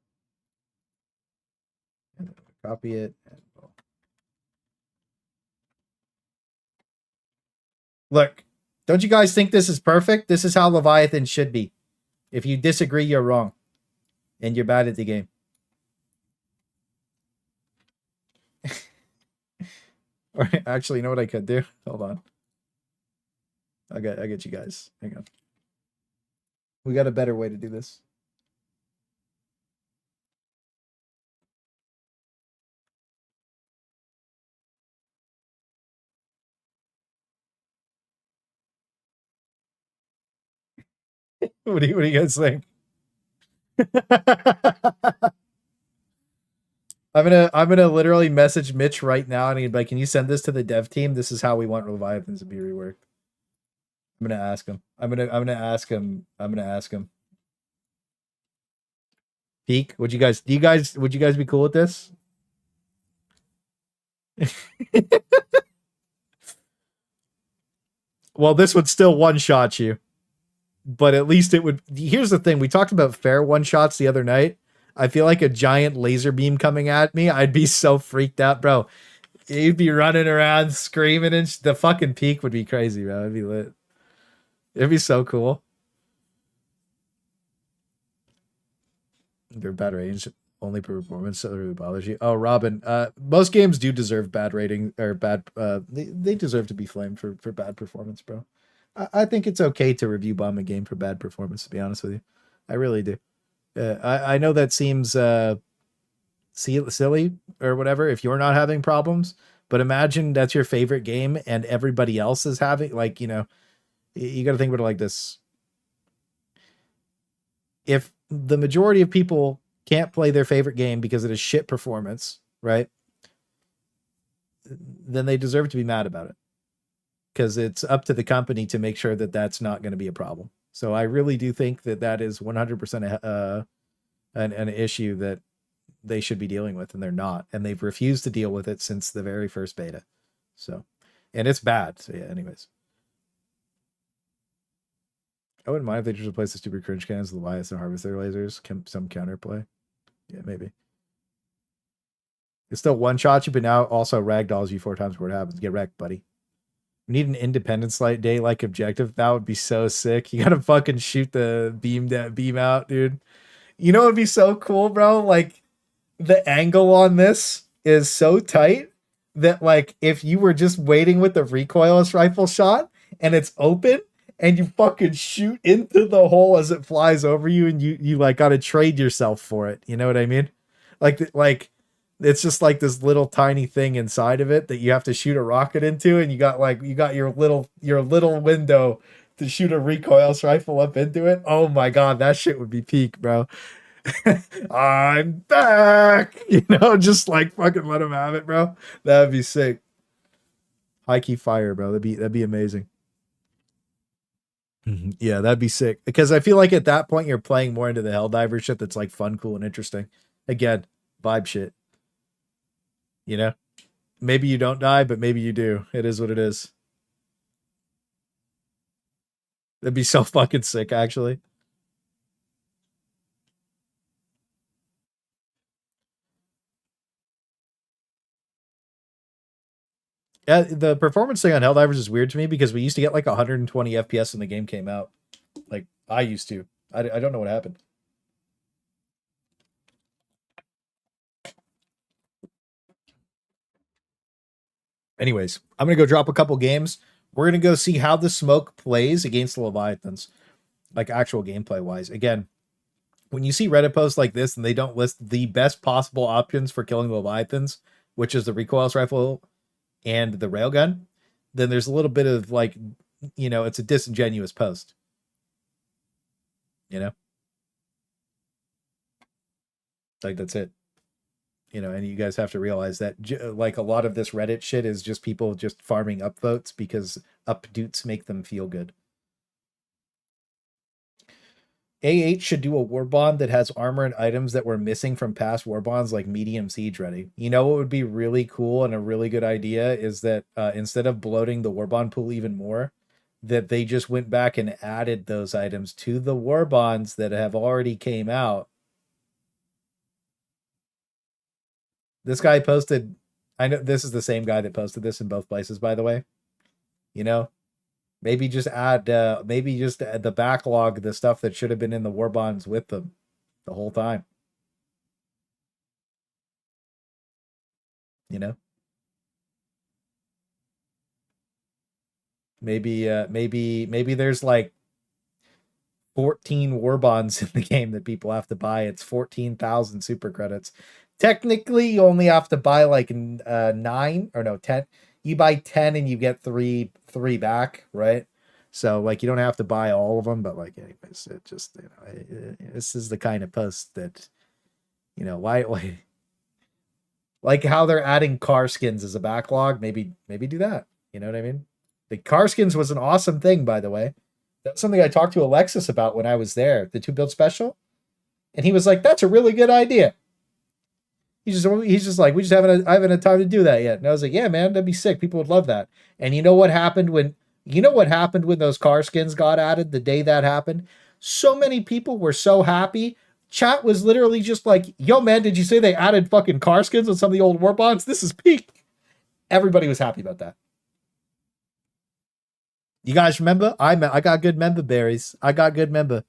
And then copy it. And look, don't you guys think this is perfect? This is how Leviathan should be. If you disagree, you're wrong, and you're bad at the game. All right, actually, you know what I could do? Hold on. I get you guys. Hang on. We got a better way to do this. What do you guys think? I'm gonna literally message Mitch right now and he'd be like, can you send this to the dev team? This is how we want Leviathans to be reworked. I'm gonna ask him. I'm gonna ask him. Peak, would you guys be cool with this? Well, this would still one-shot you. But at least it would. Here's the thing. We talked about fair one-shots the other night. I feel like a giant laser beam coming at me, I'd be so freaked out, bro. You'd be running around screaming, and the fucking peak would be crazy, bro. It'd be lit. It'd be so cool. They're bad range. only performance that really bothers you. Oh, Robin, most games do deserve bad rating or bad. They deserve to be flamed for bad performance, bro. I think it's okay to review bomb a game for bad performance. To be honest with you, I really do. I know that seems silly or whatever if you're not having problems, but imagine that's your favorite game and everybody else is having, like, you know, you got to think about it like this. If the majority of people can't play their favorite game because it is shit performance, right? Then they deserve to be mad about it, because it's up to the company to make sure that that's not going to be a problem. So I really do think that that is 100% an issue that they should be dealing with, and they're not, and they've refused to deal with it since the very first beta. So, and it's bad. So yeah, anyways. I wouldn't mind if they just replaced the stupid cringe cannons with the Leviathan and harvest their lasers. Some counterplay. Yeah, maybe. It's still one-shot you, but now also ragdolls you 4 times before it happens. Get wrecked, buddy. We need an Independence Day like objective. That would be so sick. You gotta fucking shoot the beam out, dude. You know what would be so cool, bro? Like, the angle on this is so tight that, like, if you were just waiting with the recoilless rifle shot and it's open, and you fucking shoot into the hole as it flies over you, and you like gotta trade yourself for it. You know what I mean? Like it's just like this little tiny thing inside of it that you have to shoot a rocket into, and you got your little window to shoot a recoilless rifle up into it. Oh my god, that shit would be peak, bro. I'm back. You know, just like fucking let him have it, bro. That'd be sick. High key fire, bro. That'd be amazing. Yeah, that'd be sick. Because I feel like at that point you're playing more into the Helldivers shit that's like fun, cool, and interesting. Again, vibe shit. You know? Maybe you don't die, but maybe you do. It is what it is. That'd be so fucking sick, actually. Yeah, the performance thing on Helldivers is weird to me because we used to get like 120 FPS when the game came out. Like, I used to. I don't know what happened. Anyways, I'm going to go drop a couple games. We're going to go see how the smoke plays against the Leviathans. Like, actual gameplay-wise. Again, when you see Reddit posts like this and they don't list the best possible options for killing the Leviathans, which is the recoilless rifle and the railgun, then there's a little bit of like, you know, it's a disingenuous post. You know? Like, that's it. You know, and you guys have to realize that like a lot of this Reddit shit is just people just farming upvotes because updates make them feel good. A8 should do a war bond that has armor and items that were missing from past war bonds, like medium siege ready. You know what would be really cool and a really good idea is that instead of bloating the war bond pool even more, that they just went back and added those items to the war bonds that have already came out. This guy posted, I know this is the same guy that posted this in both places, by the way. You know, maybe just add, the backlog, the stuff that should have been in the war bonds with them the whole time. You know, maybe there's like 14 war bonds in the game that people have to buy. It's 14,000 super credits. Technically, you only have to buy like 9 or no 10. You buy 10 and you get three back, right? So like you don't have to buy all of them, but like anyways, it just, you know, this is the kind of post that, you know, why like how they're adding car skins as a backlog. Maybe do that. You know what I mean? The car skins was an awesome thing, by the way. That's something I talked to Alexis about when I was there, the 2 build special, and he was like, "That's a really good idea." He's just like, I haven't had time to do that yet. And I was like, yeah, man, that'd be sick. People would love that. And you know what happened when those car skins got added the day that happened? So many people were so happy. Chat was literally just like, yo, man, did you say they added fucking car skins on some of the old war bonds? This is peak. Everybody was happy about that. You guys remember? I got good member berries. I got good member.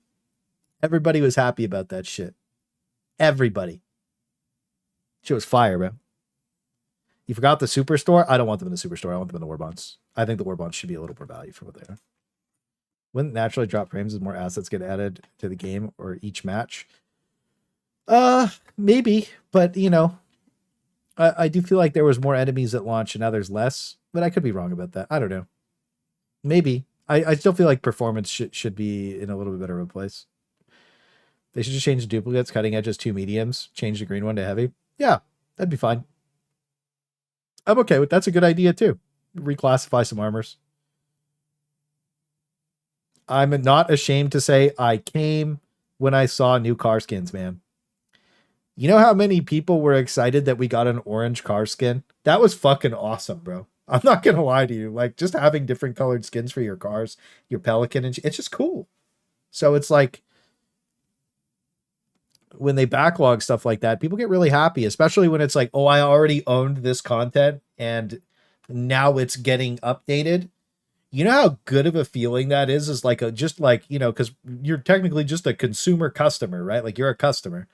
Everybody was happy about that shit. Everybody. Shit was fire, bro. You forgot the superstore? I don't want them in the superstore. I want them in the war bonds. I think the war bonds should be a little more value for what they are. Wouldn't naturally drop frames as more assets get added to the game or each match? Maybe, but you know, I do feel like there was more enemies at launch and now there's less, but I could be wrong about that. I don't know. Maybe. I still feel like performance should be in a little bit better of a place. They should just change the duplicates, cutting edges to mediums, change the green one to heavy. Yeah, that'd be fine. I'm okay with that's a good idea too. Reclassify some armors. I'm not ashamed to say I came when I saw new car skins, man. You know how many people were excited that we got an orange car skin? That was fucking awesome, bro. I'm not going to lie to you. Like, just having different colored skins for your cars, your Pelican, and it's just cool. So it's like, when they backlog stuff like that, people get really happy, especially when it's like, oh, I already owned this content and now it's getting updated. You know how good of a feeling that is like just like, you know, because you're technically just a consumer customer, right? Like you're a customer.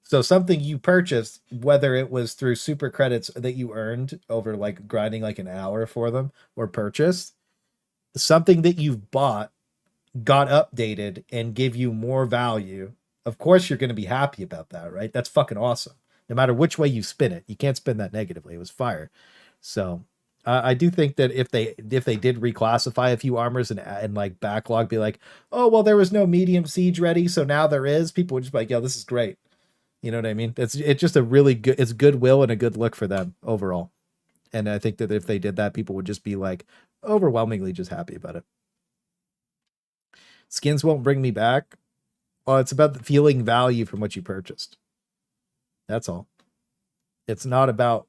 So something you purchased, whether it was through super credits that you earned over like grinding like an hour for them or purchased, something that you've bought got updated and gave you more value. Of course, you're going to be happy about that, right? That's fucking awesome. No matter which way you spin it, you can't spin that negatively. It was fire. So I do think that if they did reclassify a few armors and like backlog, be like, oh, well, there was no medium siege ready, so now there is, people would just be like, yo, this is great. You know what I mean? It's just a really good, it's goodwill and a good look for them overall. And I think that if they did that, people would just be like overwhelmingly just happy about it. Skins won't bring me back. Well, it's about the feeling value from what you purchased. That's all. It's not about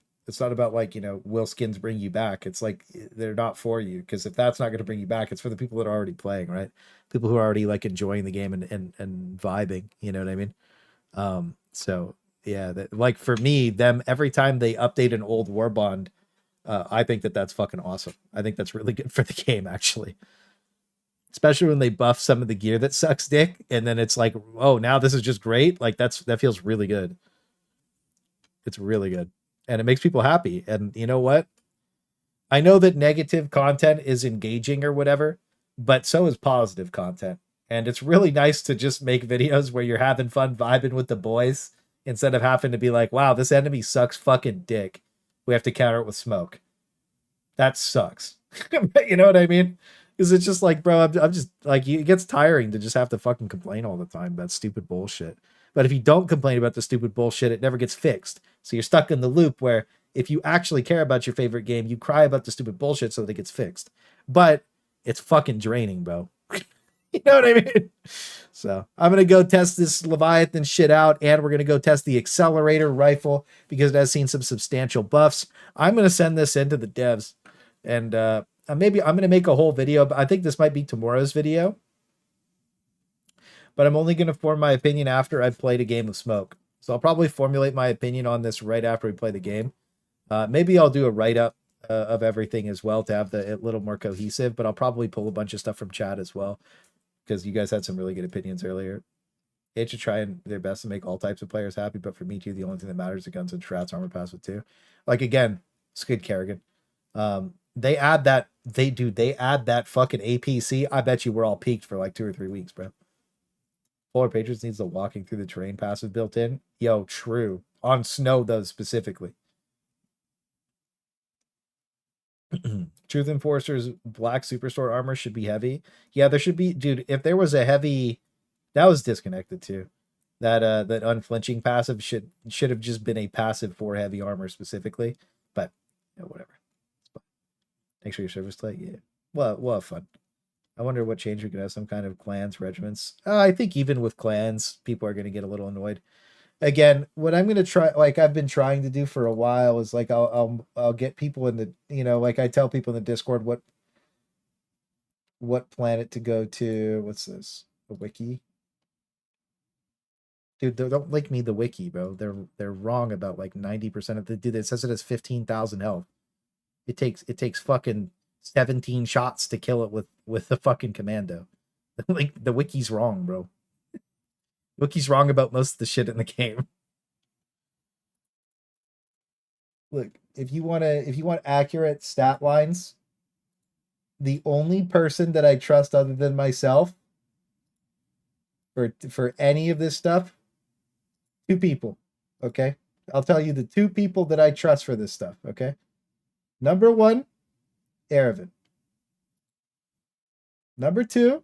like, you know, will skins bring you back? It's like they're not for you, because if that's not going to bring you back, it's for the people that are already playing, right? People who are already like enjoying the game and vibing, you know what I mean? So yeah, like for me, them every time they update an old war bond, I think that's fucking awesome. I think that's really good for the game, actually. Especially when they buff some of the gear that sucks dick, and then it's like, oh, now this is just great. Like that feels really good. It's really good. And it makes people happy. And you know what? I know that negative content is engaging or whatever, but so is positive content. And it's really nice to just make videos where you're having fun vibing with the boys instead of having to be like, wow, this enemy sucks fucking dick. We have to counter it with smoke. That sucks. You know what I mean? Because it's just like, bro, I'm just like, it gets tiring to just have to fucking complain all the time about stupid bullshit. But if you don't complain about the stupid bullshit, it never gets fixed. So you're stuck in the loop where if you actually care about your favorite game, you cry about the stupid bullshit so that it gets fixed. But it's fucking draining, bro. You know what I mean? So I'm going to go test this Leviathan shit out, and we're going to go test the Accelerator rifle because it has seen some substantial buffs. I'm going to send this into the devs, and maybe I'm going to make a whole video, but I think this might be tomorrow's video. But I'm only going to form my opinion after I've played a game of Smoke. So I'll probably formulate my opinion on this right after we play the game. Maybe I'll do a write-up of everything as well to have a little more cohesive, but I'll probably pull a bunch of stuff from chat as well, because you guys had some really good opinions earlier. They should try their best to make all types of players happy, but for me too, the only thing that matters is guns and strats, armor pass with too. Like again, Skid Kerrigan. They add that fucking APC. I bet you we're all peaked for like 2 or 3 weeks, bro. Polar Patriots needs the walking through the terrain passive built in. Yo, true. On snow, though, specifically. Truth Enforcer's black Superstore armor should be heavy. Yeah, there should be, dude. If there was a heavy, that was disconnected too. That unflinching passive should have just been a passive for heavy armor specifically. But you know, whatever. Thanks for your service, Clay. Yeah, well, we'll have fun. I wonder what change we could have. Some kind of clans, regiments. I think even with clans, people are going to get a little annoyed. Again, what I'm going to try, like I've been trying to do for a while, is like I'll get people in the, you know, like I tell people in the Discord what planet to go to. What's this? The wiki? Dude, don't link me the wiki, bro. They're wrong about like 90% of the dude. It says it has 15,000 health. It takes fucking 17 shots to kill it with the fucking commando. Like the wiki's wrong, bro. The wiki's wrong about most of the shit in the game. Look, if you want accurate stat lines, the only person that I trust other than myself for any of this stuff, two people. Okay? I'll tell you the two people that I trust for this stuff, okay? Number 1, Aravan. Number 2,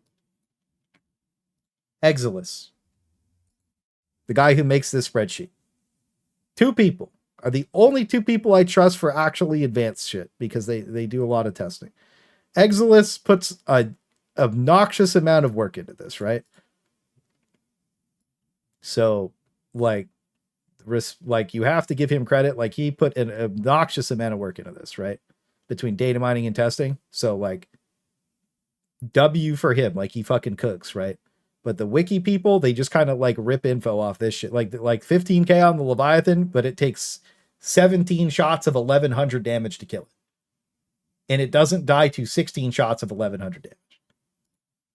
Exilus. The guy who makes this spreadsheet. Two people are the only two people I trust for actually advanced shit because they do a lot of testing. Exilus puts a obnoxious amount of work into this, right? So, like you have to give him credit. Like, he put an obnoxious amount of work into this, right? Between data mining and testing. So, like, W for him. Like, he fucking cooks, right? But the wiki people, they just kind of like rip info off this shit. Like 15k on the Leviathan, but it takes 17 shots of 1100 damage to kill it. And it doesn't die to 16 shots of 1100 damage.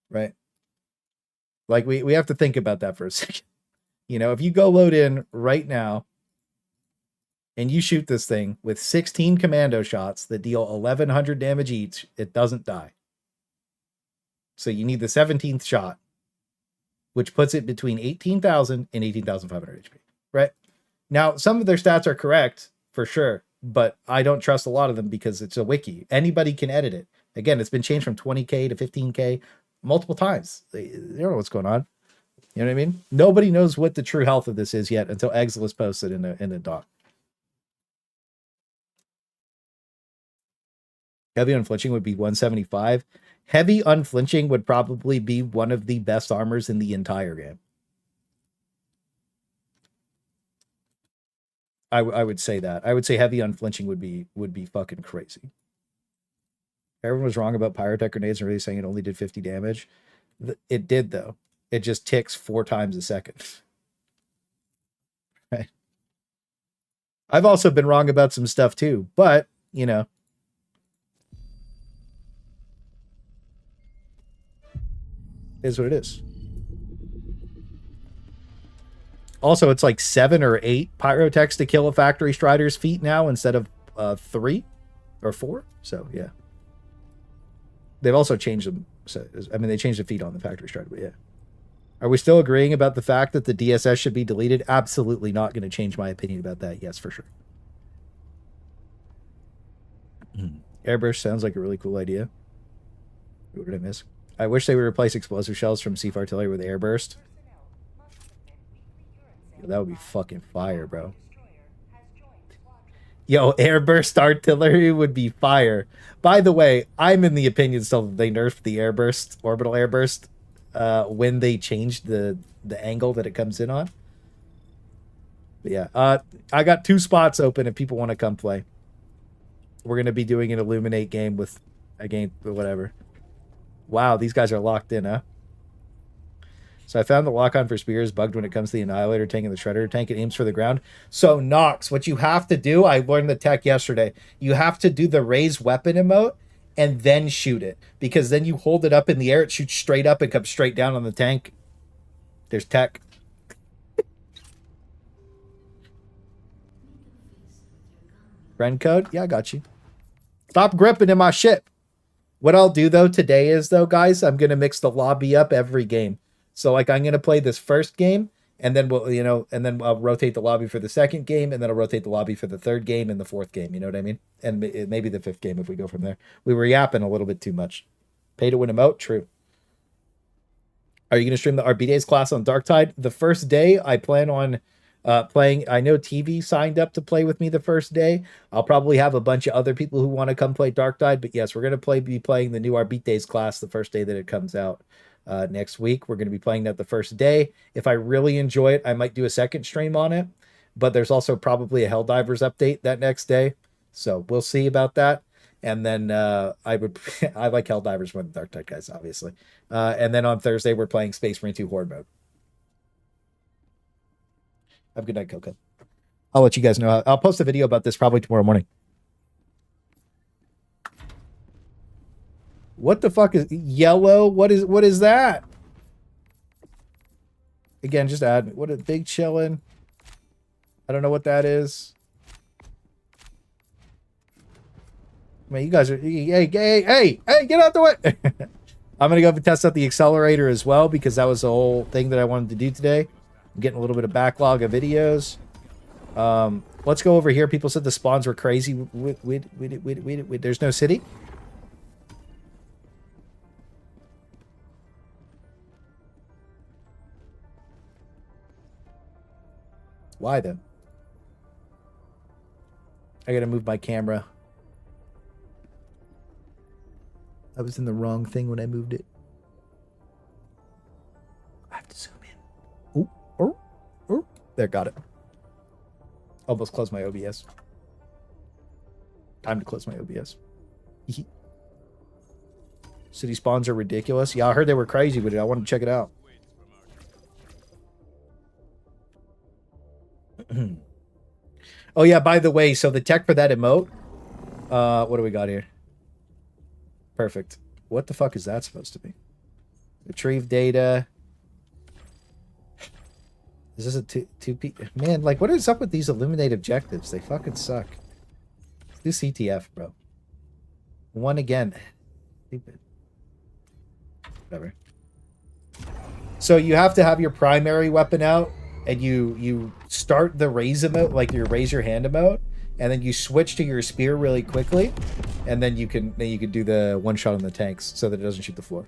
Right? Like, we have to think about that for a second. You know, if you go load in right now and you shoot this thing with 16 commando shots that deal 1100 damage each, it doesn't die. So you need the 17th shot, which puts it between 18,000 and 18,500 HP, right? Now, some of their stats are correct, for sure, but I don't trust a lot of them because it's a wiki. Anybody can edit it. Again, it's been changed from 20k to 15k multiple times. They don't know what's going on. You know what I mean? Nobody knows what the true health of this is yet until Exilus posts it in a doc. Heavy unflinching would be 175. Heavy unflinching would probably be one of the best armors in the entire game. I would say that. I would say heavy unflinching would be fucking crazy. Everyone was wrong about pyrotech grenades and really saying it only did 50 damage. It did, though. It just ticks 4 times a second. Right. I've also been wrong about some stuff too, but, you know. Is what it is. Also, it's like 7 or 8 pyrotechs to kill a factory strider's feet now instead of 3 or 4. So, yeah. They've also changed them. So, I mean, they changed the feet on the factory strider, but yeah. Are we still agreeing about the fact that the DSS should be deleted? Absolutely not going to change my opinion about that. Yes, for sure. Airburst sounds like a really cool idea. What did I miss? I wish they would replace explosive shells from Siege artillery with airburst. Yo, that would be fucking fire, bro. Yo, airburst artillery would be fire. By the way, I'm in the opinion still that they nerfed the airburst, orbital airburst, when they changed the angle that it comes in on. But yeah, I got 2 spots open if people want to come play. We're going to be doing an Illuminate game with a game, whatever. Wow, these guys are locked in, huh? So I found the lock-on for spears bugged when it comes to the Annihilator tank and the Shredder tank. It aims for the ground. So, Nox, what you have to do, I learned the tech yesterday. You have to do the raise weapon emote and then shoot it. Because then you hold it up in the air, it shoots straight up and comes straight down on the tank. There's tech. Friend code? Yeah, I got you. Stop gripping in my ship. What I'll do, though, today is, though, guys, I'm going to mix the lobby up every game. So, like, I'm going to play this first game, and then we'll, you know, and then I'll rotate the lobby for the second game, and then I'll rotate the lobby for the third game and the fourth game. You know what I mean? And maybe the fifth game if we go from there. We were yapping a little bit too much. Pay to win emote? True. Are you going to stream the RB Days class on Darktide? The first day, I plan on playing. I know TV signed up to play with me the first day. I'll probably have a bunch of other people who want to come play Darktide, but yes, we're going to be playing the new RB Days class the first day that it comes out next week. We're going to be playing that the first day. If I really enjoy it, I might do a second stream on it, but there's also probably a Helldivers update that next day, so we'll see about that. And then I like Helldivers more than Darktide, guys, obviously. And then on Thursday, we're playing Space Marine 2 Horde mode. Have a good night, Coco. I'll let you guys know. I'll post a video about this probably tomorrow morning. What the fuck is yellow? What is that? Again, just add me. What a big chillin'. I don't know what that is. Man, you guys are... Hey, get out the way! I'm going to go up and test out the accelerator as well, because that was the whole thing that I wanted to do today. I'm getting a little bit of backlog of videos. Let's go over here. People said the spawns were crazy. There's no city? Why then? I gotta move my camera. I was in the wrong thing when I moved it. I have to zoom in. Oh. There, got it. Almost closed my OBS. Time to close my OBS. City spawns are ridiculous. Yeah, I heard they were crazy with it. I wanted to check it out. Oh yeah, by the way, so the tech for that emote, what do we got here? Perfect. What the fuck is that supposed to be? Retrieve data. Is this a 2P? Man, like, what is up with these Illuminate objectives? They fucking suck. Let's do CTF, bro. One again. Stupid. Whatever. So you have to have your primary weapon out, and you start the raise emote, like your raise your hand emote, and then you switch to your spear really quickly, and then you can do the one shot on the tanks so that it doesn't shoot the floor.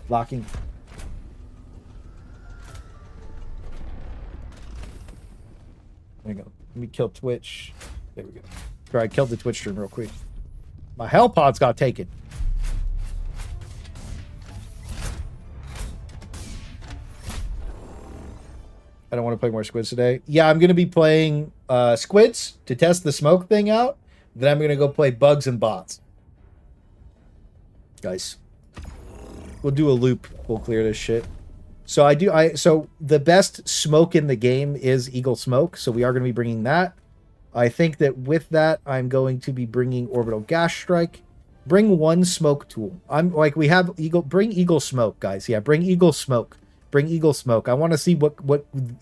Locking. There we go. Let me kill Twitch. There we go. All right, killed the Twitch stream real quick. My hell pods got taken. I don't want to play more squids today. Yeah, I'm going to be playing squids to test the smoke thing out. Then I'm going to go play bugs and bots. Guys, we'll do a loop. We'll clear this shit. So so the best smoke in the game is Eagle Smoke. So we are going to be bringing that. I think that with that, I'm going to be bringing Orbital Gas Strike. Bring one smoke tool. I'm like, we have Eagle. Bring Eagle Smoke, guys. Yeah, bring Eagle Smoke. Bring Eagle Smoke. I want to see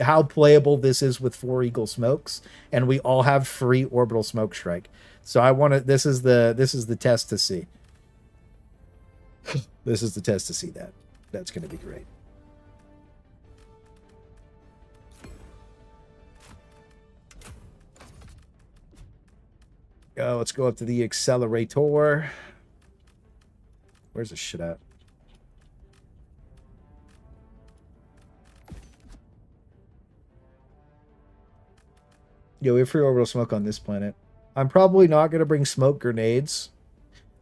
how playable this is with 4 Eagle Smokes, and we all have free Orbital Smoke Strike. So I want to. This is the test to see. This is the test to see that. That's going to be great. Let's go up to the accelerator. Where's this shit at? Yo, we have free orbital smoke on this planet. I'm probably not going to bring smoke grenades.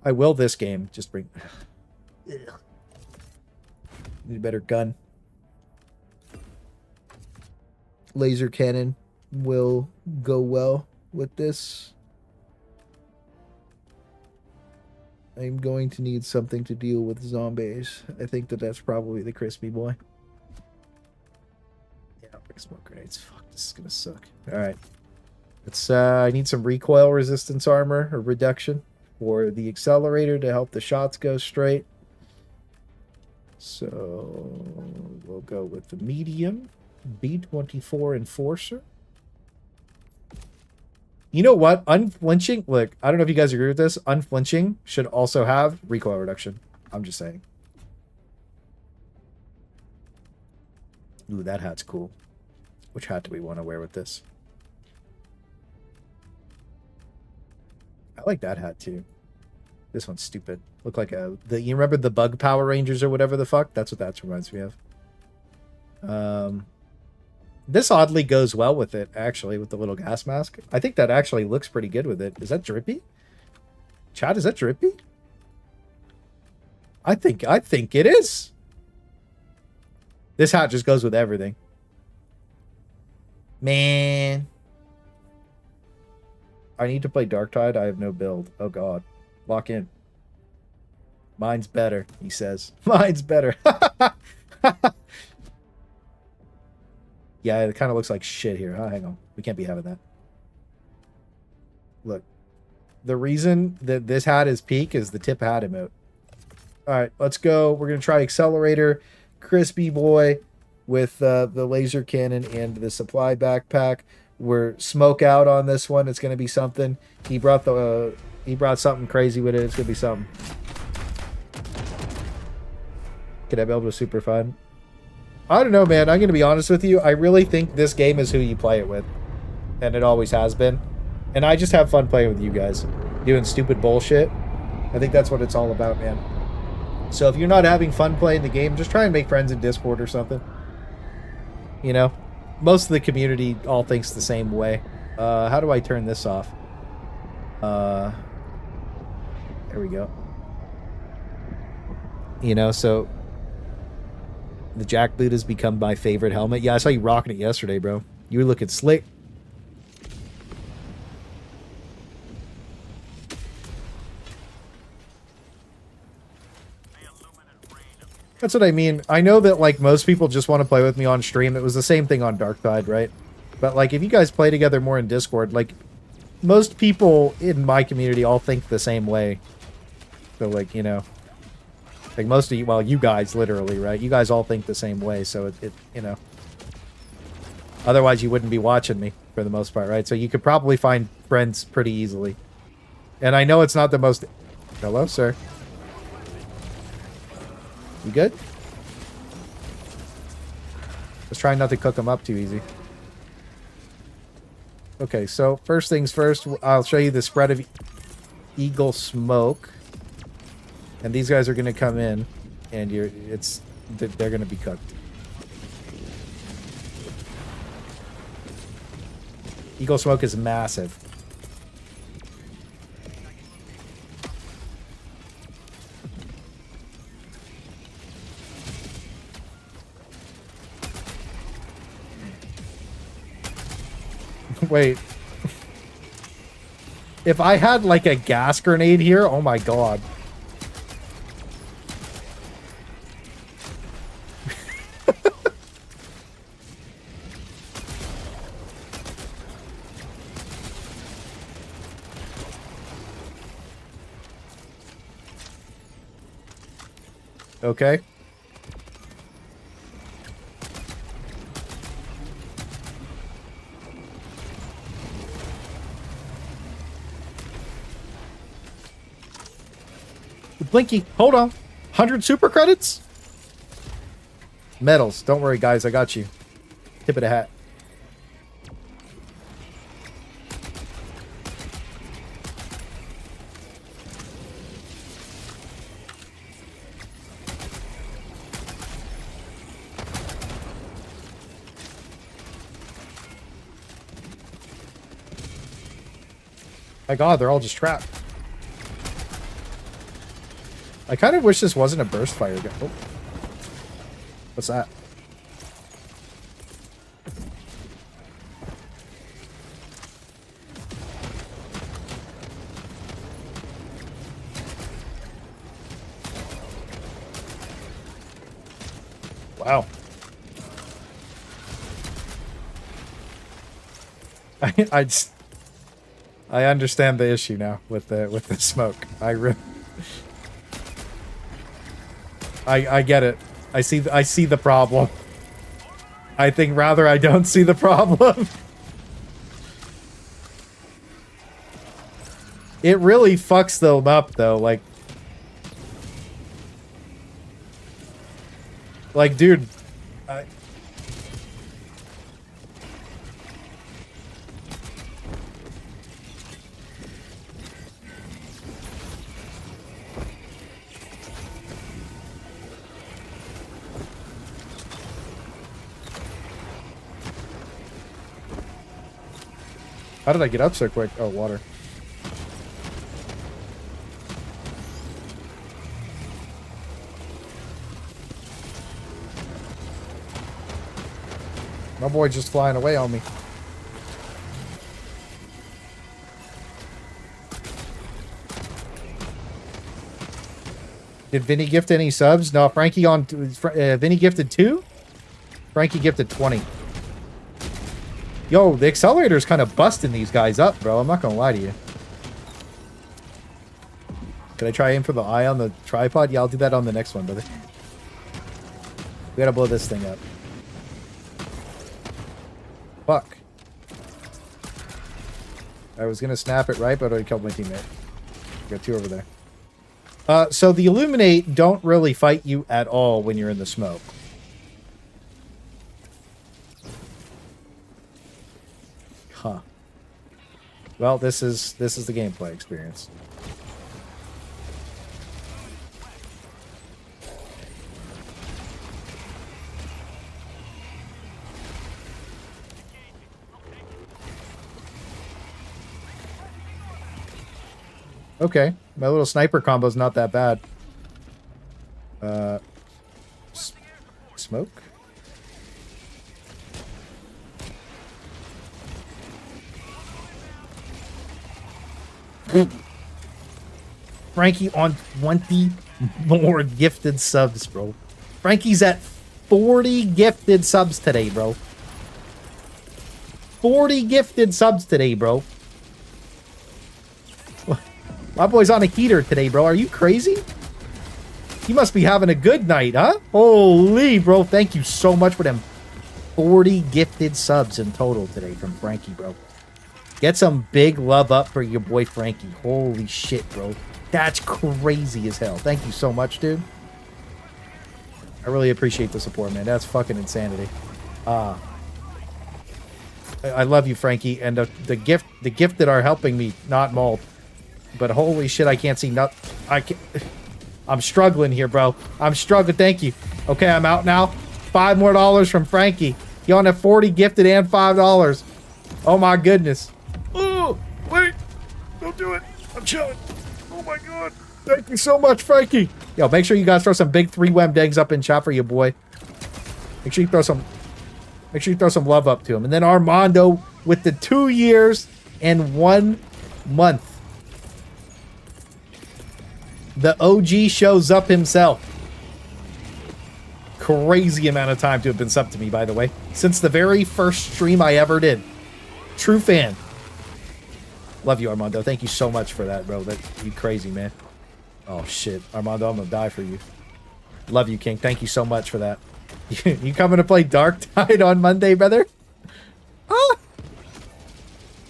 I will this game. Just bring... Need a better gun. Laser cannon will go well with this. I'm going to need something to deal with zombies. I think that's probably the crispy boy. Yeah, I'll bring smoke grenades. Fuck, this is going to suck. Alright. I need some recoil resistance armor or reduction for the accelerator to help the shots go straight. So we'll go with the medium B24 Enforcer. You know what? Unflinching, look, I don't know if you guys agree with this. Unflinching should also have recoil reduction. I'm just saying. Ooh, that hat's cool. Which hat do we want to wear with this? I like that hat too. This one's stupid. Look like you remember the Bug Power Rangers or whatever the fuck? That's what that reminds me of. This oddly goes well with it, actually, with the little gas mask. I think that actually looks pretty good with it. Is that drippy? Chad, is that drippy? I think it is. This hat just goes with everything. Man. I need to play Darktide. I have no build. Oh, God. Lock in. Mine's better, he says. Mine's better. Yeah, it kind of looks like shit here. Huh? Hang on. We can't be having that. Look. The reason that this hat is peak is the tip hat emote. Alright, let's go. We're going to try Accelerator, Crispy Boy with the laser cannon and the supply backpack. We're smoke out on this one. It's gonna be something. He brought something crazy with it. It's gonna be something. Could I build was super fun? I don't know, man. I'm gonna be honest with you. I really think this game is who you play it with, and it always has been. And I just have fun playing with you guys, doing stupid bullshit. I think that's what it's all about, man. So if you're not having fun playing the game, just try and make friends in Discord or something. You know, most of the community all thinks the same way. How do I turn this off? There we go. You know, so the jackboot has become my favorite helmet. Yeah, I saw you rocking it yesterday, bro. You were looking slick. That's what I mean. I know that, like, most people just want to play with me on stream. It was the same thing on Dark Tide, right? But, like, if you guys play together more in Discord, like, most people in my community all think the same way. So, like, you know, like, most of you, well, you guys, literally, right? You guys all think the same way, so it you know. Otherwise, you wouldn't be watching me, for the most part, right? So you could probably find friends pretty easily. And I know it's not the most... Hello, sir. You good? Just trying not to cook them up too easy. Okay, so first things first, I'll show you the spread of eagle smoke. And these guys are going to come in, and they're going to be cooked. Eagle smoke is massive. Wait. If I had, like, a gas grenade here, oh my god. Okay. Blinky, hold on. 100 super credits? Medals. Don't worry, guys. I got you. Tip of the hat. My god, they're all just trapped. I kind of wish this wasn't a burst fire gun. Oh. What's that? Wow. I understand the issue now with the smoke. I get it. I see the problem. I think rather I don't see the problem. It really fucks them up though, like dude, how did I get up so quick? Oh, water. My boy just flying away on me. Did Vinny gift any subs? No, Frankie on... Vinny gifted 2? Frankie gifted 20. Yo, the accelerator's kind of busting these guys up, bro. I'm not gonna lie to you. Can I try aim for the eye on the tripod? Yeah, I'll do that on the next one, brother. We gotta blow this thing up. Fuck. I was gonna snap it right, but I killed my teammate. Got two over there. So the Illuminate don't really fight you at all when you're in the smoke. Huh. Well, this is the gameplay experience. Okay, my little sniper combo is not that bad. Smoke? Frankie on 20 more gifted subs, bro. Frankie's at 40 gifted subs today, bro. 40 gifted subs today, bro. My boy's on a heater today, bro. Are you crazy? He must be having a good night, huh? Holy, bro. Thank you so much for them 40 gifted subs in total today from Frankie, bro. Get some big love up for your boy Frankie. Holy shit, bro. That's crazy as hell. Thank you so much, dude. I really appreciate the support, man. That's fucking insanity. I love you, Frankie. And the gift that are helping me, not Maul. But holy shit, I can't see nothing. I'm struggling here, bro. I'm struggling. Thank you. Okay, I'm out now. $5 more from Frankie. He on a 40 gifted and $5. Oh my goodness. Oh, wait. Don't do it. I'm chilling. Oh my god. Thank you so much, Frankie. Yo, make sure you guys throw some big 3-wem eggs up in chat for your boy. Make sure you throw some love up to him. And then Armando with the 2 years and 1 month. The OG shows up himself. Crazy amount of time to have been subbed to me, by the way. Since the very first stream I ever did. True fan. Love you, Armando. Thank you so much for that, bro. You crazy, man. Oh, shit. Armando, I'm gonna die for you. Love you, King. Thank you so much for that. You coming to play Dark Tide on Monday, brother? Ah!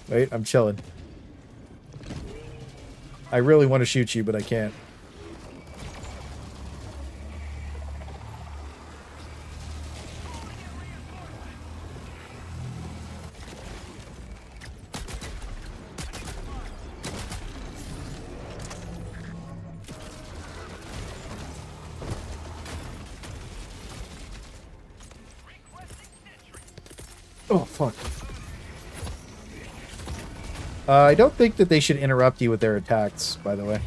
Wait, I'm chilling. I really want to shoot you, but I can't. Oh, fuck. I don't think that they should interrupt you with their attacks, by the way.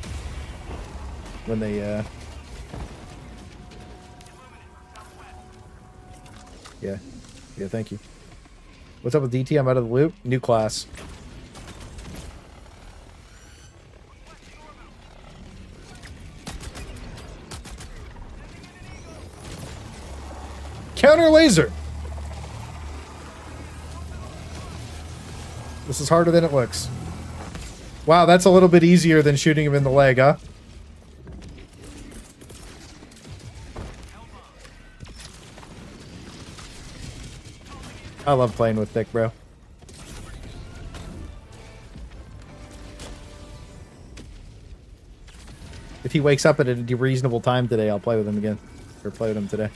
When they, Yeah. Yeah, thank you. What's up with DT? I'm out of the loop. New class. Counter laser! This is harder than it looks. Wow, that's a little bit easier than shooting him in the leg, huh? I love playing with Thick, bro. If he wakes up at a reasonable time today, I'll play with him again. Or play with him today.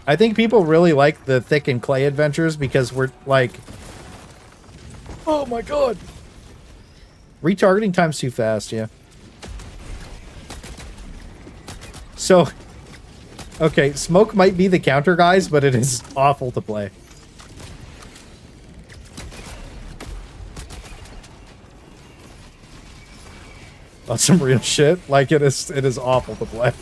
I think people really like the Thick and Clay adventures because we're like... Oh my god! Retargeting time's too fast, yeah. So... Okay, Smoke might be the counter, guys, but it is awful to play. That's some real shit. Like, it is awful to play.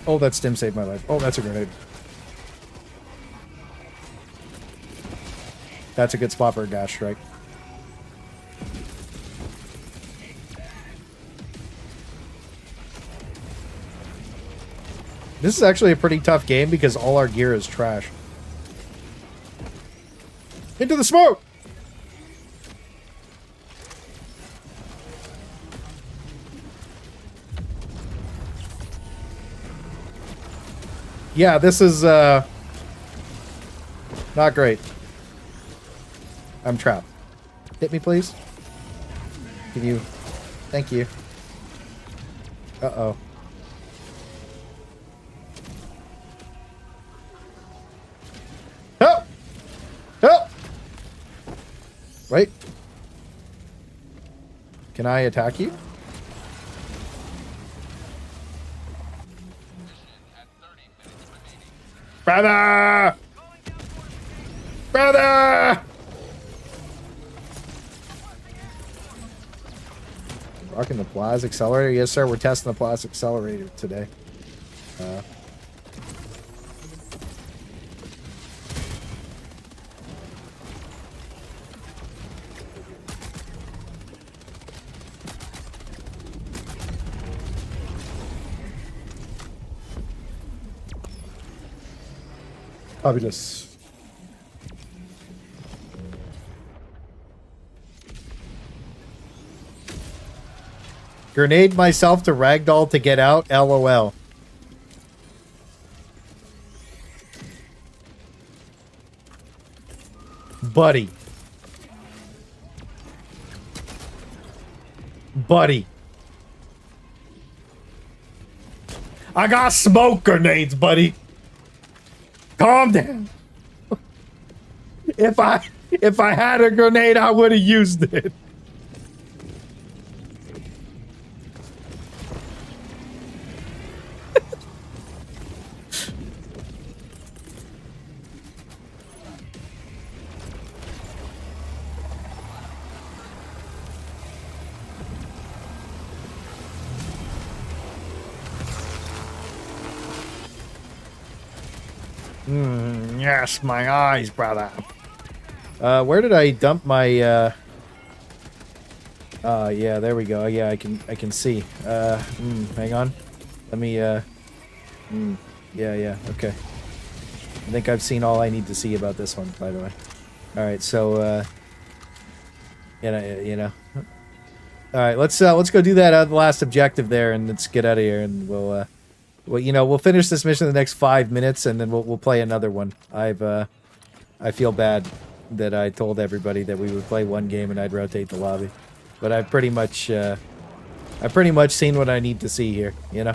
Oh, that stim saved my life. Oh, that's a grenade. That's a good spot for a gas strike. This is actually a pretty tough game because all our gear is trash. Into the smoke! Yeah, this is, not great. I'm trapped. Hit me, please. Can you... Thank you. Uh-oh. Help! Help! Wait. Can I attack you? Brother! Brother! Rocking the Plaza Accelerator? Yes, sir. We're testing the Plaza Accelerator today. Fabulous. Grenade myself to ragdoll to get out. LOL. Buddy. Buddy. I got smoke grenades, buddy. Calm down. If I had a grenade, I would have used it. Yes, my eyes, brother. Where did I dump my, yeah, there we go. Yeah, I can see. Hang on. Let me, yeah, okay. I think I've seen all I need to see about this one, by the way. Alright, so, you know. Alright, let's go do that the last objective there, and let's get out of here, and we'll, we'll finish this mission in the next 5 minutes, and then we'll play another one. I feel bad that I told everybody that we would play one game and I'd rotate the lobby, but I've pretty much seen what I need to see here. You know,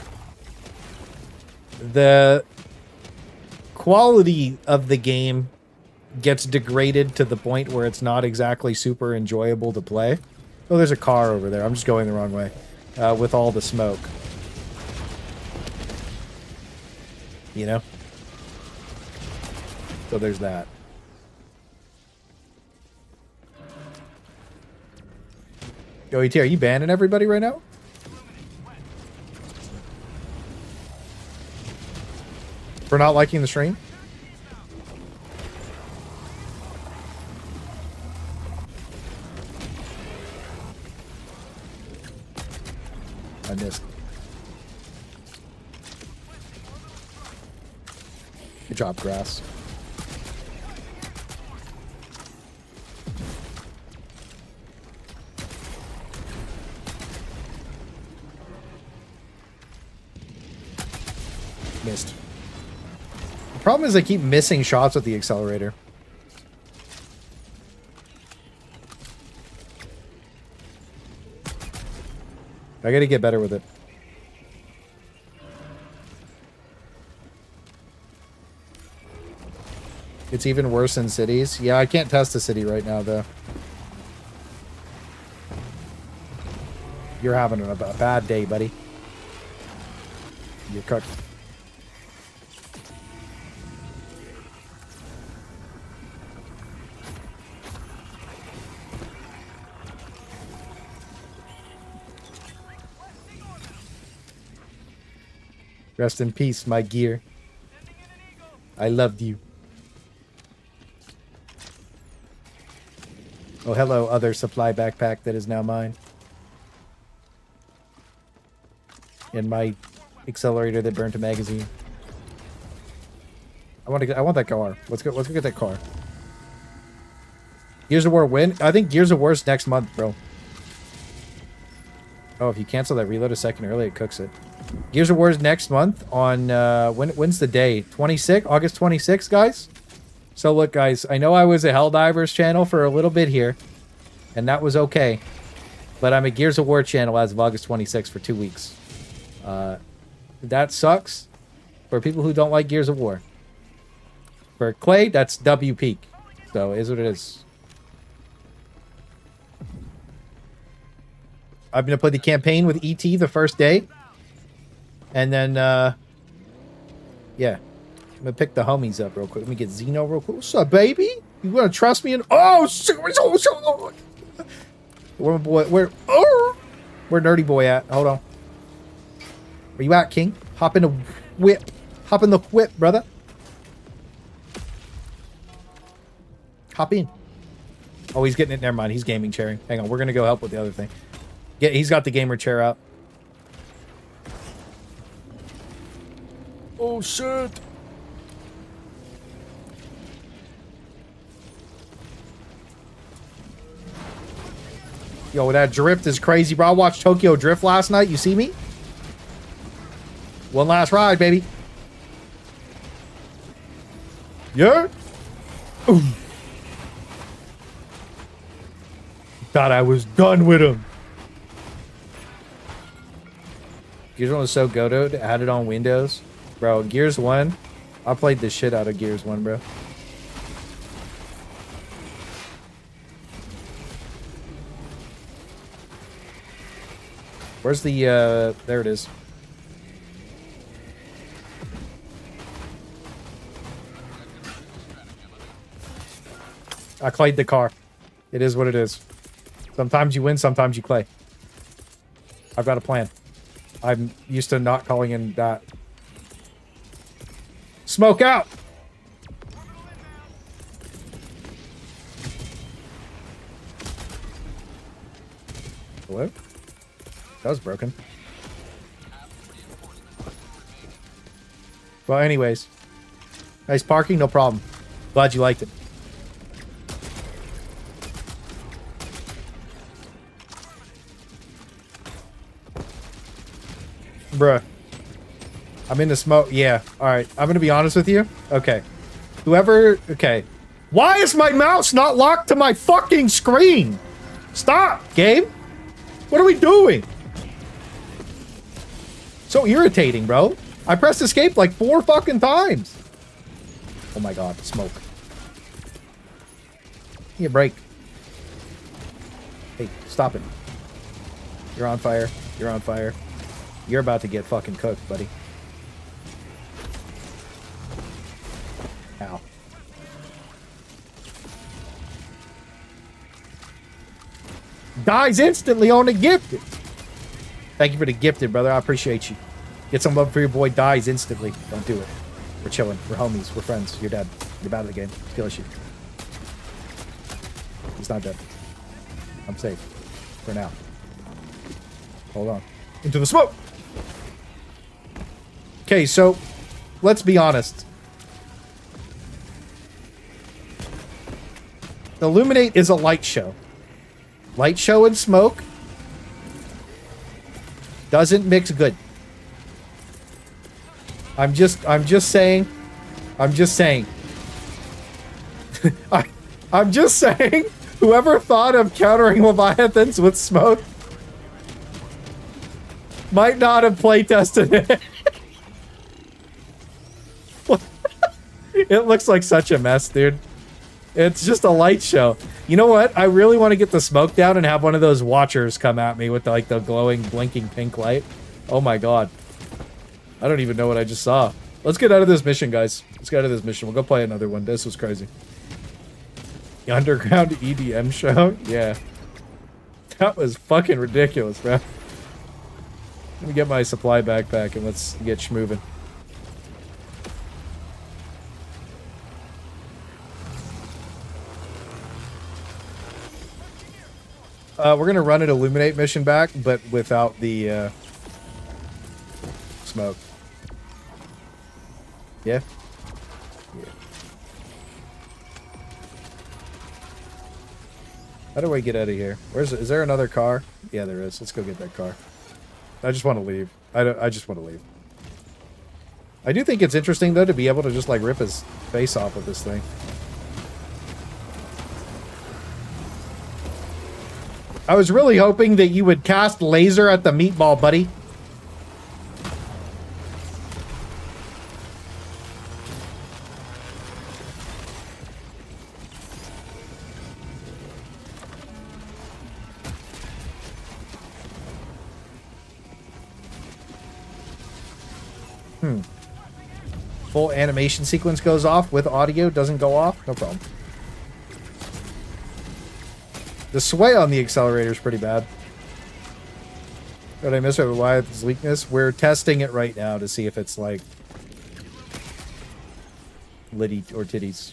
the quality of the game gets degraded to the point where it's not exactly super enjoyable to play. Oh, there's a car over there. I'm just going the wrong way with all the smoke. You know? So there's that. Yo, ET, are you banning everybody right now? For not liking the stream? I missed. Good job, Grass. Missed. The problem is I keep missing shots with the accelerator. I gotta get better with it. It's even worse in cities. Yeah, I can't test the city right now, though. You're having a bad day, buddy. You're cooked. Rest in peace, my gear. I loved you. Oh, hello, other supply backpack that is now mine. And my accelerator that burnt a magazine. I want that car. Let's go get that car. Gears of War when? I think Gears of War's next month, bro. Oh, if you cancel that reload a second early, it cooks it. Gears of War's next month on, when's the day? 26? August 26th, guys? So look, guys, I know I was a Helldivers channel for a little bit here, and that was okay. But I'm a Gears of War channel as of August 26th for 2 weeks. That sucks for people who don't like Gears of War. For Clay, that's W peak. So it is what it is. I'm going to play the campaign with ET the first day. And then, yeah. I'm going to pick the homies up real quick. Let me get Zeno real quick. What's up, baby? You want to trust me? Oh, shit. Where my boy? Where Nerdy Boy at? Hold on. Where you at, King? Hop in the whip. Hop in the whip, brother. Hop in. Oh, he's getting it. Never mind. He's gaming chairing. Hang on. We're going to go help with the other thing. Yeah, he's got the gamer chair out. Oh, shit. Yo, that drift is crazy, bro. I watched Tokyo Drift last night. You see me? One last ride, baby. Yeah? Ooh. Thought I was done with him. Gears 1 was so goated to add it on Windows. Bro, Gears 1, I played the shit out of Gears 1, bro. Where's the, there it is. I clayed the car. It is what it is. Sometimes you win, sometimes you clay. I've got a plan. I'm used to not calling in that. Smoke out! Hello? That was broken. Well, anyways. Nice parking, no problem. Glad you liked it. Bruh. I'm in the smoke. Yeah. Alright. I'm gonna be honest with you. Okay. Whoever... Okay. Why is my mouse not locked to my fucking screen? Stop, game. What are we doing? So irritating, bro. I pressed escape like 4 fucking times. Oh my god. Smoke. Give me a break. Hey, stop it. You're on fire. You're on fire. You're about to get fucking cooked, buddy. Ow. Dies instantly on the gifted. Thank you for the gifted, brother. I appreciate you. Get some love for your boy. Dies instantly. Don't do it. We're chilling. We're homies. We're friends. You're dead. You're bad at the game. Kill issue. He's not dead. I'm safe. For now. Hold on. Into the smoke! Okay, so let's be honest. Illuminate is a light show. Light show and smoke doesn't mix good. I'm just saying. I'm just saying. I'm just saying. Whoever thought of countering Leviathans with smoke might not have playtested it. It looks like such a mess, dude. It's just a light show. You know what? I really want to get the smoke down and have one of those watchers come at me with like the glowing, blinking pink light. Oh my god. I don't even know what I just saw. Let's get out of this mission, guys. Let's get out of this mission. We'll go play another one. This was crazy. The underground EDM show? Yeah. That was fucking ridiculous, bro. Let me get my supply backpack and let's get schmoving. We're gonna run an Illuminate mission back, but without the smoke. Yeah? Yeah. How do I get out of here? Is there another car? Yeah, there is. Let's go get that car. I just want to leave. I just want to leave. I do think it's interesting, though, to be able to just, like, rip his face off with this thing. I was really hoping that you would cast laser at the meatball, buddy. Full animation sequence goes off with audio, doesn't go off? No problem. The sway on the accelerator is pretty bad. What I miss about Leviathan's weakness? We're testing it right now to see if it's like Liddy or titties.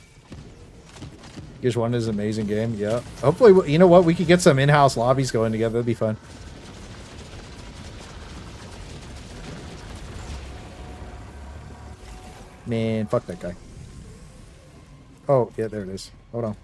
Gears 1 is an amazing game, yeah. Hopefully, you know what? We could get some in-house lobbies going together. That'd be fun. Man, fuck that guy. Oh, yeah, there it is. Hold on.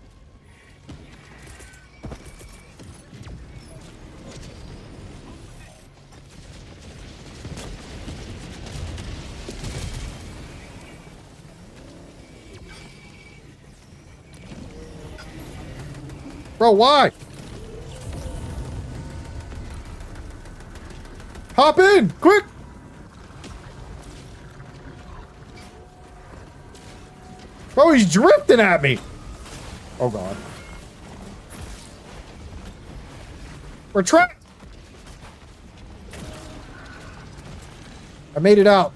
Bro, why? Hop in! Quick! Bro, he's drifting at me! Oh, God. We're trapped! I made it out.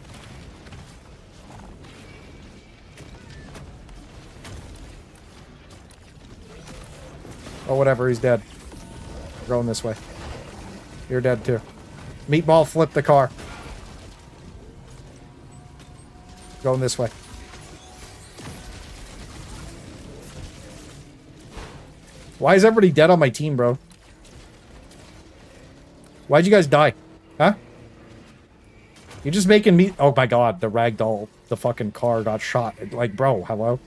Oh, whatever, he's dead. We're going this way. You're dead, too. Meatball flipped the car. Going this way. Why is everybody dead on my team, bro? Why'd you guys die? Huh? You're just making me... Oh, my God. The ragdoll, the fucking car got shot. Like, bro, hello?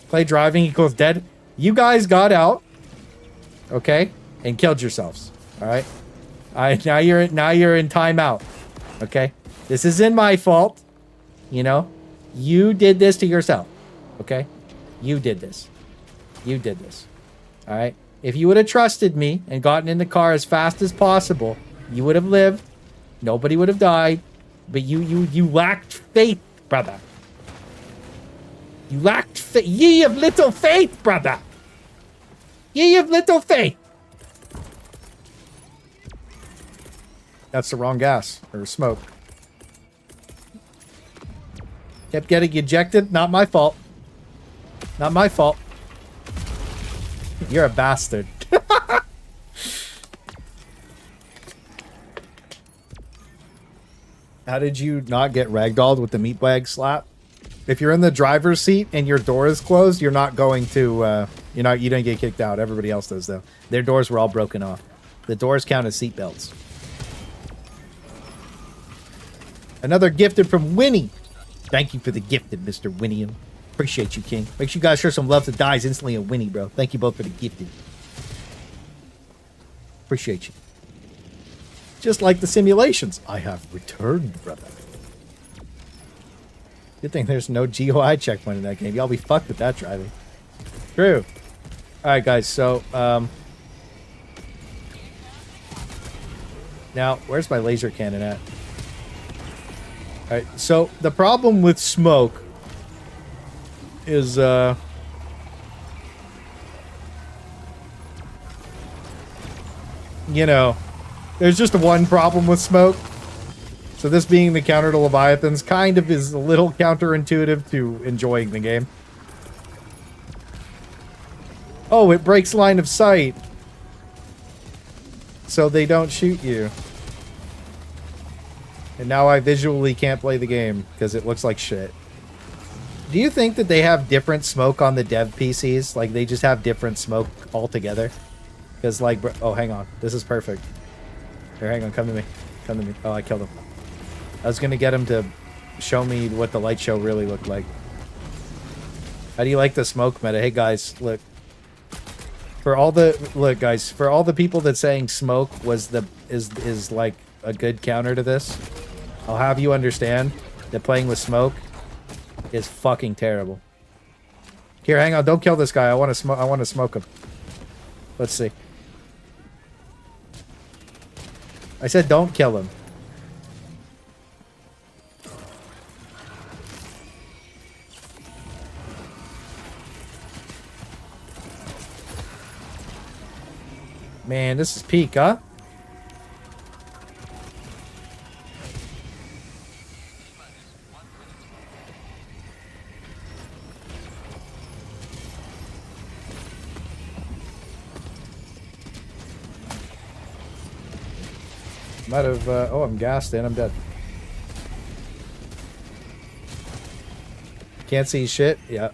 Play driving equals dead. You guys got out. Okay? And killed yourselves. Alright? Now you're in timeout. Okay? This isn't my fault. You know? You did this to yourself. Okay? You did this. You did this. Alright? If you would have trusted me and gotten in the car as fast as possible, you would have lived. Nobody would have died. But you lacked faith, brother. You lacked faith. Ye of little faith, brother. Ye of little faith. That's the wrong gas or smoke. Kept getting ejected. Not my fault. Not my fault. You're a bastard. How did you not get ragdolled with the meatbag slap? If you're in the driver's seat and your door is closed, you're not going to, you don't get kicked out. Everybody else does, though. Their doors were all broken off. The doors count as seat belts. Another gifted from Winnie. Thank you for the gifted, Mr. Winnie. Appreciate you, King. Make sure you guys show some love to Dies instantly and Winnie, bro. Thank you both for the gifted. Appreciate you. Just like the simulations. I have returned, brother. Good thing there's no GUI checkpoint in that game. Y'all be fucked with that driving. True. Alright, guys, so, now, where's my laser cannon at? Alright, so, the problem with smoke is, you know, there's just one problem with smoke. So this being the counter to Leviathans kind of is a little counterintuitive to enjoying the game. Oh, it breaks line of sight. So they don't shoot you. And now I visually can't play the game because it looks like shit. Do you think that they have different smoke on the dev PCs? Like they just have different smoke altogether? Because like, oh, hang on. This is perfect. Here, hang on. Come to me. Come to me. Oh, I killed him. I was going to get him to show me what the light show really looked like. How do you like the smoke meta? Hey, guys, look. For all the look, guys, for all the people that saying smoke was the is like a good counter to this, I'll have you understand that playing with smoke is fucking terrible. Here, hang on, don't kill this guy. I want to smoke. I want to smoke him. Let's see. I said don't kill him. Man, this is peak, huh? Might have, oh, I'm gassed in. I'm dead. Can't see shit? Yeah.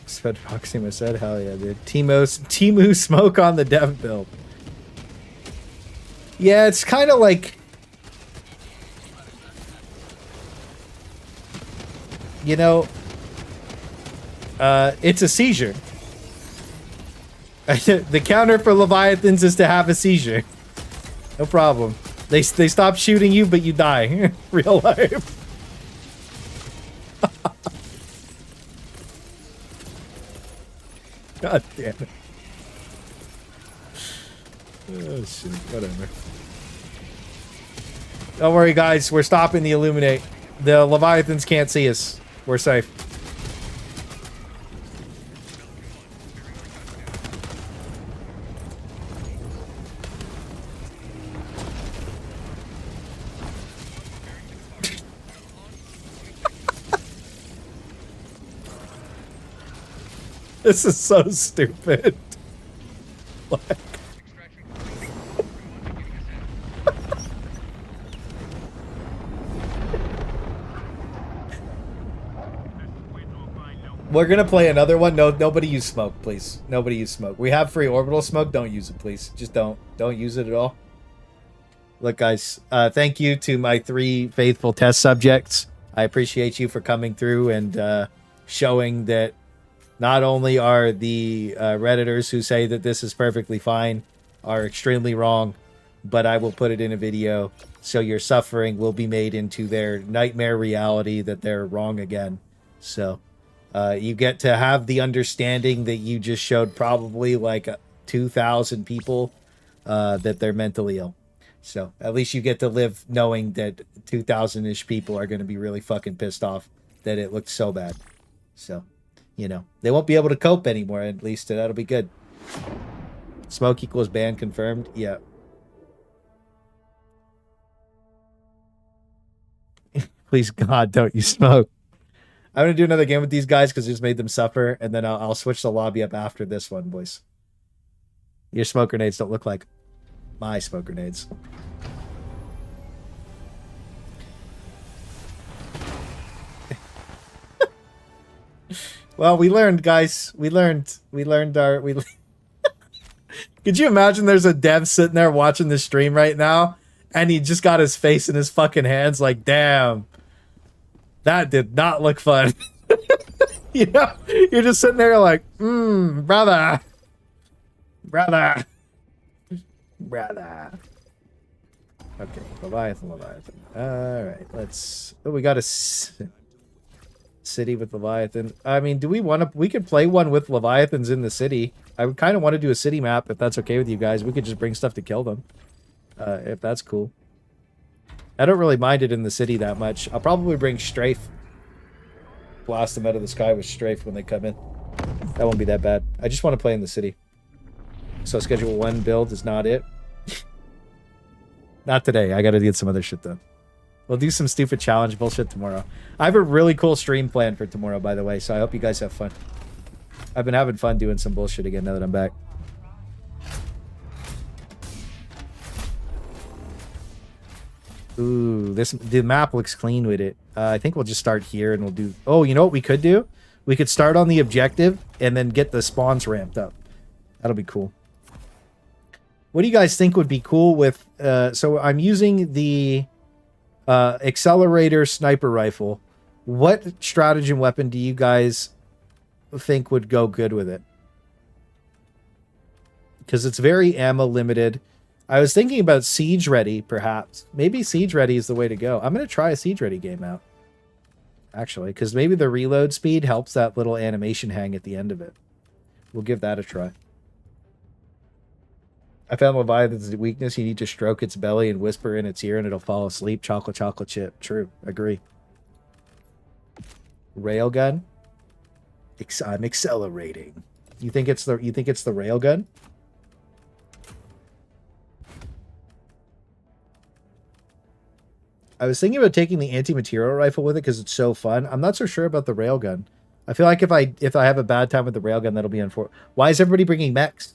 Sped Proxima said, hell yeah, dude. Timu smoke on the dev build. Yeah, it's kind of like... You know... it's a seizure. The counter for Leviathans is to have a seizure. No problem. They stop shooting you, but you die. Real life. God damn it. Oh shit, whatever. Don't worry guys, we're stopping the Illuminate. The Leviathans can't see us. We're safe. This is so stupid. Like... We're gonna play another one. No, nobody use smoke, please. Nobody use smoke. We have free orbital smoke. Don't use it, please. Just don't use it at all. Look, guys. Thank you to my 3 faithful test subjects. I appreciate you for coming through and showing that. Not only are the Redditors who say that this is perfectly fine are extremely wrong, but I will put it in a video so your suffering will be made into their nightmare reality that they're wrong again. So you get to have the understanding that you just showed probably like 2,000 people that they're mentally ill. So at least you get to live knowing that 2,000-ish people are going to be really fucking pissed off that it looked so bad. So... You know, they won't be able to cope anymore, at least. That'll be good. Smoke equals ban confirmed? Yeah. Please, God, don't you smoke. I'm going to do another game with these guys because I just made them suffer, and then I'll switch the lobby up after this one, boys. Your smoke grenades don't look like my smoke grenades. Well, we learned, guys. We learned our... Could you imagine there's a dev sitting there watching the stream right now, and he just got his face in his fucking hands like, damn, that did not look fun. You know? You're just sitting there like, brother. Brother. Okay, Leviathan. Alright, let's... Oh, we got a... City with Leviathan. I mean, do we want to... We could play one with Leviathans in the city. I would kind of want to do a city map, if that's okay with you guys. We could just bring stuff to kill them. If that's cool. I don't really mind it in the city that much. I'll probably bring Strafe. Blast them out of the sky with Strafe when they come in. That won't be that bad. I just want to play in the city. So schedule 1 build is not it. Not today. I gotta get some other shit done. We'll do some stupid challenge bullshit tomorrow. I have a really cool stream planned for tomorrow, by the way, so I hope you guys have fun. I've been having fun doing some bullshit again now that I'm back. Ooh, the map looks clean with it. I think we'll just start here and we'll do... Oh, you know what we could do? We could start on the objective and then get the spawns ramped up. That'll be cool. What do you guys think would be cool with... so I'm using the... accelerator sniper rifle. What stratagem weapon do you guys think would go good with it? because it's very ammo limited. I was thinking about Siege Ready, perhaps. Maybe Siege Ready is the way to go. I'm going to try a Siege Ready game out, actually, because maybe the reload speed helps that little animation hang at the end of it. We'll give that a try. I found Leviathan's weakness. You need to stroke its belly and whisper in its ear and it'll fall asleep. Chocolate, chocolate chip. True. Agree. Railgun. I'm accelerating. You think it's the railgun? I was thinking about taking the anti-material rifle with it because it's so fun. I'm not so sure about the railgun. I feel like if I have a bad time with the railgun, that'll be unfortunate. Why is everybody bringing mechs?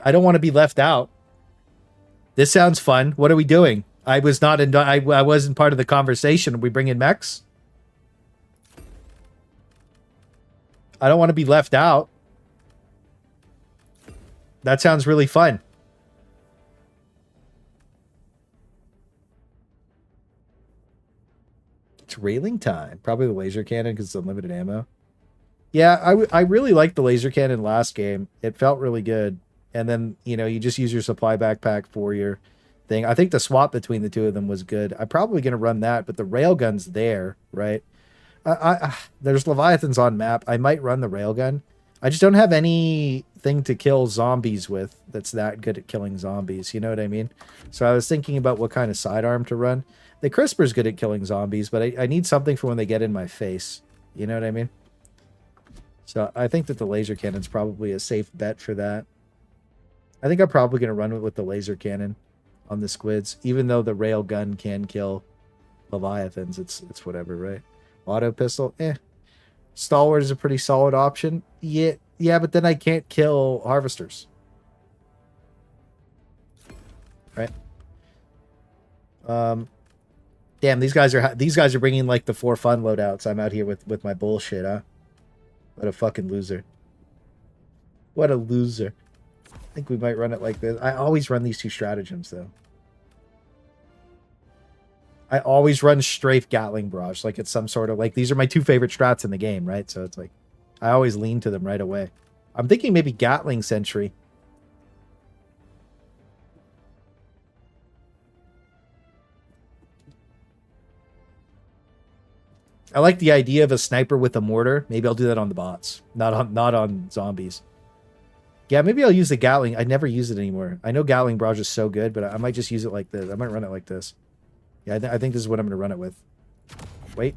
I don't want to be left out. This sounds fun. What are we doing? I wasn't part of the conversation. Are we bringing mechs? I don't want to be left out. That sounds really fun. It's railing time. Probably the laser cannon because it's unlimited ammo. Yeah, I really liked the laser cannon last game. It felt really good. And then, you know, you just use your supply backpack for your thing. I think the swap between the two of them was good. I'm probably going to run that, but the railgun's there, right? There's Leviathans on map. I might run the railgun. I just don't have anything to kill zombies with that's that good at killing zombies. You know what I mean? So I was thinking about what kind of sidearm to run. The Crisper's good at killing zombies, but I need something for when they get in my face. You know what I mean? So I think that the laser cannon's probably a safe bet for that. I think I'm probably going to run with the laser cannon on the squids, even though the rail gun can kill Leviathans. It's whatever, right? Auto pistol, Stalwart is a pretty solid option. Yeah, but then I can't kill harvesters. Right? Damn, these guys are bringing like the for fun loadouts. I'm out here with my bullshit, huh? What a fucking loser. What a loser. I think we might run it like this. I always run these two stratagems, though. I always run strafe Gatling barrage, like it's some sort of like these are my two favorite strats in the game, right? So it's like I always lean to them right away. I'm thinking maybe Gatling sentry. I like the idea of a sniper with a mortar. Maybe I'll do that on the bots, not on zombies. Yeah, maybe I'll use the Gatling. I never use it anymore. I know Gatling barrage is so good, but I might just use it like this. I might run it like this. Yeah, I think this is what I'm going to run it with. Wait.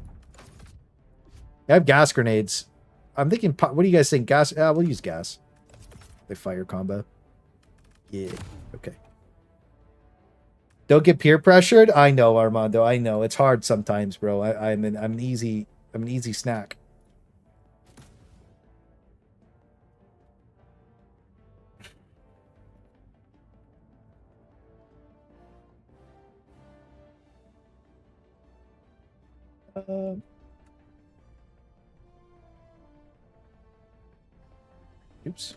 I have gas grenades. I'm thinking, what do you guys think? Gas? We'll use gas. They fire combo. Yeah. Okay. Don't get peer pressured. I know, Armando. I know it's hard sometimes, bro. I'm an easy snack. Oops.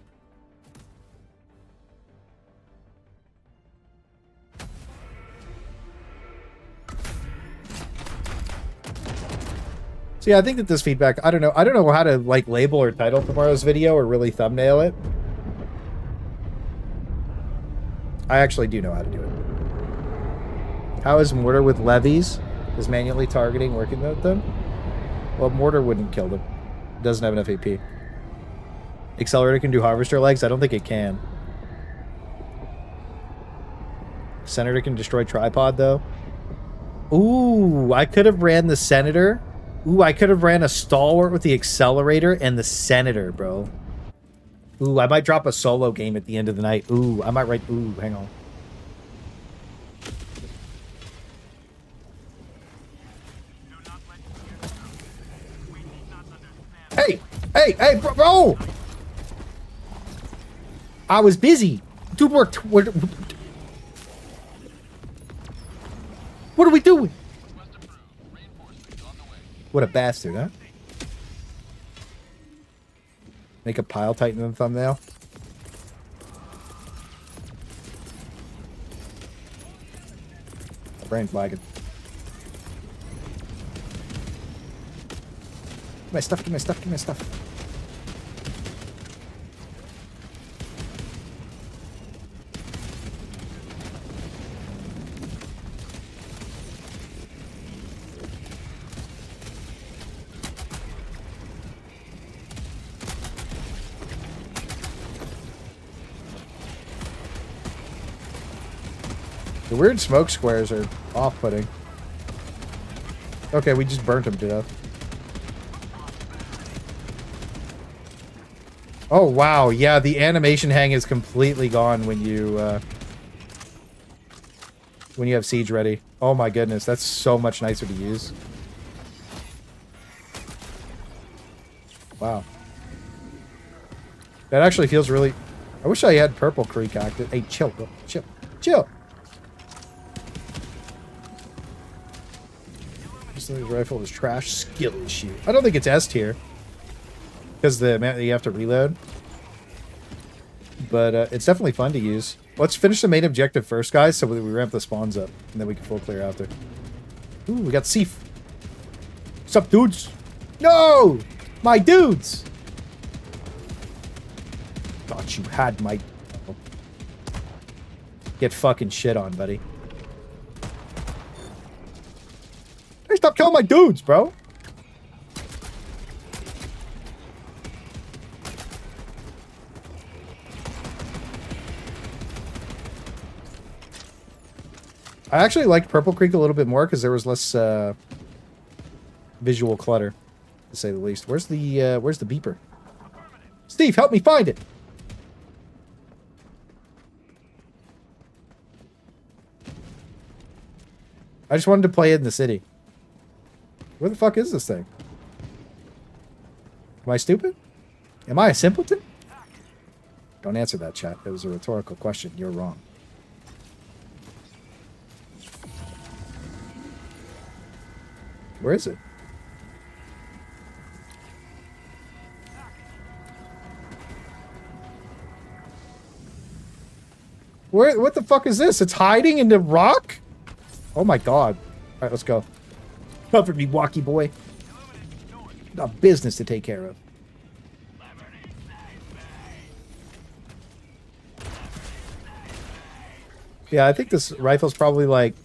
So yeah, I think that this feedback, I don't know how to like label or title tomorrow's video or really thumbnail it. I actually do know how to do it. How is mortar with levies? Is manually targeting working with them? Well, mortar wouldn't kill them. It doesn't have enough AP. Accelerator can do harvester legs? I don't think it can. Senator can destroy tripod, though. Ooh, I could have ran the Senator. Ooh, I could have ran a Stalwart with the Accelerator and the Senator, bro. Ooh, I might drop a solo game at the end of the night. Ooh, I might write... Ooh, hang on. Hey, bro! I was busy. Dude, what are we doing? What a bastard, huh? Make a pile titan in the thumbnail. My brain's lagging. Give my stuff, give my stuff, give my stuff. The weird smoke squares are off-putting. Okay, we just burnt him to death. Oh, wow. Yeah, the animation hang is completely gone when you have siege ready. Oh my goodness, that's so much nicer to use. Wow. That actually feels really... I wish I had Purple Creek active. Hey, chill, bro. Chill. Chill. This rifle is trash. Skill issue. I don't think it's S tier. Because you have to reload. But it's definitely fun to use. Let's finish the main objective first, guys, so we ramp the spawns up. And then we can full clear after. Ooh, we got Seif. What's up, dudes? No! My dudes! Thought you had my... Oh. Get fucking shit on, buddy. Hey, stop killing my dudes, bro! I actually liked Purple Creek a little bit more because there was less visual clutter, to say the least. Where's the beeper? Steve, help me find it. I just wanted to play it in the city. Where the fuck is this thing? Am I stupid? Am I a simpleton? Don't answer that, chat. It was a rhetorical question. You're wrong. Where is it? What the fuck is this? It's hiding in the rock? Oh my god. Alright, let's go. Cover me, walkie boy. Got business to take care of. Yeah, I think this rifle's probably like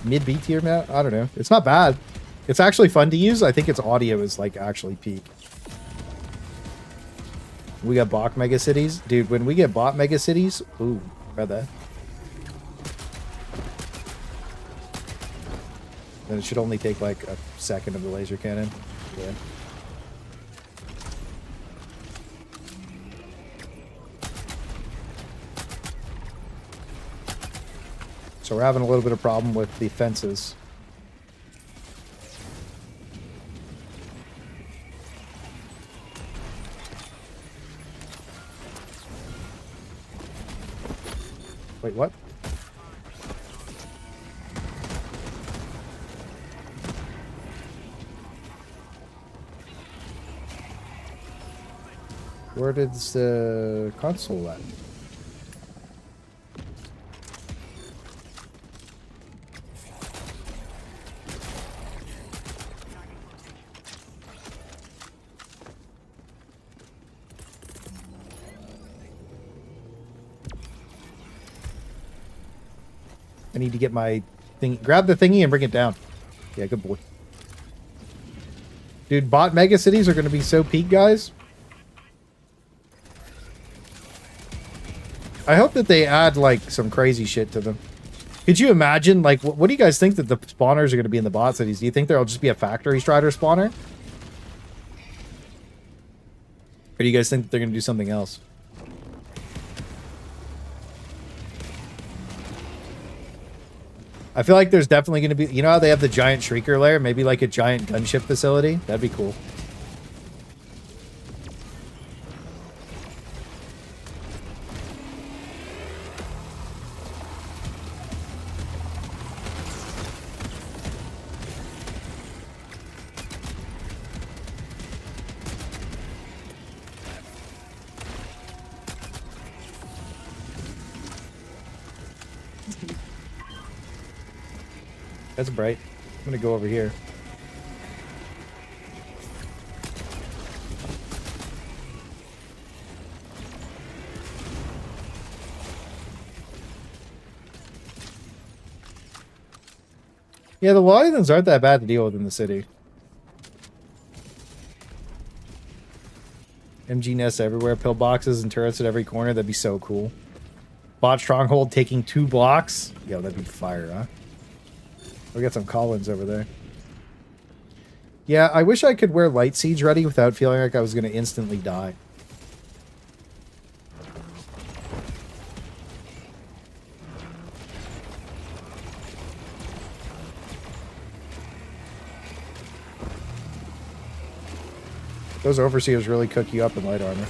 mid B tier, man. I don't know. It's not bad. It's actually fun to use. I think its audio is like actually peak. We got bot mega cities, dude. When we get bot mega cities, ooh, brother. Then it should only take like a second of the laser cannon. Yeah. So we're having a little bit of problem with the fences. Wait, what? Where did the console at? I need to get my thing. Grab the thingy and bring it down. Yeah, good boy. Dude, bot mega cities are going to be so peak, guys. I hope that they add, like, some crazy shit to them. Could you imagine, like, what do you guys think that the spawners are going to be in the bot cities? Do you think there'll just be a factory strider spawner? Or do you guys think that they're going to do something else? I feel like there's definitely going to be... You know how they have the giant shrieker lair? Maybe like a giant gunship facility? That'd be cool. That's bright. I'm gonna go over here. Yeah, the Leviathans aren't that bad to deal with in the city. MG nests everywhere, pillboxes and turrets at every corner. That'd be so cool. Bot stronghold taking 2 blocks. Yo, that'd be fire, huh? We got some Collins over there. Yeah, I wish I could wear Light Siege ready without feeling like I was going to instantly die. Those Overseers really cook you up in light armor.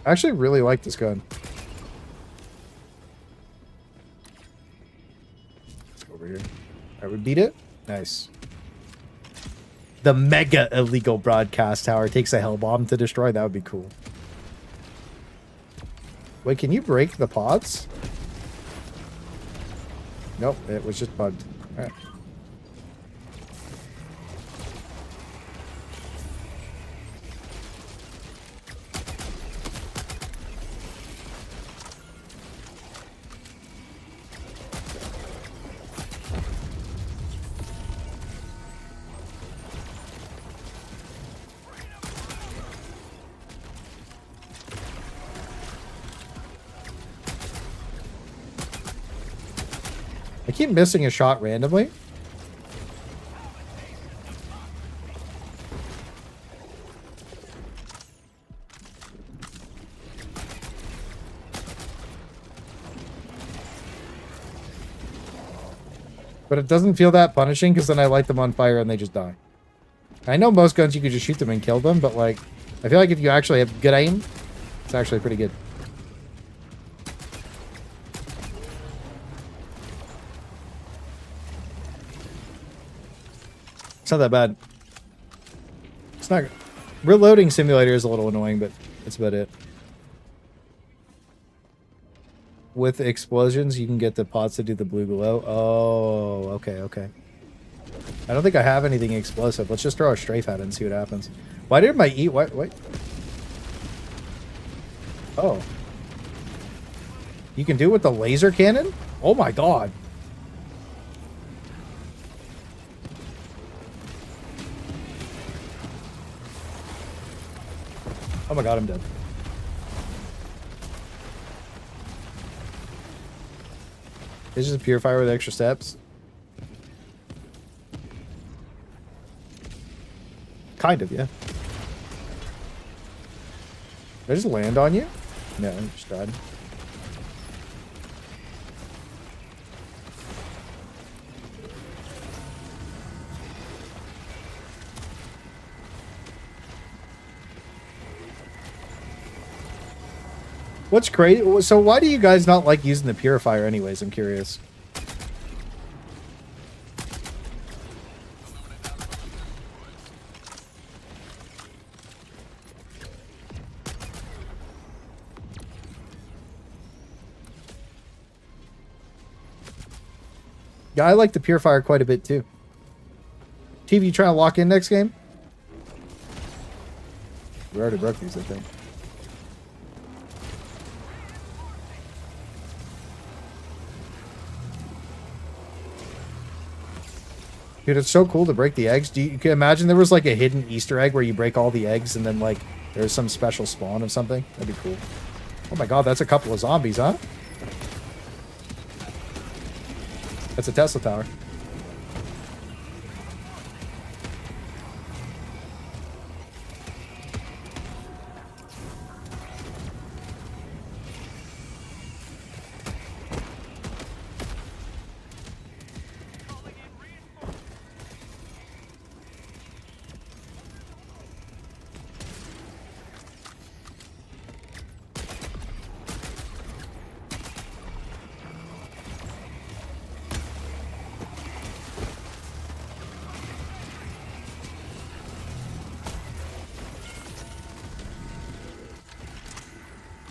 I actually really like this gun. Let's go over here. Alright, we beat it. Nice. The mega illegal broadcast tower takes a hell bomb to destroy. That would be cool. Wait, can you break the pods? Nope, it was just bugged. Alright. I keep missing a shot randomly. But it doesn't feel that punishing because then I light them on fire and they just die. I know most guns you could just shoot them and kill them, but like, I feel like if you actually have good aim, it's actually pretty good. It's not that bad. It's not... Reloading simulator is a little annoying, but that's about it. With explosions, you can get the pots to do the blue glow. Oh, okay, okay. I don't think I have anything explosive. Let's just throw a strafe at it and see what happens. Why did my E... What? Wait. Oh. You can do it with the laser cannon? Oh my god. Oh my god, I'm dead. It's just a purifier with extra steps. Kind of, yeah. Did I just land on you? No, I just died. What's crazy? So why do you guys not like using the purifier anyways? I'm curious. Yeah, I like the purifier quite a bit too. TV, you trying to lock in next game? We already broke these, I think. Dude, it's so cool to break the eggs. You can imagine there was like a hidden Easter egg where you break all the eggs and then like there's some special spawn of something. That'd be cool. Oh my god, that's a couple of zombies, huh? That's a Tesla tower.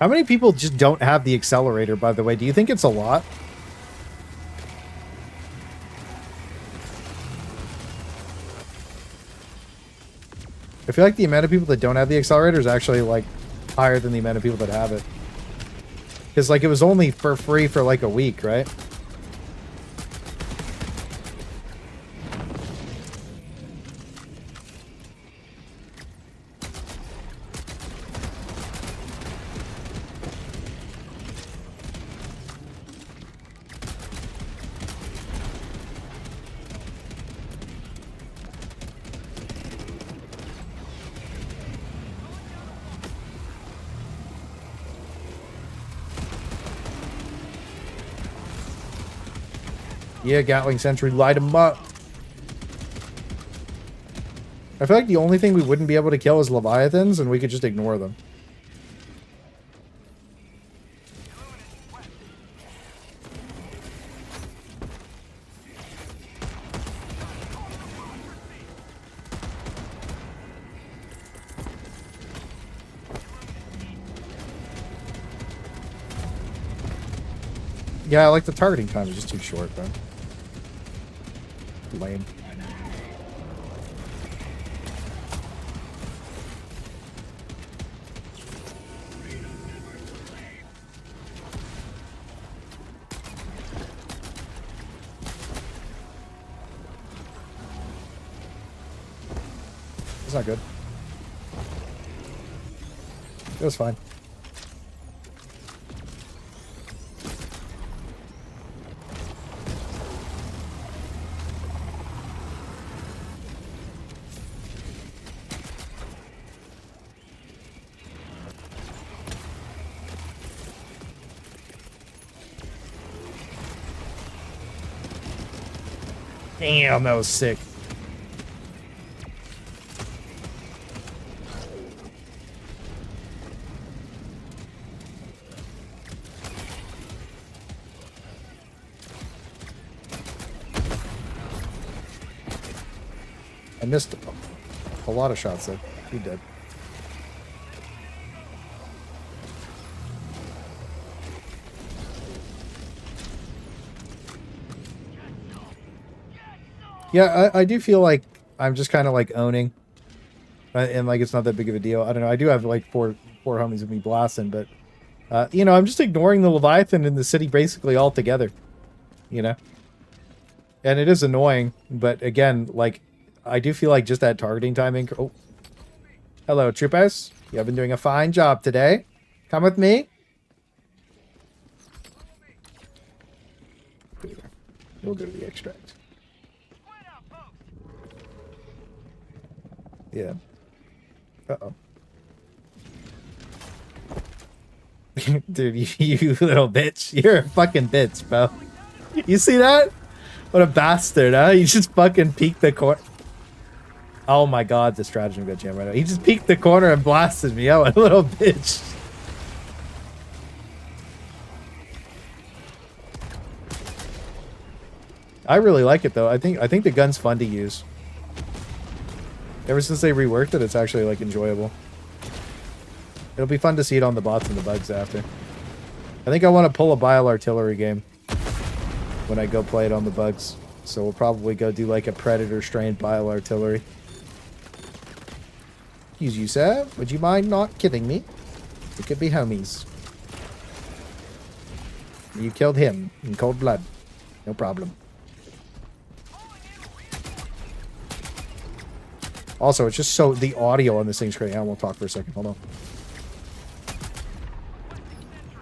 How many people just don't have the accelerator, by the way? Do you think it's a lot? I feel like the amount of people that don't have the accelerator is actually, like, higher than the amount of people that have it. Because, like, it was only for free for, like, a week, right? Yeah, Gatling Sentry, light him up. I feel like the only thing we wouldn't be able to kill is Leviathans, and we could just ignore them. Yeah, I like the targeting time is just too short, though. Lame. It's not good. It was fine. Damn, that was sick. I missed a lot of shots though. He did. Yeah, I do feel like I'm just kind of like owning, and like it's not that big of a deal. I don't know. I do have like four homies with me blasting, but you know, I'm just ignoring the Leviathan in the city basically altogether. You know, and it is annoying, but again, like I do feel like just that targeting timing. Oh, hello, troopers. You have been doing a fine job today. Come with me. We'll go to the extract. Yeah. Uh-oh. Dude, you little bitch. You're a fucking bitch, bro. You see that? What a bastard, huh? He just fucking peeked the corner. Oh my god, the stratagem got jammed right out. He just peeked the corner and blasted me. Oh, a little bitch. I really like it, though. I think the gun's fun to use. Ever since they reworked it, it's actually, like, enjoyable. It'll be fun to see it on the bots and the bugs after. I think I want to pull a bile artillery game when I go play it on the bugs. So we'll probably go do, like, a predator strain bile artillery. Excuse you, sir. Would you mind not killing me? We could be homies. You killed him in cold blood. No problem. Also, it's just so the audio on this thing's great. I won't talk for a second. Hold on.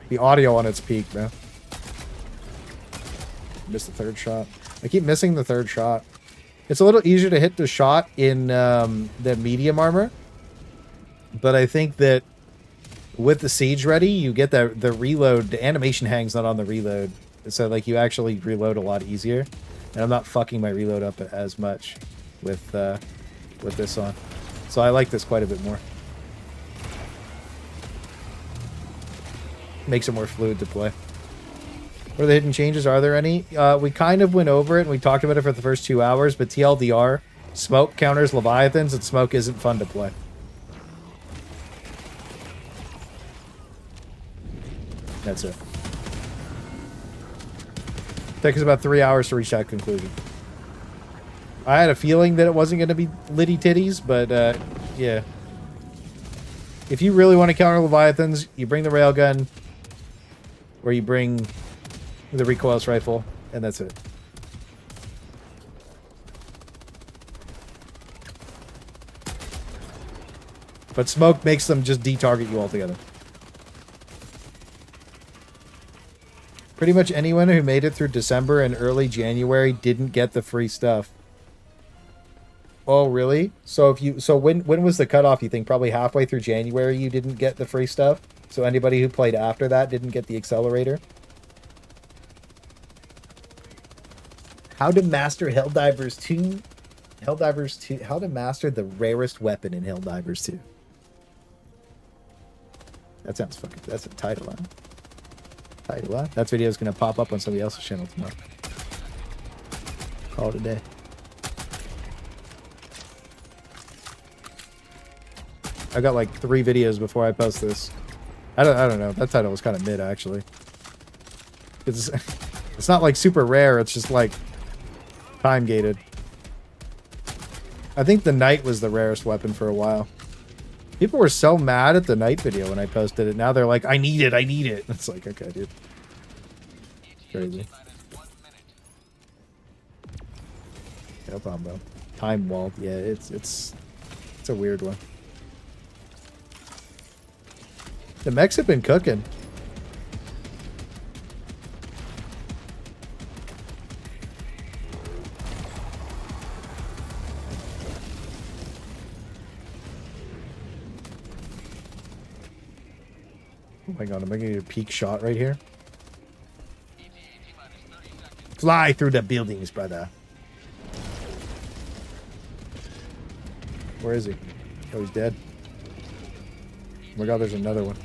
The audio on its peak, man. Missed the third shot. I keep missing the third shot. It's a little easier to hit the shot in the medium armor. But I think that with the siege ready, you get the reload. The animation hangs not on the reload. So, like, you actually reload a lot easier. And I'm not fucking my reload up as much with this on. So I like this quite a bit more. Makes it more fluid to play. What are the hidden changes? Are there any? We kind of went over it and we talked about it for the first 2 hours, but TLDR, smoke counters Leviathans and smoke isn't fun to play. That's it. Takes us about 3 hours to reach that conclusion. I had a feeling that it wasn't going to be litty titties, but yeah. If you really want to counter Leviathans, you bring the railgun, or you bring the recoilless rifle, and that's it. But smoke makes them just de-target you altogether. Pretty much anyone who made it through December and early January didn't get the free stuff. Oh, really? So if you when was the cutoff, you think? Probably halfway through January you didn't get the free stuff? So anybody who played after that didn't get the accelerator? How to master Helldivers 2. Helldivers 2. How to master the rarest weapon in Helldivers 2. That sounds fucking... That's a title, huh? Title, huh? That video is going to pop up on somebody else's channel tomorrow. Call it a day. I got like 3 videos before I post this. I don't know. That title was kind of mid, actually. It's not like super rare. It's just like time gated. I think the knight was the rarest weapon for a while. People were so mad at the knight video when I posted it. Now they're like, I need it. I need it. It's like, okay, dude. Crazy. No problem, bro. Time walled. Yeah, it's a weird one. The mechs have been cooking. Oh my god, am I gonna get a peak shot right here? Fly through the buildings, brother. Where is he? Oh, he's dead. Oh my god, there's another one.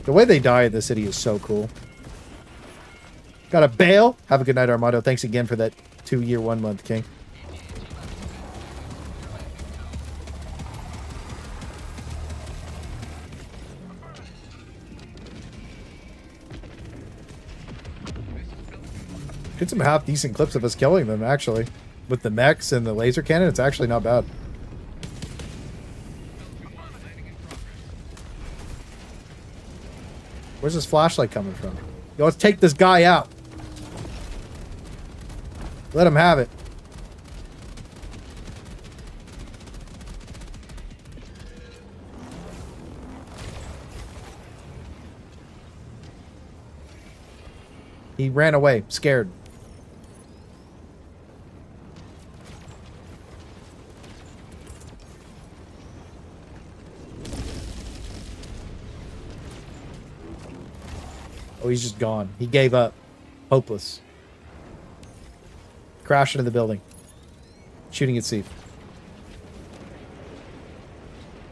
The way they die in the city is so cool. Got a bail. Have a good night, Armando. Thanks again for that 2-year, 1 month, King. Get some half decent clips of us killing them, actually. With the mechs and the laser cannon, it's actually not bad. Where's this flashlight coming from? Yo, let's take this guy out. Let him have it. He ran away, scared. Oh, he's just gone. He gave up. Hopeless. Crashed into the building. Shooting at Steve.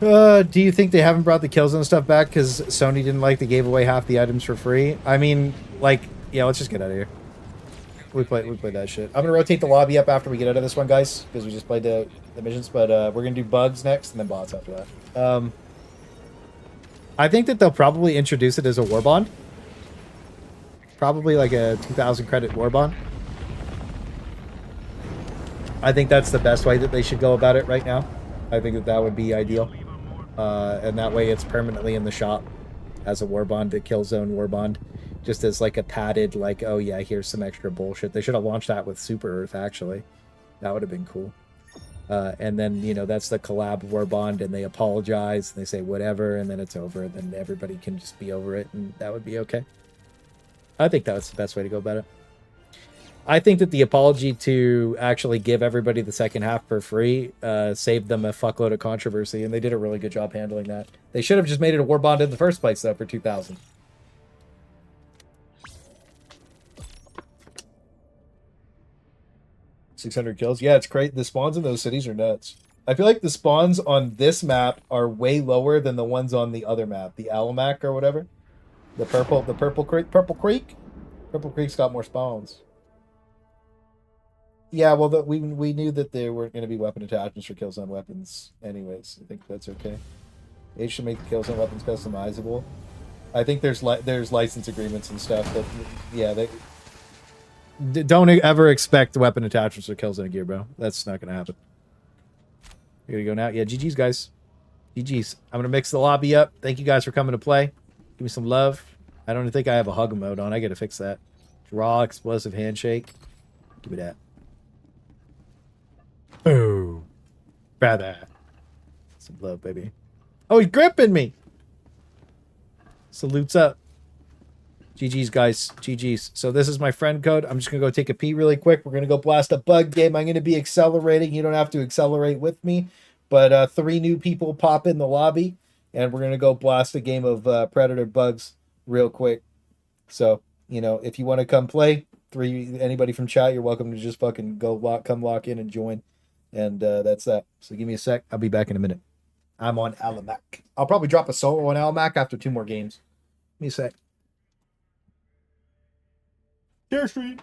Do you think they haven't brought the Killzone stuff back because Sony didn't like they gave away half the items for free? I mean, like, yeah, let's just get out of here. We played that shit. I'm gonna rotate the lobby up after we get out of this one, guys, because we just played the missions. But we're gonna do bugs next and then bots after that. I think that they'll probably introduce it as a war bond. Probably like a 2,000 credit war bond. I think that's the best way that they should go about it right now. I think that would be ideal. And that way it's permanently in the shop as a war bond, the Killzone war bond. Just as like a padded, like, oh yeah, here's some extra bullshit. They should have launched that with Super Earth, actually. That would have been cool. And then, you know, that's the collab war bond, and they apologize, and they say whatever, and then it's over, and then everybody can just be over it, and that would be okay. I think that's the best way to go about it. I think that the apology to actually give everybody the second half for free saved them a fuckload of controversy, and they did a really good job handling that. They should have just made it a war bond in the first place, though, for 2,000. $600 kills. Yeah, it's great. The spawns in those cities are nuts. I feel like the spawns on this map are way lower than the ones on the other map, the Alamac or whatever. The Purple Creek. Purple Creek's got more spawns. Yeah, well, we knew that there weren't going to be weapon attachments for Killzone weapons anyways. I think that's okay. They should make the Killzone weapons customizable. I think there's license agreements and stuff that, yeah, they... Don't ever expect weapon attachments for Killzone gear, bro. That's not going to happen. Here we go now. Yeah, GG's, guys. GG's. I'm going to mix the lobby up. Thank you guys for coming to play. Give me some love. I don't think I have a hug mode on. I got to fix that. Draw, explosive handshake. Give me that. Boom. Brother. Some love, baby. Oh, he's gripping me. Salutes up. GG's, guys. GG's. So this is my friend code. I'm just going to go take a pee really quick. We're going to go blast a bug game. I'm going to be accelerating. You don't have to accelerate with me. But 3 new people pop in the lobby. And we're going to go blast a game of Predator bugs real quick. So, you know, if you want to come play, Anybody from chat, you're welcome to just fucking come walk in and join. And that's that. So give me a sec. I'll be back in a minute. I'm on Alamac. I'll probably drop a solo on Alamac after 2 more games. Give me a sec. Dare Street.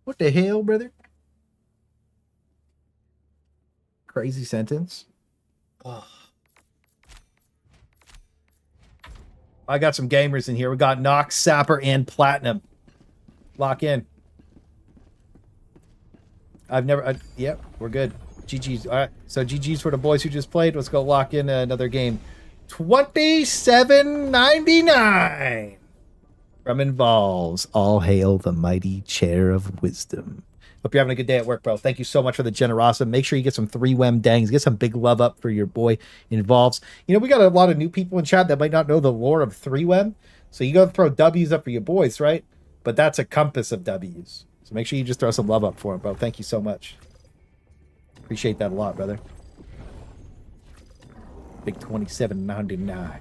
What the hell, brother? Crazy sentence. Oh. I got some gamers in here. We got Nox, Sapper, and Platinum. Lock in. Yep, we're good. GG's. All right, so GG's for the boys who just played. Let's go lock in another game. 27.99 from Involves. All hail the mighty chair of wisdom. Hope you're having a good day at work, bro. Thank you so much for the generosity. Make sure you get some 3WEM dangs. Get some big love up for your boy Involves. You know, we got a lot of new people in chat that might not know the lore of 3WEM. So you got to throw W's up for your boys, right? But that's a compass of W's. So make sure you just throw some love up for him, bro. Thank you so much. Appreciate that a lot, brother. Big 27.99.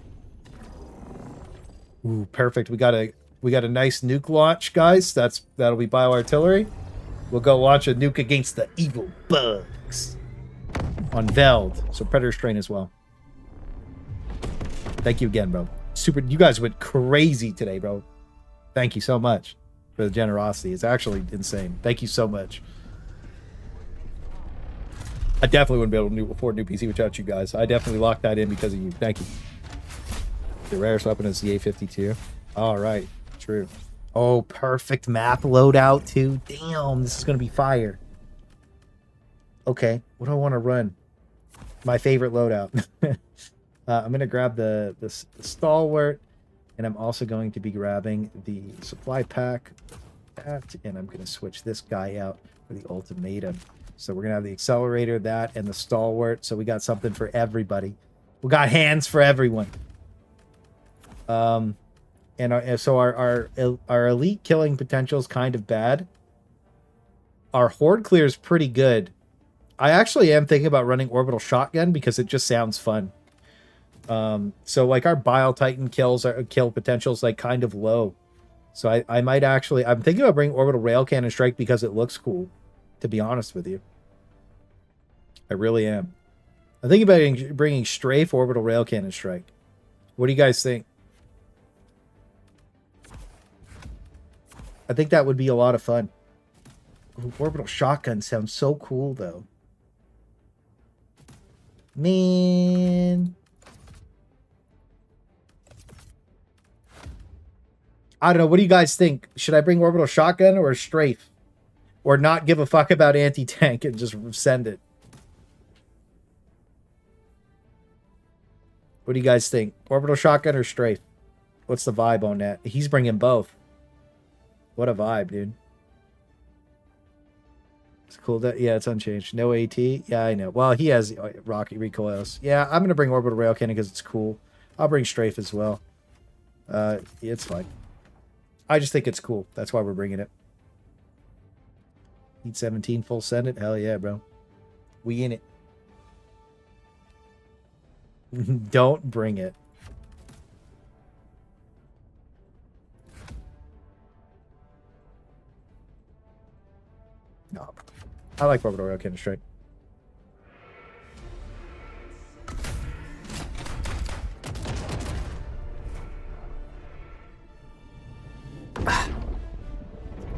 Ooh, perfect. We got a nice nuke launch, guys. That'll be bioartillery. We'll go launch a nuke against the evil bugs on Veld. So Predator Strain as well. Thank you again, bro. You guys went crazy today, bro. Thank you so much for the generosity. It's actually insane. Thank you so much. I definitely wouldn't be able to afford a new PC without you guys. I definitely locked that in because of you. Thank you. The rarest weapon is the A52. All right. True. Oh, perfect map loadout too. Damn, this is going to be fire. Okay, what do I want to run? My favorite loadout. I'm going to grab the stalwart, and I'm also going to be grabbing the supply pack. And I'm going to switch this guy out for the ultimatum. So we're going to have the accelerator, that, and the stalwart. So we got something for everybody. We got hands for everyone. And so our elite killing potential is kind of bad. Our horde clear is pretty good. I actually am thinking about running orbital shotgun because it just sounds fun. So like our Bile Titan kill potential is like kind of low. So I might actually, I'm thinking about bringing orbital rail cannon strike because it looks cool, to be honest with you. I really am. I'm thinking about bringing strafe orbital rail cannon strike. What do you guys think? I think that would be a lot of fun. Ooh, orbital shotgun sounds so cool, though. Man. I don't know. What do you guys think? Should I bring orbital shotgun or a strafe? Or not give a fuck about anti-tank and just send it? What do you guys think? Orbital shotgun or strafe? What's the vibe on that? He's bringing both. What a vibe, dude. It's cool that, yeah, it's unchanged. No AT. Yeah, I know. Well, he has rocket recoils. Yeah, I'm gonna bring orbital rail cannon because it's cool. I'll bring strafe as well. Yeah, it's fine. I just think it's cool. That's why we're bringing it. Need 17 full Senate? Hell yeah, bro. We in it. Don't bring it. No. I like orbital rail cannon straight.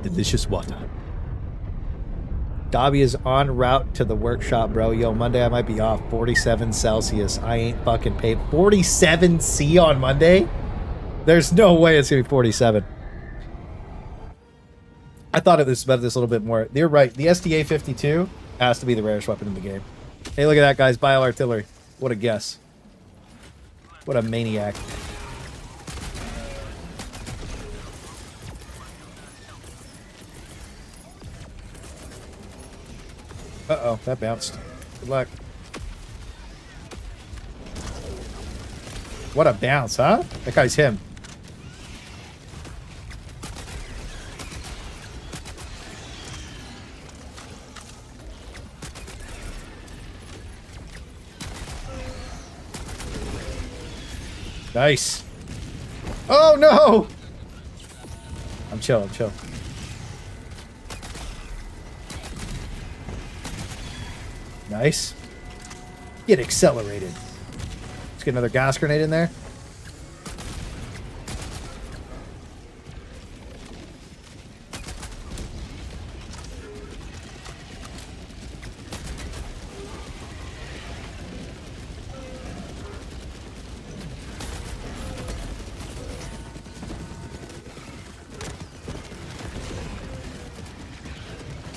Delicious water. Dobby is en route to the workshop, bro. Yo, Monday I might be off. 47 Celsius. I ain't fucking paid. 47 C on Monday? There's no way it's going to be 47. I thought it was about this a little bit more. You're right. The SDA 52 has to be the rarest weapon in the game. Hey, look at that, guys. Bio artillery. What a guess. What a maniac. Uh-oh, that bounced. Good luck. What a bounce, huh? That guy's him. Nice. Oh, no! I'm chill, I'm chill. Nice. Get accelerated. Let's get another gas grenade in there.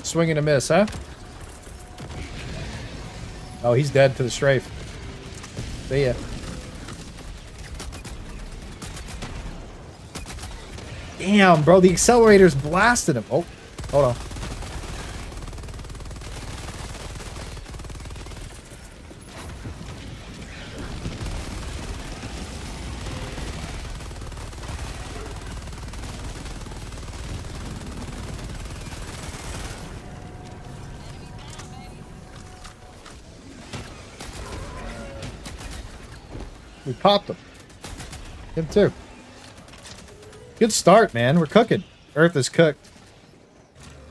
Swing and a miss, huh? Oh, he's dead to the strafe. See ya. Damn, bro, the accelerator's blasting him. Oh, hold on. We popped him. Him too. Good start, man. We're cooking. Earth is cooked.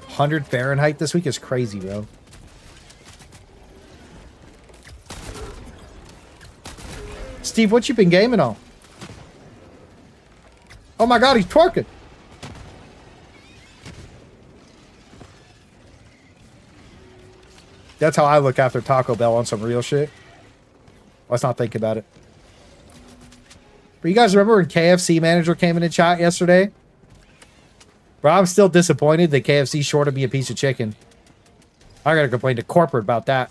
100 Fahrenheit this week is crazy, bro. Steve, what you been gaming on? Oh my god, he's twerking. That's how I look after Taco Bell on some real shit. Let's not think about it. But you guys remember when KFC manager came in the chat yesterday? Bro, I'm still disappointed that KFC shorted me a piece of chicken. I gotta complain to corporate about that.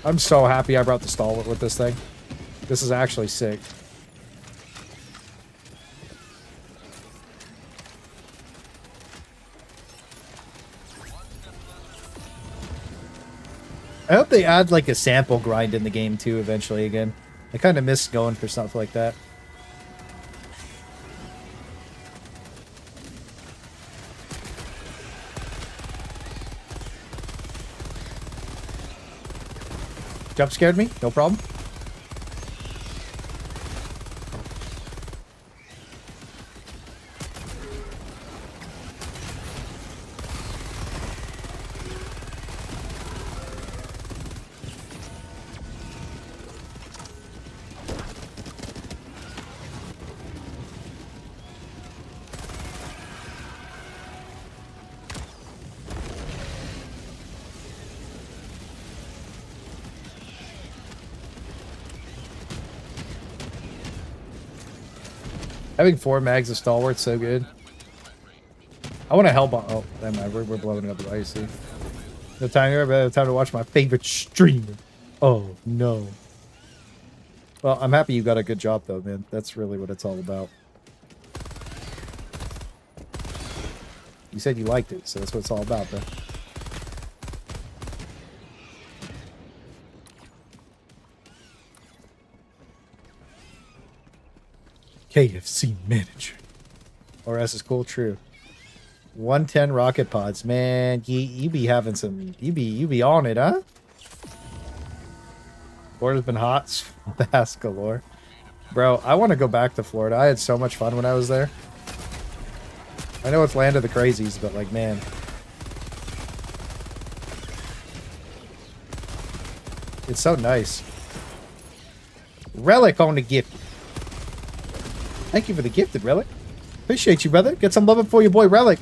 I'm so happy I brought the stalwart with this thing. This is actually sick. I hope they add like a sample grind in the game too eventually again. I kind of miss going for stuff like that. Jump scared me, no problem. Having 4 mags of Stalwart's so good. I want to hellbomb. Oh, never mind. We're blowing it up with IC. The time to watch my favorite streamer. Oh, no. Well, I'm happy you got a good job, though, man. That's really what it's all about. You said you liked it, so that's what it's all about, bro. KFC manager. RS is cool, true. 110 rocket pods, man. You be having some. You be on it, huh? Florida's been hot. Bass galore, bro. I want to go back to Florida. I had so much fun when I was there. I know it's land of the crazies, but like, man. It's so nice. Relic on the gift. Thank you for the gifted, Relic. Appreciate you, brother. Get some loving for your boy, Relic.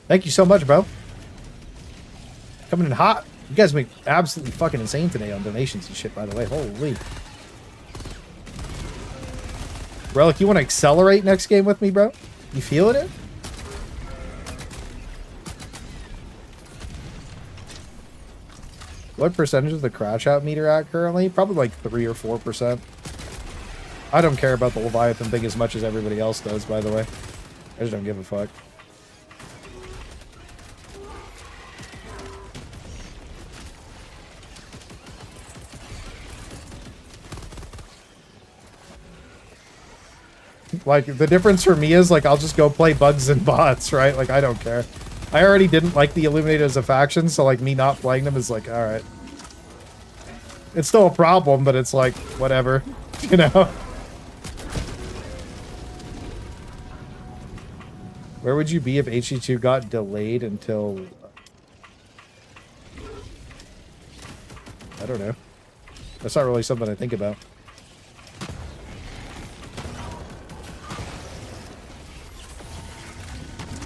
Thank you so much, bro. Coming in hot. You guys make absolutely fucking insane today on donations and shit, by the way. Holy. Relic, you want to accelerate next game with me, bro? You feeling it? What percentage is the crash out meter at currently? Probably like 3 or 4%. I don't care about the Leviathan thing as much as everybody else does, by the way. I just don't give a fuck. Like, the difference for me is, like, I'll just go play bugs and bots, right? Like, I don't care. I already didn't like the Illuminate as a faction, so, like, me not playing them is like, alright. It's still a problem, but it's like, whatever. You know? Where would you be if HE2 got delayed until... I don't know. That's not really something I think about.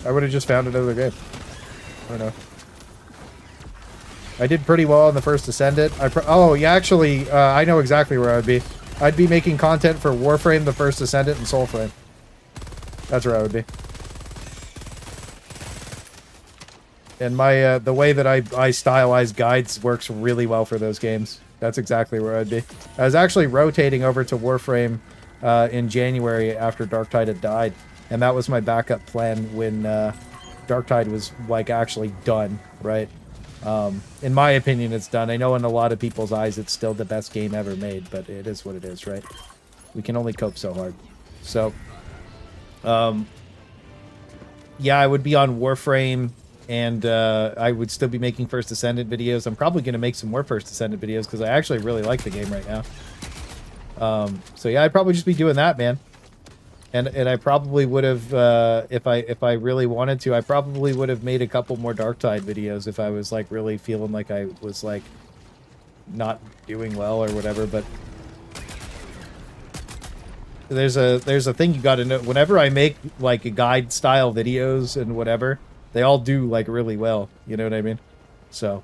I would have just found another game. I don't know. I did pretty well on the first Ascendant. Oh, yeah, actually, I know exactly where I'd be. I'd be making content for Warframe, the first Ascendant, and Soulframe. That's where I would be. And my the way that I stylize guides works really well for those games. That's exactly where I'd be. I was actually rotating over to Warframe in January after Darktide had died. And that was my backup plan when Darktide was, like, actually done, right? In my opinion, it's done. I know in a lot of people's eyes it's still the best game ever made, but it is what it is, right? We can only cope so hard. So, yeah, I would be on Warframe, and I would still be making First Ascendant videos. I'm probably going to make some more First Ascendant videos, because I actually really like the game right now. So, yeah, I'd probably just be doing that, man. And I probably would have, if I really wanted to, I probably would have made a couple more Darktide videos if I was, like, really feeling like I was, like, not doing well or whatever, but there's a thing you gotta know. Whenever I make, like, guide-style videos and whatever, they all do, like, really well, you know what I mean? So,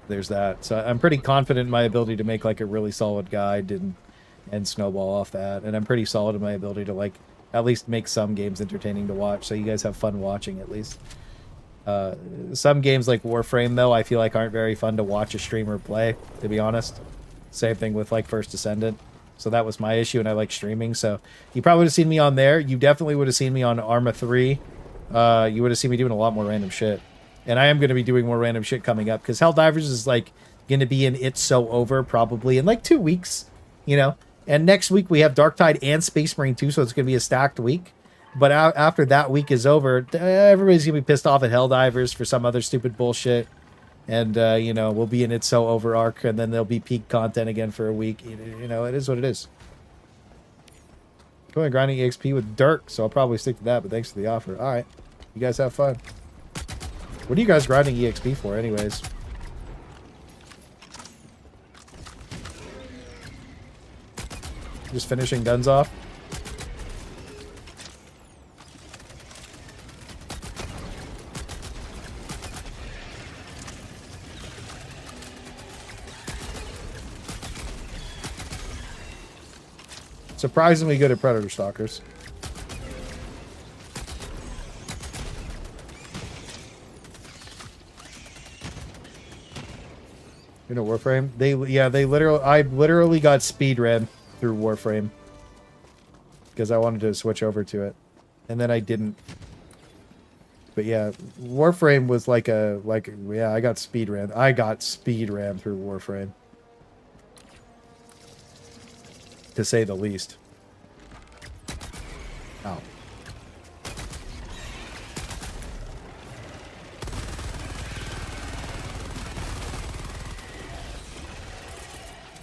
there's that. So I'm pretty confident in my ability to make, like, a really solid guide and snowball off that, and I'm pretty solid in my ability to, like, at least make some games entertaining to watch, so you guys have fun watching at least. Some games like Warframe, though, I feel like aren't very fun to watch a streamer play, to be honest. Same thing with, like, First Ascendant. So that was my issue, and I like streaming, so you probably would have seen me on there. You definitely would have seen me on Arma 3. You would have seen me doing a lot more random shit. And I am going to be doing more random shit coming up, because Helldivers is, like, going to be in It's So Over probably in, like, 2 weeks, you know? And next week we have Darktide and Space Marine 2, so it's going to be a stacked week. But after that week is over, everybody's going to be pissed off at Helldivers for some other stupid bullshit. And, you know, we'll be in It's So Over arc, and then there'll be peak content again for a week. You know, it is what it is. Going grinding EXP with Dirk, so I'll probably stick to that, but thanks for the offer. All right. You guys have fun. What are you guys grinding EXP for anyways? Just finishing guns off? Surprisingly good at Predator Stalkers. You know Warframe? I literally got speedrun through Warframe. Because I wanted to switch over to it. And then I didn't. But yeah, Warframe was I got speedrun. I got speedrun through Warframe. To say the least. Ow.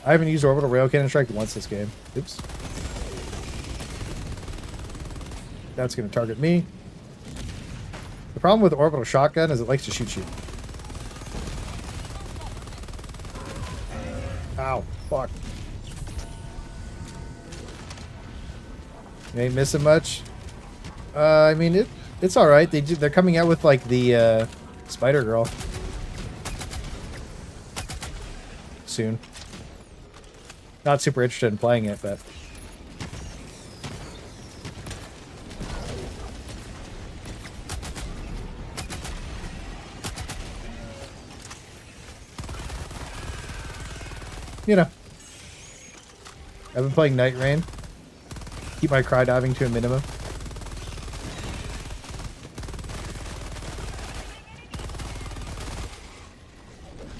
I haven't used orbital rail cannon strike once this game. Oops. That's going to target me. The problem with orbital shotgun is it likes to shoot you. Ow. Fuck. You ain't missing much. I mean, it's alright. They're coming out with, like, the, Spider Girl. Soon. Not super interested in playing it, but... You know. I've been playing Night Rain. Keep my cry diving to a minimum.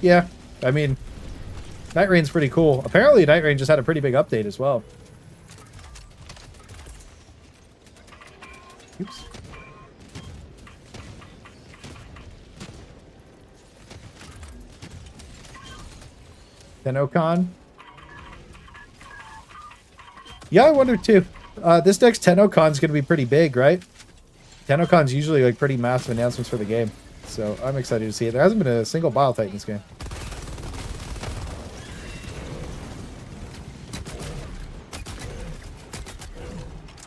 Yeah, I mean... Night Rain's pretty cool. Apparently, Night Rain just had a pretty big update as well. Oops. Tennokan. Yeah, I wonder too. This next Tennokon's going to be pretty big, right? Tennokon's usually like pretty massive announcements for the game. So I'm excited to see it. There hasn't been a single Bile Titan in this game.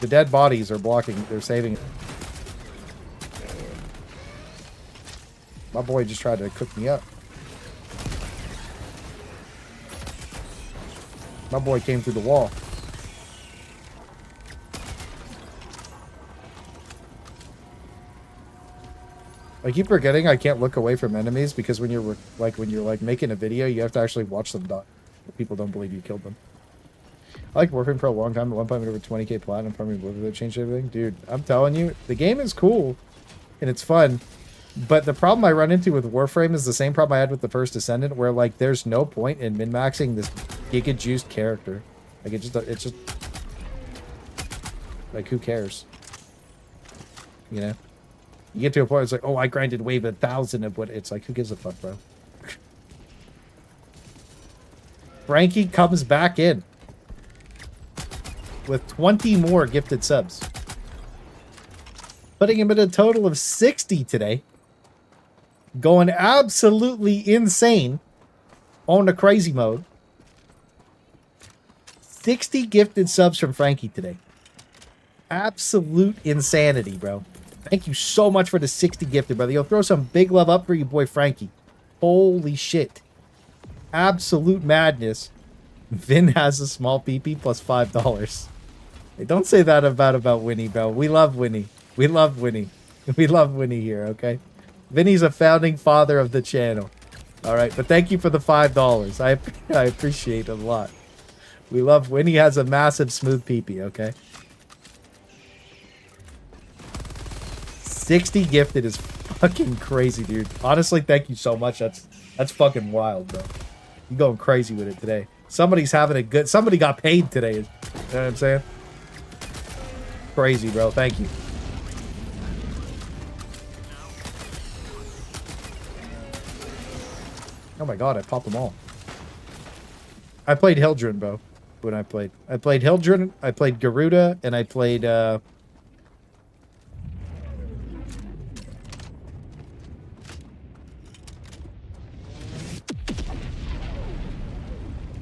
The dead bodies are blocking. They're saving it. My boy just tried to cook me up. My boy came through the wall. I keep forgetting I can't look away from enemies because when you're making a video, you have to actually watch them die. People don't believe you killed them. I like Warframe for a long time. At one point, I went over 20k platinum. Probably Blizzard changed everything. Dude, I'm telling you, the game is cool and it's fun. But the problem I run into with Warframe is the same problem I had with the first Descendant, where like there's no point in min-maxing this giga-juiced character. Like it's just like who cares? You know? You get to a point where it's like, oh, I grinded wave 1,000 of what it's like, who gives a fuck, bro? Frankie comes back in with 20 more gifted subs, putting him at a total of 60 today. Going absolutely insane on the crazy mode. 60 gifted subs from Frankie today. Absolute insanity, bro. Thank you so much for the 60 gifted, brother. You'll throw some big love up for you, boy Frankie. Holy shit. Absolute madness. Vin has a small PP plus $5. Hey, don't say that about Winnie, bro. We love Winnie. We love Winnie. We love Winnie here, okay? Vinny's a founding father of the channel. All right, but thank you for the $5. I appreciate it a lot. We love Winnie has a massive smooth PP, okay? 60 gifted is fucking crazy, dude. Honestly, thank you so much. That's fucking wild, bro. You going crazy with it today. Somebody's having a good... Somebody got paid today. You know what I'm saying? Crazy, bro. Thank you. Oh my god, I popped them all. I played Hildren, bro. When I played Hildren, I played Garuda, and I played,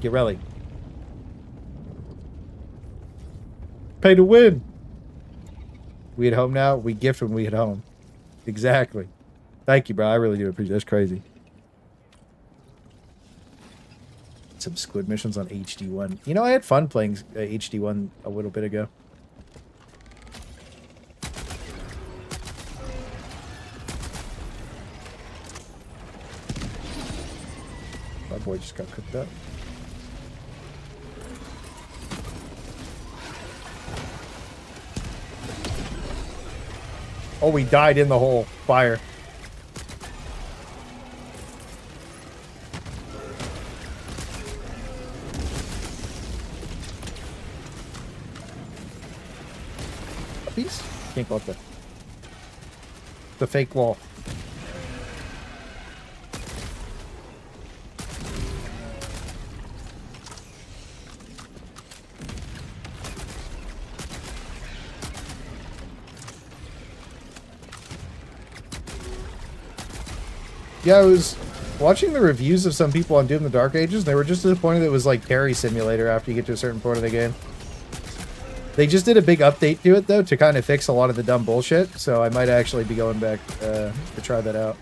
Girelli. Pay to win. We at home now. We gift when we at home. Exactly. Thank you, bro. I really do appreciate it. That's crazy. Some squid missions on HD1. You know, I had fun playing HD1 a little bit ago. My boy just got cooked up. Oh, we died in the hole. Fire. Puppies? Can't go up there. The fake wall. Yeah, I was watching the reviews of some people on Doom the Dark Ages, and they were just disappointed that it was like Terry Simulator after you get to a certain point of the game. They just did a big update to it, though, to kind of fix a lot of the dumb bullshit, so I might actually be going back to try that out.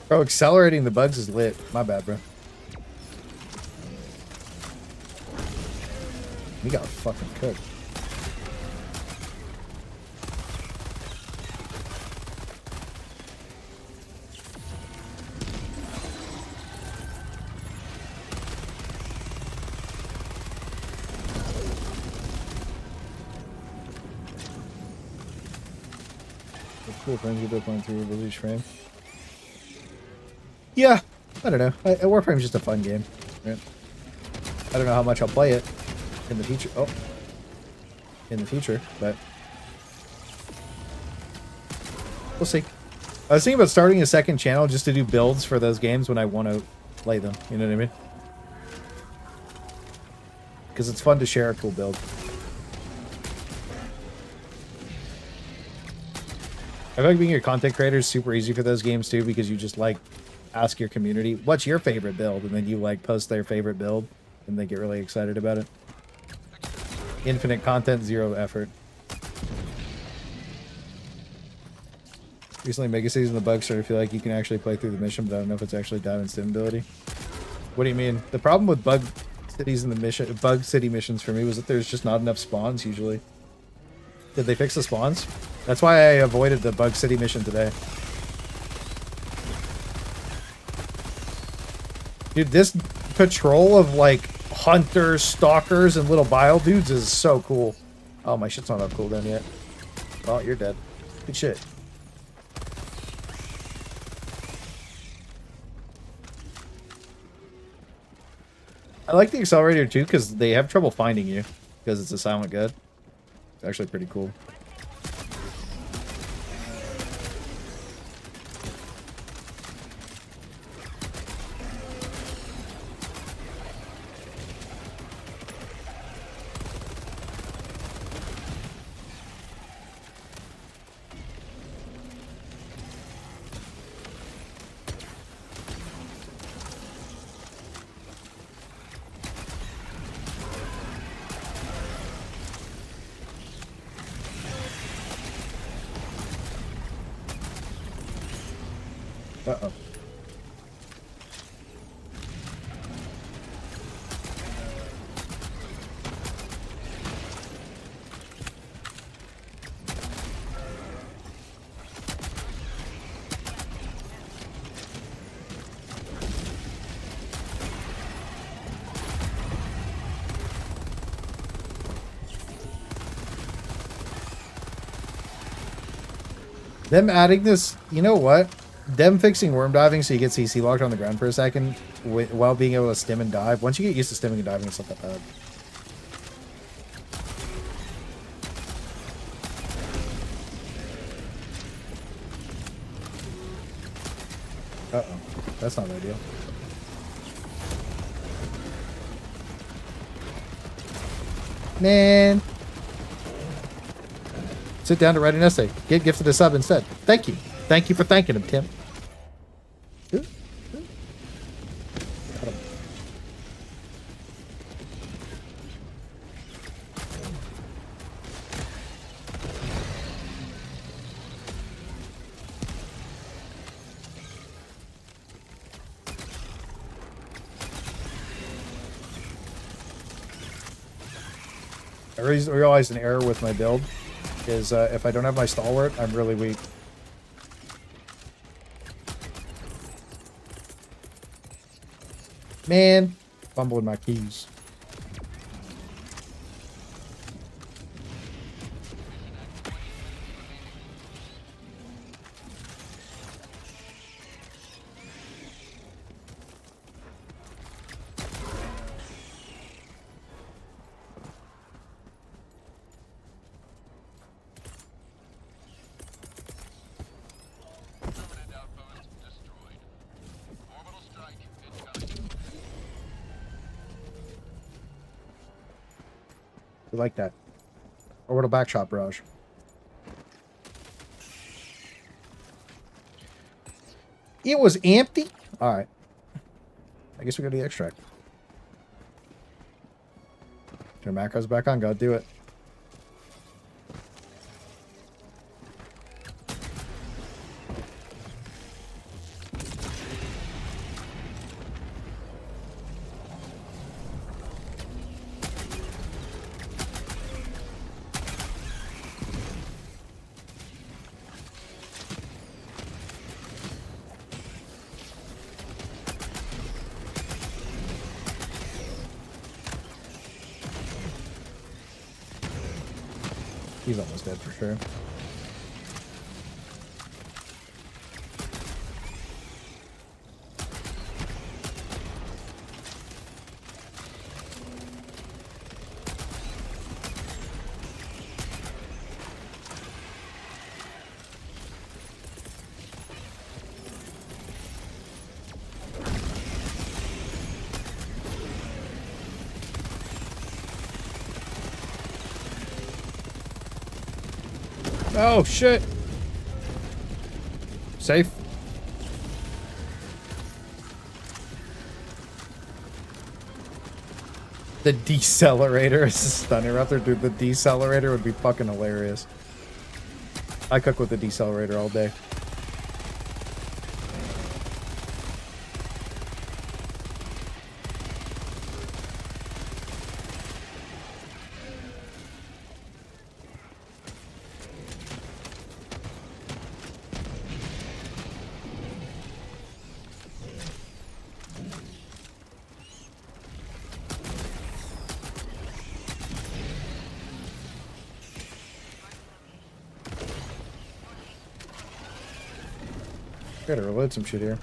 Bro, accelerating the bugs is lit. My bad, bro. We got fucking cooked. That's cool, friends. Get up on 3 release frame. Yeah, I don't know. Warframe's just a fun game. Right? I don't know how much I'll play it in the future. Oh, in the future, but we'll see. I was thinking about starting a second channel just to do builds for those games when I want to play them. You know what I mean? Because it's fun to share a cool build. I feel like being a content creator is super easy for those games too, because you just like ask your community, what's your favorite build? And then you like post their favorite build and they get really excited about it. Infinite content, zero effort. Recently, Mega Cities and the bugs started to feel like you can actually play through the mission, but I don't know if it's actually dive and stim ability. What do you mean? The problem with bug cities and the mission, bug city missions for me was that there's just not enough spawns usually. Did they fix the spawns? That's why I avoided the bug city mission today. Dude, this patrol of, like, hunters, stalkers, and little bile dudes is so cool. Oh, my shit's not up cooldown yet. Oh, you're dead. Good shit. I like the accelerator, too, because they have trouble finding you. Because it's a silent god. It's actually pretty cool. Uh-oh. Them adding this, you know what? Them fixing worm diving so you get CC locked on the ground for a second while being able to stim and dive. Once you get used to stimming and diving, it's not that bad. Uh-oh. That's not ideal. Man. Sit down to write an essay. Get gifted a sub instead. Thank you. Thank you for thanking him, Tim. Ooh. Ooh. Got him. I realized an error with my build is if I don't have my stalwart, I'm really weak. Man, fumbling my keys. We like that. Orbital backshot barrage. It was empty? Alright. I guess we go to the extract. Turn macros back on, gotta do it. He's almost dead for sure. Oh, shit. Safe. The decelerator is a stunner up there. Dude, the decelerator would be fucking hilarious. I cook with the decelerator all day. Gotta reload some shit here.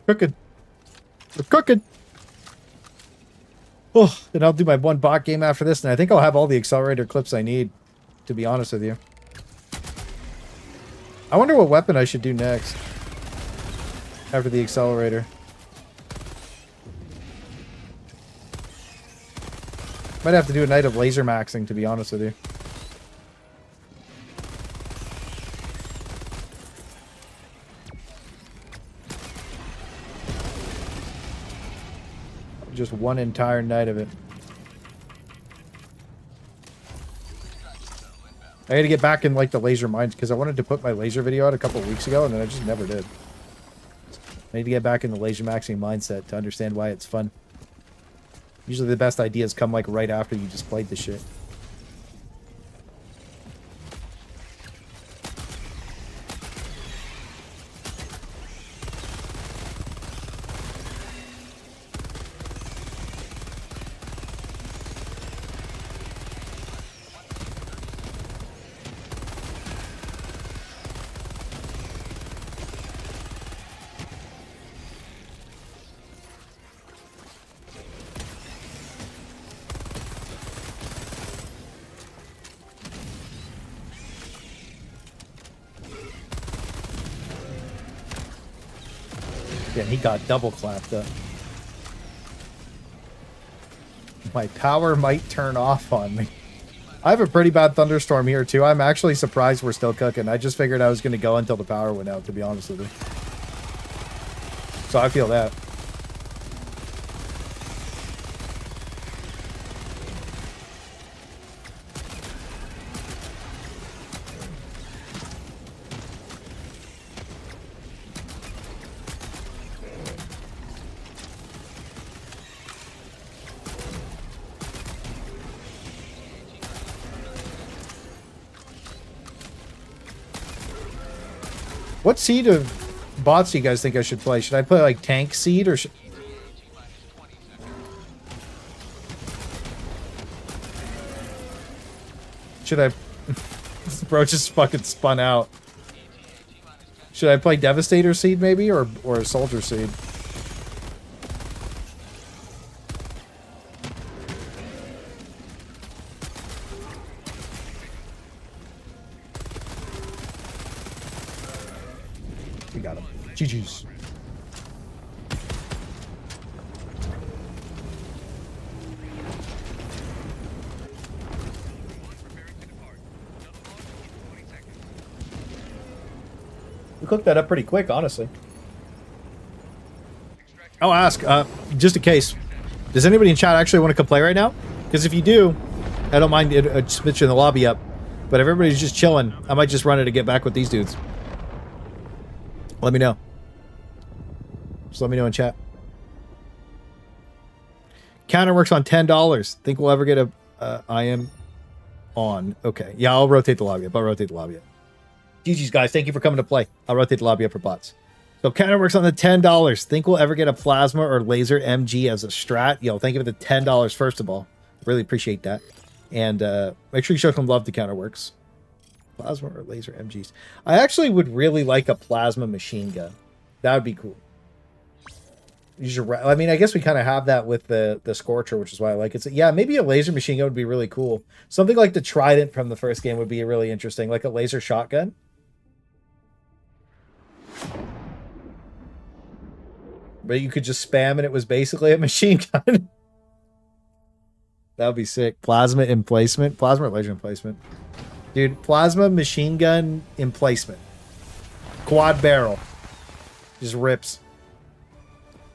Cooking. We're cooking. Oh, then I'll do my one bot game after this, and I think I'll have all the accelerator clips I need, to be honest with you. I wonder what weapon I should do next after the accelerator. Might have to do a night of laser maxing, to be honest with you. Just one entire night of it. I had to get back in like the laser mines because I wanted to put my laser video out a couple of weeks ago and then I just never did. I need to get back in the laser maxing mindset to understand why it's fun. Usually the best ideas come like right after you just played the shit. and he got double clapped up. My power might turn off on me. I have a pretty bad thunderstorm here, too. I'm actually surprised we're still cooking. I just figured I was going to go until the power went out, to be honest with you. So I feel that. What seed of bots do you guys think I should play? Should I play like tank seed or should I? This bro just fucking spun out. Should I play Devastator seed maybe or Soldier seed? We got him. GG's. We cooked that up pretty quick, honestly. I'll ask, just in case, does anybody in chat actually want to come play right now? Because if you do, I don't mind switching the lobby up. But if everybody's just chilling, I might just run it to get back with these dudes. Let me know. Just let me know in chat. Counter works on $10. Think we'll ever get a I am on. Okay. Yeah, I'll rotate the lobby up. I'll rotate the lobby up. GG's, guys. Thank you for coming to play. I'll rotate the lobby up for bots. So counter works on the $10. Think we'll ever get a plasma or laser MG as a strat? Yo, thank you for the $10, first of all. Really appreciate that. And make sure you show some love to Counterworks. Plasma or laser MGs. I actually would really like a plasma machine gun. That would be cool. I mean, I guess we kind of have that with the Scorcher, which is why I like it. So, yeah, maybe a laser machine gun would be really cool. Something like the Trident from the first game would be really interesting, like a laser shotgun. But you could just spam and it was basically a machine gun. That would be sick. Plasma emplacement. Plasma or laser emplacement. Dude, plasma machine gun emplacement. Quad barrel. Just rips.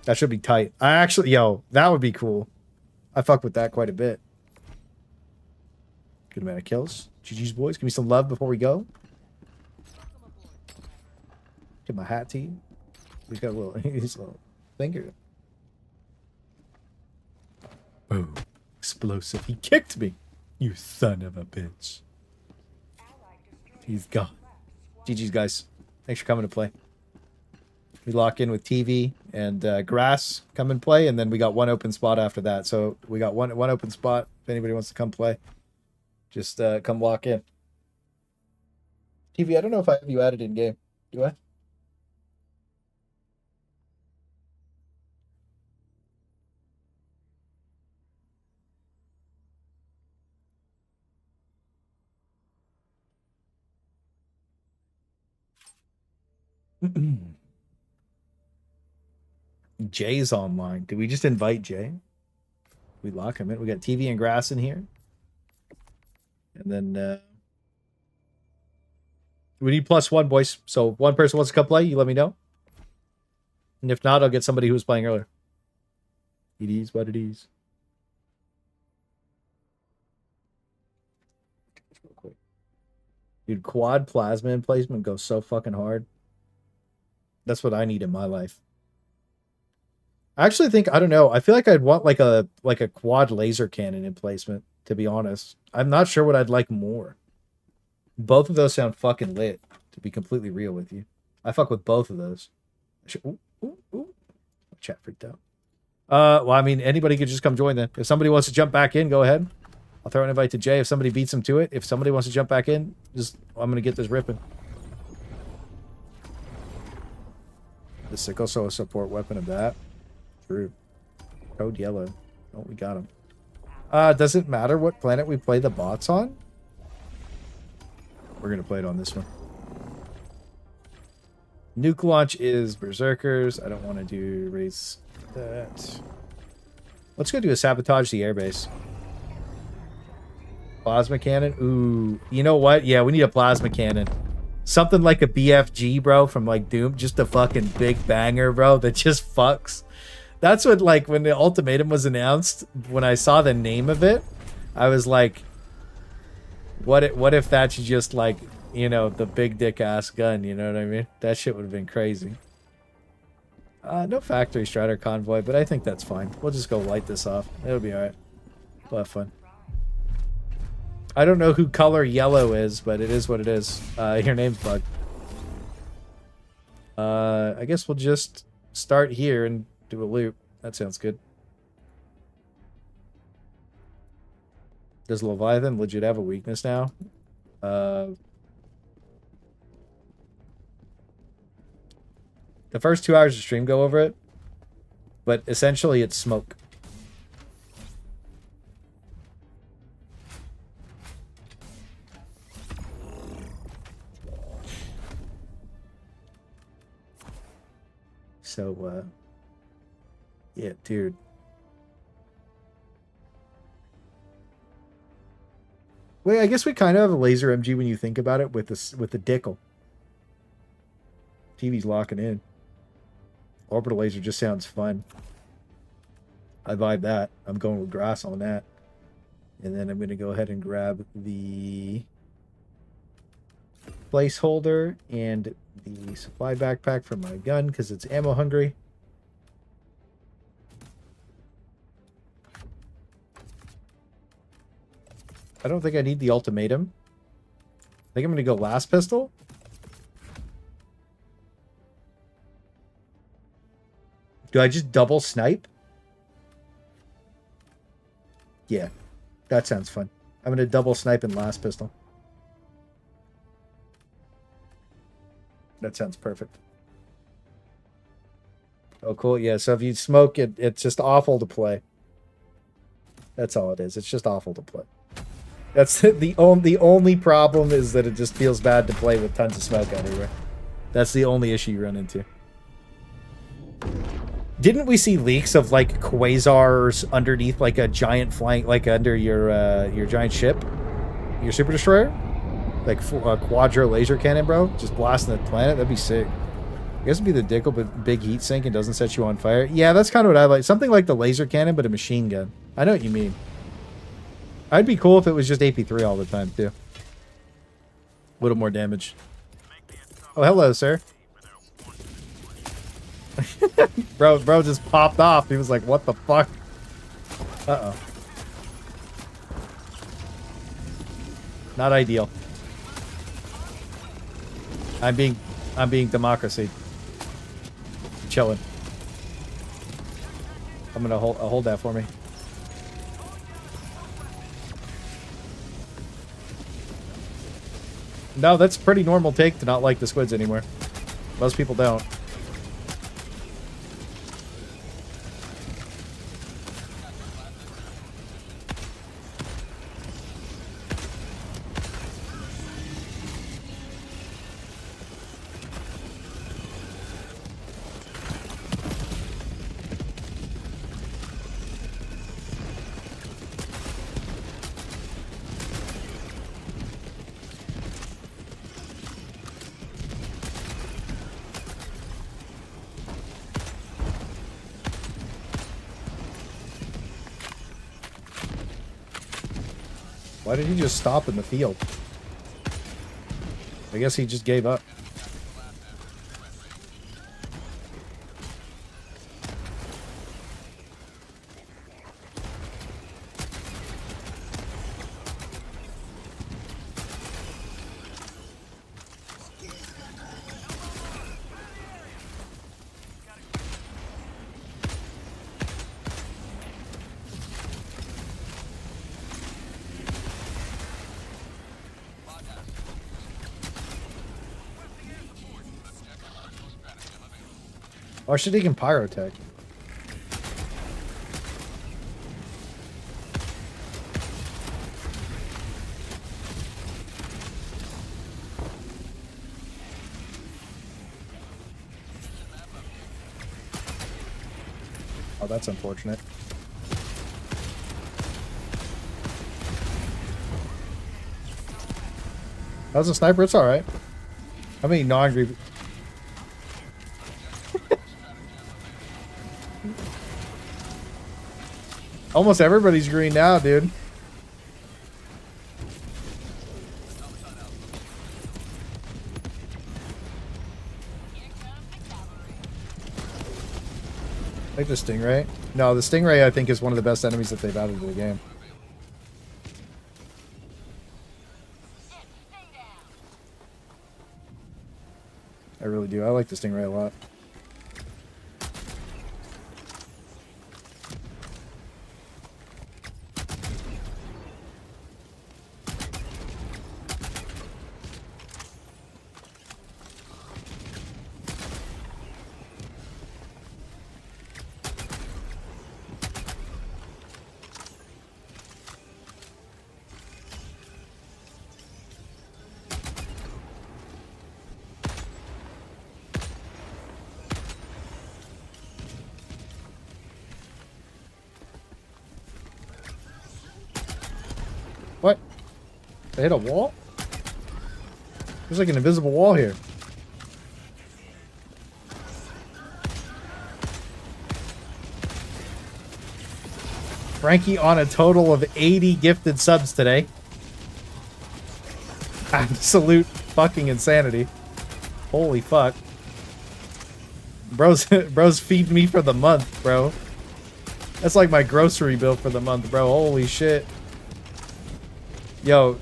That should be tight. I actually, yo, that would be cool. I fuck with that quite a bit. Good amount of kills. GG's, boys. Give me some love before we go. Get my hat to you. He's got a little, he's a little finger. Boom. Explosive. He kicked me. You son of a bitch. He's gone. GG's, guys. Thanks for coming to play. We lock in with TV and grass. Come and play, and then we got one open spot after that. So we got one open spot. If anybody wants to come play, just come lock in. TV, I don't know if I have you added in game. Do I? Jay's online. Did we just invite Jay? We lock him in. We got TV and grass in here. And then we need +1, boys. So one person wants to come play, you let me know. And if not, I'll get somebody who was playing earlier. It is what it is. Real quick. Dude, quad plasma emplacement goes so fucking hard. That's what I need in my life. I actually think, I don't know, I feel like I'd want like a quad laser cannon emplacement, to be honest. I'm not sure what I'd like more. Both of those sound fucking lit, to be completely real with you. I fuck with both of those. Ooh. Chat freaked out. Well, I mean, anybody could just come join then. If somebody wants to jump back in, go ahead. I'll throw an invite to Jay if somebody beats him to it. If somebody wants to jump back in, I'm going to get this ripping. The sickle, so a support weapon of that. True. Code yellow. Oh, we got him. Does it matter what planet we play the bots on? We're going to play it on this one. Nuke launch is berserkers. I don't want to do raise that. Let's go do a sabotage the airbase. Plasma cannon. Ooh, you know what? Yeah, we need a plasma cannon. Something like a BFG, bro, from like Doom. Just a fucking big banger, bro, that just fucks. That's what, like, when the ultimatum was announced, when I saw the name of it, I was like, what if that's just like, you know, the big dick ass gun, you know what I mean? That shit would have been crazy. No factory strider convoy, but I think that's fine. We'll just go light this off. It'll be alright. We'll have fun. I don't know who color yellow is, but it is what it is. Your name's Bug. I guess we'll just start here and do a loop. That sounds good. Does Leviathan legit have a weakness now? The first 2 hours of stream go over it, but essentially it's smoke. So, yeah, dude. Wait, I guess we kind of have a laser MG when you think about it with the Dickel. TV's locking in. Orbital laser just sounds fun. I vibe that. I'm going with grass on that. And then I'm going to go ahead and grab the placeholder and the supply backpack for my gun because it's ammo hungry. I don't think I need the ultimatum. I think I'm going to go last pistol. Do I just double snipe? Yeah, that sounds fun. I'm going to double snipe in last pistol. That sounds perfect. Oh, cool. Yeah, so if you smoke it, it's just awful to play. That's all it is. It's just awful to play. That's the only problem is that it just feels bad to play with tons of smoke everywhere. That's the only issue you run into. Didn't we see leaks of like quasars underneath like a giant flank, like under your giant ship, your super destroyer, like a quadro laser cannon, bro, just blasting the planet? That'd be sick. I guess it'd be the Dickel, but big heat sink and doesn't set you on fire. Yeah, that's kind of what I like. Something like the laser cannon, but a machine gun. I know what you mean. I'd be cool if it was just AP3 all the time, too. A little more damage. Oh, hello, sir. bro just popped off. He was like, what the fuck? Uh-oh. Not ideal. I'm being democracy. Chilling. I'm gonna hold that for me. No, that's a pretty normal take to not like the squids anymore. Most people don't. Why did he just stop in the field? I guess he just gave up. Or should he can pyrotech? Oh, that's unfortunate. That was a sniper. It's all right. How many non-green? Almost everybody's green now, dude. Like the Stingray? No, the Stingray I think is one of the best enemies that they've added to the game. I really do. I like the Stingray a lot. What? They hit a wall? There's like an invisible wall here. Frankie on a total of 80 gifted subs today. Absolute fucking insanity. Holy fuck. Bro's feed me for the month, bro. That's like my grocery bill for the month, bro. Holy shit. Yo,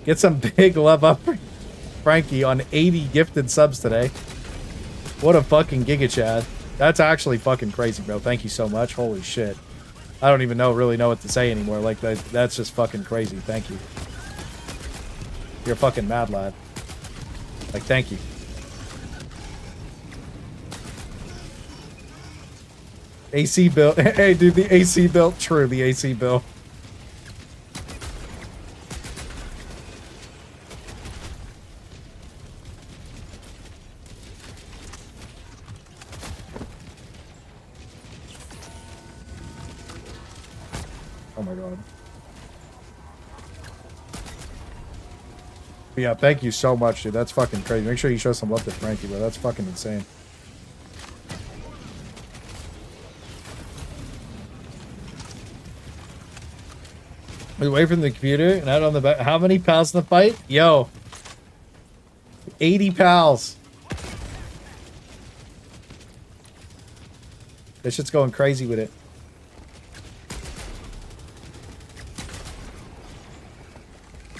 get some big love up for Frankie on 80 gifted subs today. What a fucking giga chad. That's actually fucking crazy, bro. Thank you so much. Holy shit. I don't even really know what to say anymore. Like, that's just fucking crazy. Thank you. You're a fucking mad lad. Like, thank you. AC build. Hey, dude, the AC build. True, the AC build. Oh my god. Yeah, thank you so much, dude. That's fucking crazy. Make sure you show some love to Frankie, bro. That's fucking insane. Away from the computer and out on the back. How many pals in the fight? Yo. 80 pals. That shit's going crazy with it.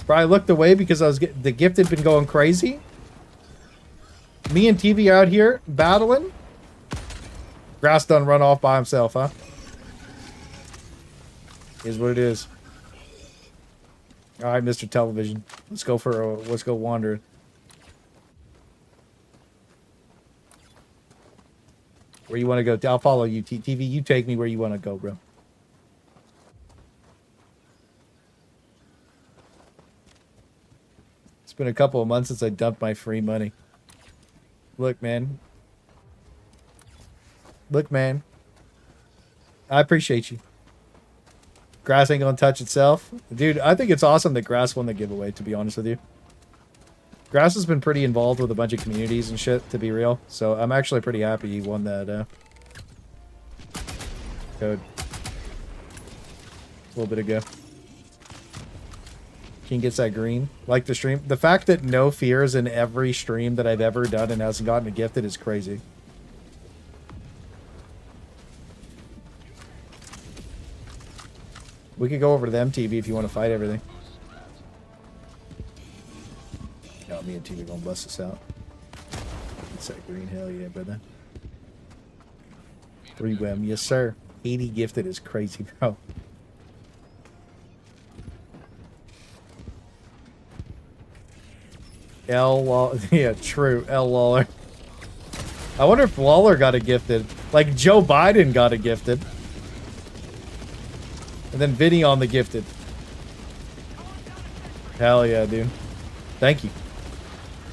Bro, I looked away because the gift had been going crazy. Me and TV out here battling. Grass done run off by himself, huh? Is what it is. All right, Mr. Television. Let's go wandering. Where you want to go? I'll follow you, TV. You take me where you want to go, bro. It's been a couple of months since I dumped my free money. Look, man. Look, man. I appreciate you. Grass ain't gonna touch itself. Dude, I think it's awesome that Grass won the giveaway, to be honest with you. Grass has been pretty involved with a bunch of communities and shit, to be real. So I'm actually pretty happy he won that code. A little bit ago. King gets that green. Like the stream. The fact that no fear is in every stream that I've ever done and hasn't gotten a gifted is crazy. We could go over to them, TV, if you want to fight everything. No, me and TV gonna bust this out. It's that green, hell yeah, brother. 3 WEM, yes sir. 80 gifted is crazy, bro. Yeah, true. L Lawler. I wonder if Lawler got a gifted. Like Joe Biden got a gifted. And then Vinny on the gifted. Hell yeah, dude. Thank you.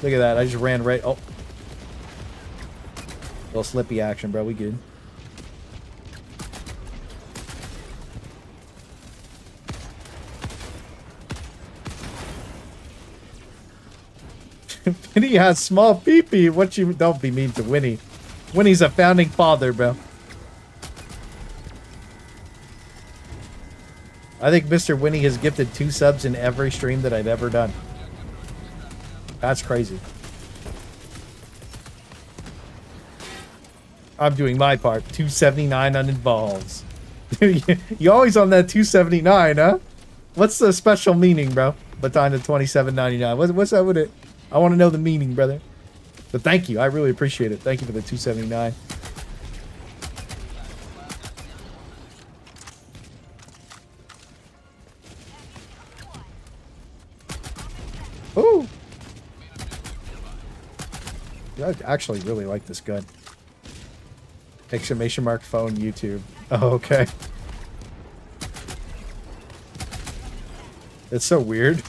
Look at that. I just ran right. Oh. Little slippy action, bro. We good. Winnie has small pee-pee. What you... Don't be mean to Winnie. Winnie's a founding father, bro. I think Mr. Winnie has gifted 2 subs in every stream that I've ever done. That's crazy. I'm doing my part. 279 uninvolves. You always on that 279, huh? What's the special meaning, bro? Behind the 27.99. What's that with it? I want to know the meaning, brother. But thank you. I really appreciate it. Thank you for the 279. Ooh. I actually really like this gun. Exclamation mark phone YouTube. Oh, okay. It's so weird.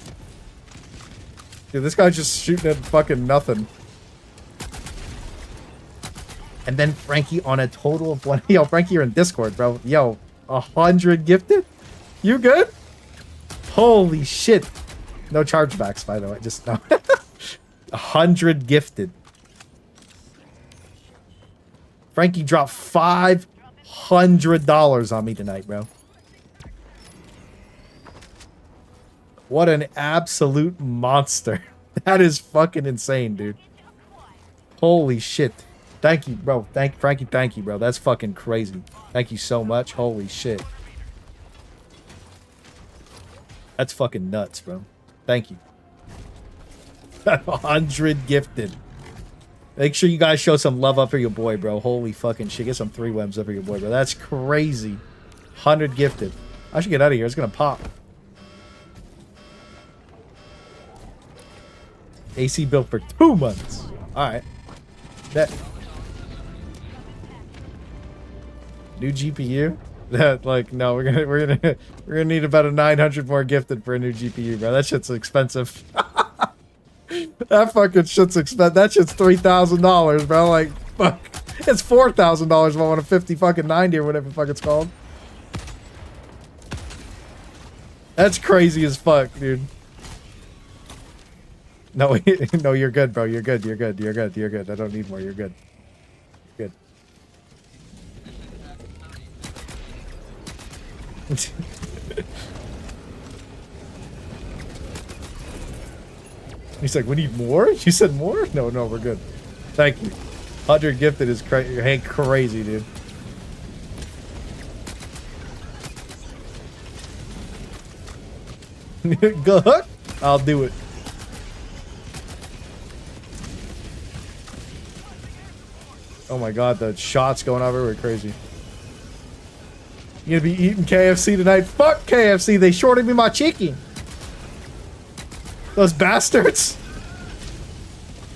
Dude, this guy's just shooting at fucking nothing. And then Frankie on a total of 1. Yo, Frankie, you're in Discord, bro. Yo, 100 gifted? You good? Holy shit. No chargebacks, by the way. Just no. 100 gifted. Frankie dropped $500 on me tonight, bro. What an absolute monster. That is fucking insane, dude. Holy shit. Thank you, bro. Frankie, thank you, bro. That's fucking crazy. Thank you so much. Holy shit. That's fucking nuts, bro. Thank you. 100 gifted. Make sure you guys show some love up for your boy, bro. Holy fucking shit. Get some 3 webs up for your boy, bro. That's crazy. 100 gifted. I should get out of here. It's gonna pop. AC built for 2 months. Alright. That new GPU? That like no, we're gonna need about a 900 more gifted for a new GPU, bro. That shit's expensive. That fucking shit's expensive. That shit's $3,000, bro. Like fuck. It's $4,000 if I want a 50 fucking 90 or whatever the fuck it's called. That's crazy as fuck, dude. No, no, you're good, bro. You're good. You're good. You're good. You're good. I don't need more. You're good. Good. He's like, we need more? You said more? No, no, we're good. Thank you. 100 gifted is crazy, dude. Good. I'll do it. Oh my god, the shots going over were crazy. You gonna be eating KFC tonight? Fuck KFC, they shorted me my chicken. Those bastards.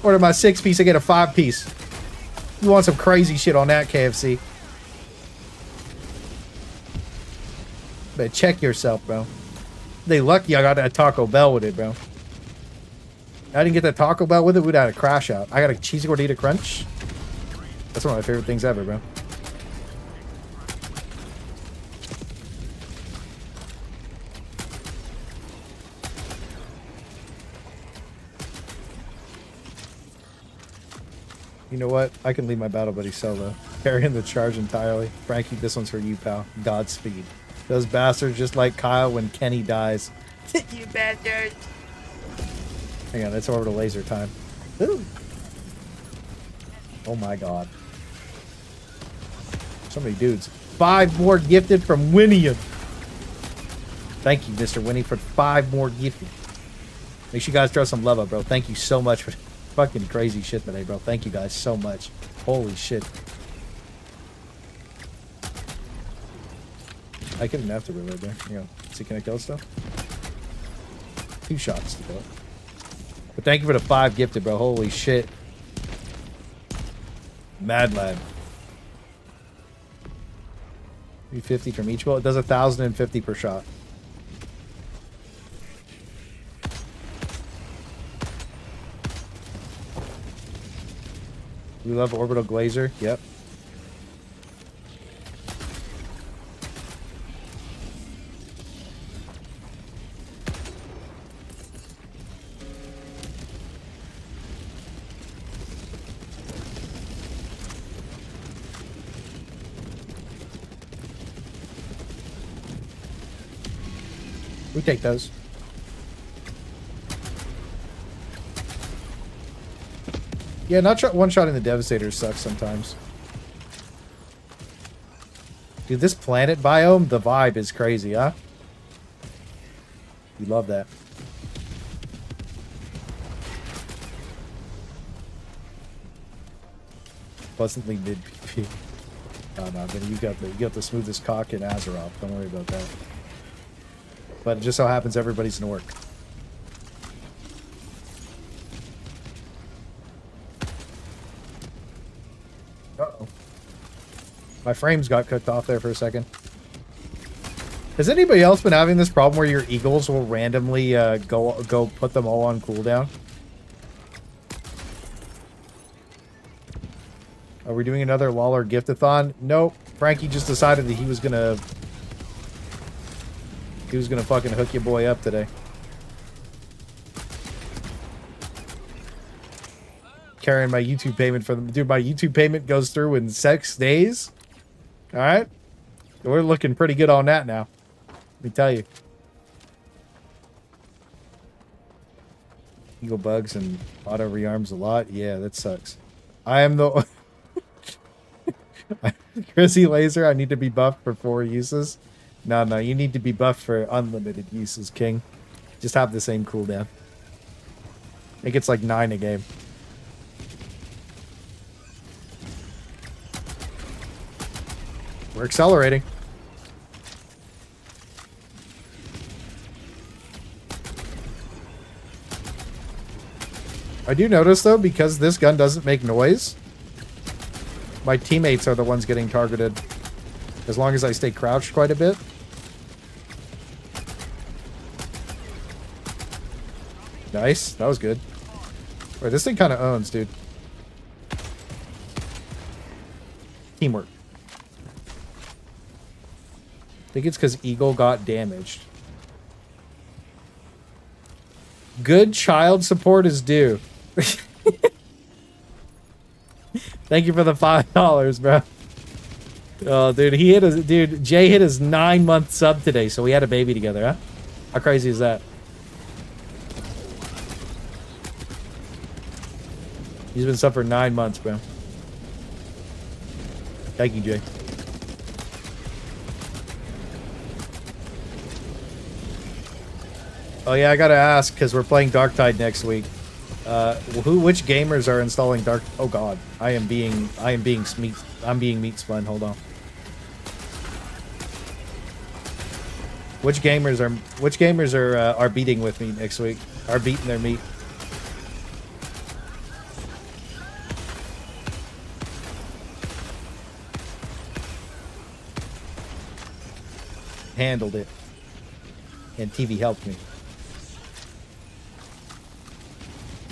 Order my 6-piece, I get a 5-piece. You want some crazy shit on that, KFC. Better check yourself, bro. They lucky I got that Taco Bell with it, bro. I didn't get that Taco Bell with it, we'd have had a crash out. I got a cheesy gordita crunch. That's one of my favorite things ever, bro. You know what? I can leave my battle buddy solo. Carrying the charge entirely. Frankie, this one's for you, pal. Godspeed. Those bastards just like Kyle when Kenny dies. You bastards! Hang on, it's orbital laser time. Ooh. Oh my god. So many dudes. 5 more gifted from Winnie. Thank you, Mr. Winnie, for 5 more gifted. Make sure you guys throw some love up, bro. Thank you so much for fucking crazy shit today, bro. Thank you guys so much. Holy shit. I couldn't have to reload there. You know, see, can I kill stuff? 2 shots to go. But thank you for the 5 gifted, bro. Holy shit. Mad lad. 350 from each. Well, it does 1,050 per shot. We love orbital glazer. Yep. We take those. Yeah, not one shot in the Devastator sucks sometimes. Dude, this planet biome, the vibe is crazy, huh? You love that. Pleasantly mid PP. Oh no, man, you got the smoothest cock in Azeroth. Don't worry about that. But it just so happens everybody's an orc. Uh-oh. My frames got cooked off there for a second. Has anybody else been having this problem where your eagles will randomly go put them all on cooldown? Are we doing another Lawler gift-a-thon? Nope. Frankie just decided that he was gonna fucking hook your boy up today. Carrying my YouTube payment for them. Dude, my YouTube payment goes through in 6 days. Alright? We're looking pretty good on that now. Let me tell you. Eagle bugs and auto rearms a lot. Yeah, that sucks. I am the... Chrissy Laser, I need to be buffed for 4 uses. No, you need to be buffed for unlimited uses, King. Just have the same cooldown. I think it's like 9 a game. We're accelerating. I do notice, though, because this gun doesn't make noise, my teammates are the ones getting targeted. As long as I stay crouched quite a bit. Nice. That was good. Wait, this thing kind of owns, dude. Teamwork. I think it's because Eagle got damaged. Good child support is due. Thank you for the $5, bro. Oh, dude, Jay hit his 9-month sub today, so we had a baby together, huh? How crazy is that? He's been sub for 9 months, bro. Thank you, Jay. Oh yeah, I gotta ask because we're playing Darktide next week. Which gamers are installing Dark? Oh God, I'm being meat spun. Hold on. Which gamers are beating with me next week? Are beating their meat? Handled it, and TV helped me.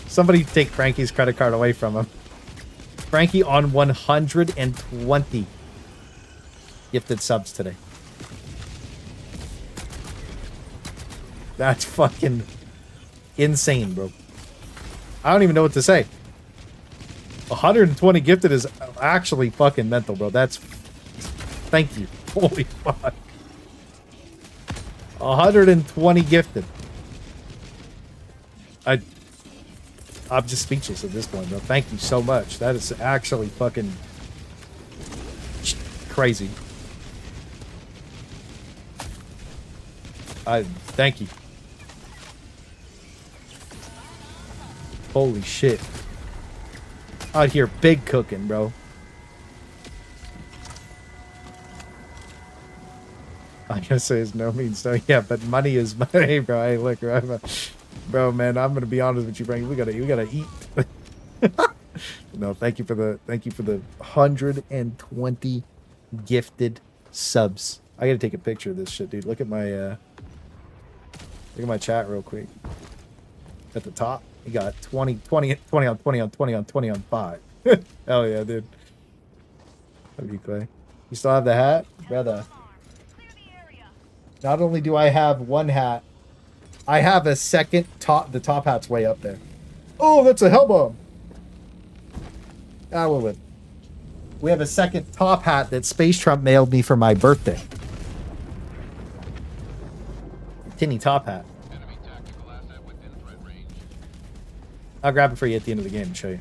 Somebody take Frankie's credit card away from him. Frankie on 120 gifted subs today. That's fucking insane, bro. I don't even know what to say. 120 gifted is actually fucking mental, bro. That's... Thank you. Holy fuck. 120 gifted. I'm just speechless at this point, bro. Thank you so much. That is actually fucking crazy. Thank you. Holy shit. Out here big cooking, bro. I'm gonna say it's no means no. Yeah, but money is money, bro. Hey, look, bro, man, I'm gonna be honest with you, Frank. We gotta eat. No, thank you for the 120 gifted subs. I gotta take a picture of this shit, dude. Look at my chat real quick. At the top, you got 20 on 20 on 20 on 20 on 5. Hell yeah, dude. That'd be Clay. You still have the hat, brother? Not only do I have one hat, I have a second top. The top hat's way up there. Oh, that's a hell bomb. Ah, we'll live. We have a second top hat that Space Trump mailed me for my birthday. Tinny top hat. I'll grab it for you at the end of the game and show you.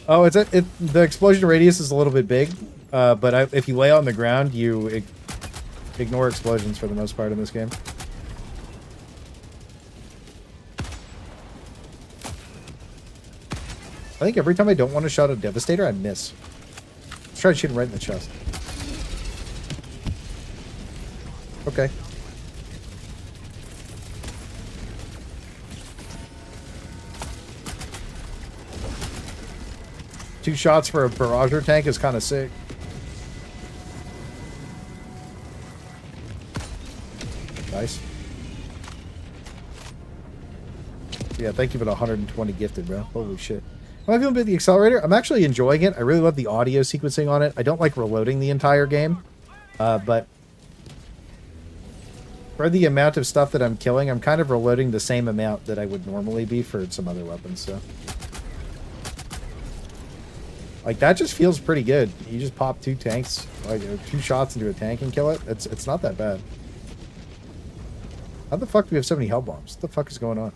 Oh, the explosion radius is a little bit big, but if you lay on the ground, you ignore explosions for the most part in this game. I think every time I don't want to shot a Devastator, I miss. Let's try to shoot him right in the chest. Okay. Two shots for a barrager tank is kind of sick. Nice. Yeah, thank you for the 120 gifted, bro. Holy shit. How am I feeling about the accelerator? I'm actually enjoying it. I really love the audio sequencing on it. I don't like reloading the entire game. But for the amount of stuff that I'm killing, I'm kind of reloading the same amount that I would normally be for some other weapons, so. Like, that just feels pretty good. You just pop two tanks, like 2 shots into a tank and kill it. It's not that bad. How the fuck do we have so many hell bombs? What the fuck is going on?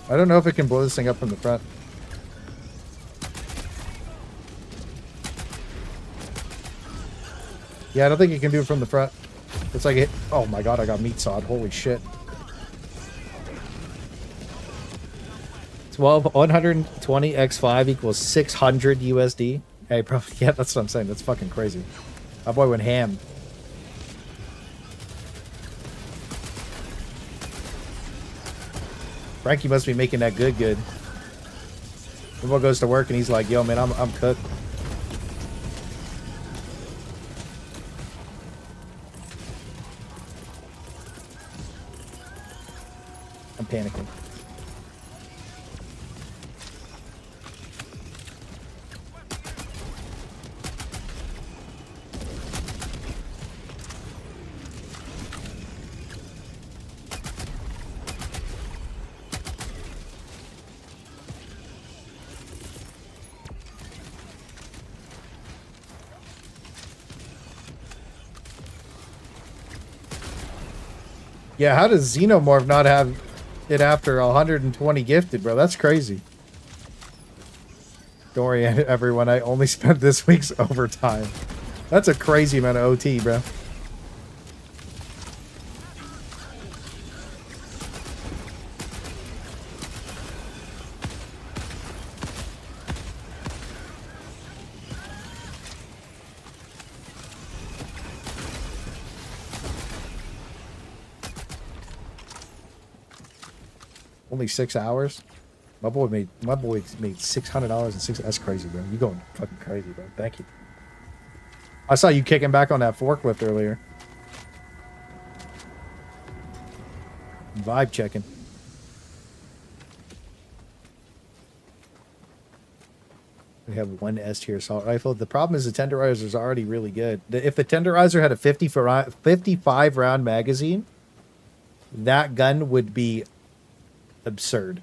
I don't know if it can blow this thing up from the front. Yeah, I don't think it can do it from the front. It's like it. Oh my god, I got meat sawed. Holy shit. 120 x5 equals 600 USD. Hey, bro. Yeah, that's what I'm saying. That's fucking crazy. My boy went ham. Frankie must be making that good. My boy goes to work and he's like, yo, man, I'm cooked. I'm panicking. Yeah, how does Xenomorph not have it after 120 gifted, bro? That's crazy. Don't worry, everyone. I only spent this week's overtime. That's a crazy amount of OT, bro. Only 6 hours. My boy made $600 in 6. That's crazy, bro. You going fucking crazy, bro. Thank you. I saw you kicking back on that forklift earlier. Vibe checking. We have one S-tier assault rifle. The problem is the tenderizer is already really good. If the tenderizer had a 55 round magazine, that gun would be absurd.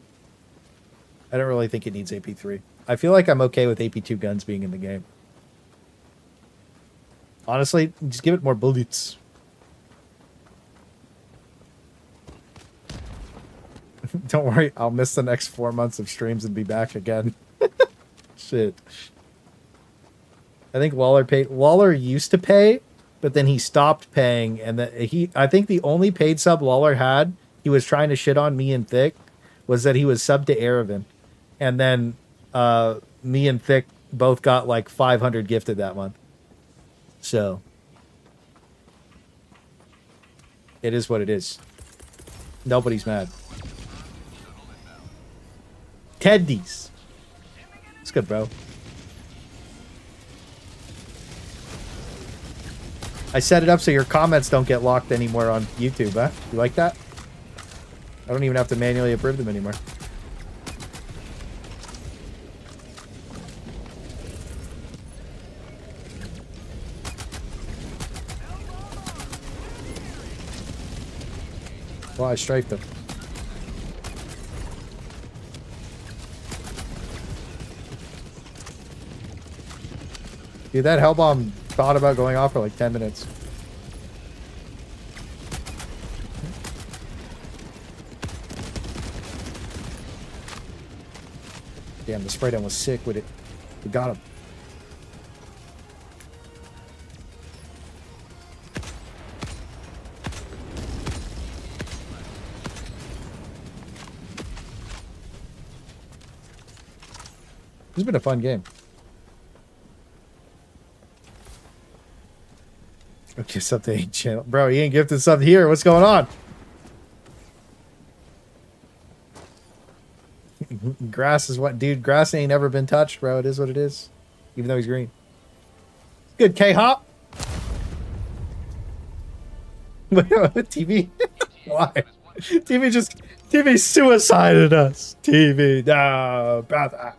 I don't really think it needs AP3. I feel like I'm okay with AP2 guns being in the game. Honestly, just give it more bullets. Don't worry, I'll miss the next 4 months of streams and be back again. Shit. I think Waller used to pay, but then he stopped paying, and I think the only paid sub Waller had, he was trying to shit on me and Thick, was that he was subbed to Aravan. And then me and Thick both got like 500 gifted that month. So it is what it is. Nobody's mad. Teddies. It's good, bro. I set it up so your comments don't get locked anymore on YouTube, huh? You like that? I don't even have to manually approve them anymore. Well, I strafed him. Dude, that hell bomb thought about going off for like 10 minutes. Damn, the spray down was sick with it. We got him. This has been a fun game. Okay, something ain't channel. Bro, he ain't gifted something here. What's going on? Grass is what, dude? Grass ain't never been touched, bro. It is what it is. Even though he's green. Good, K-Hop. TV? Why? TV suicided us. TV, no, brother.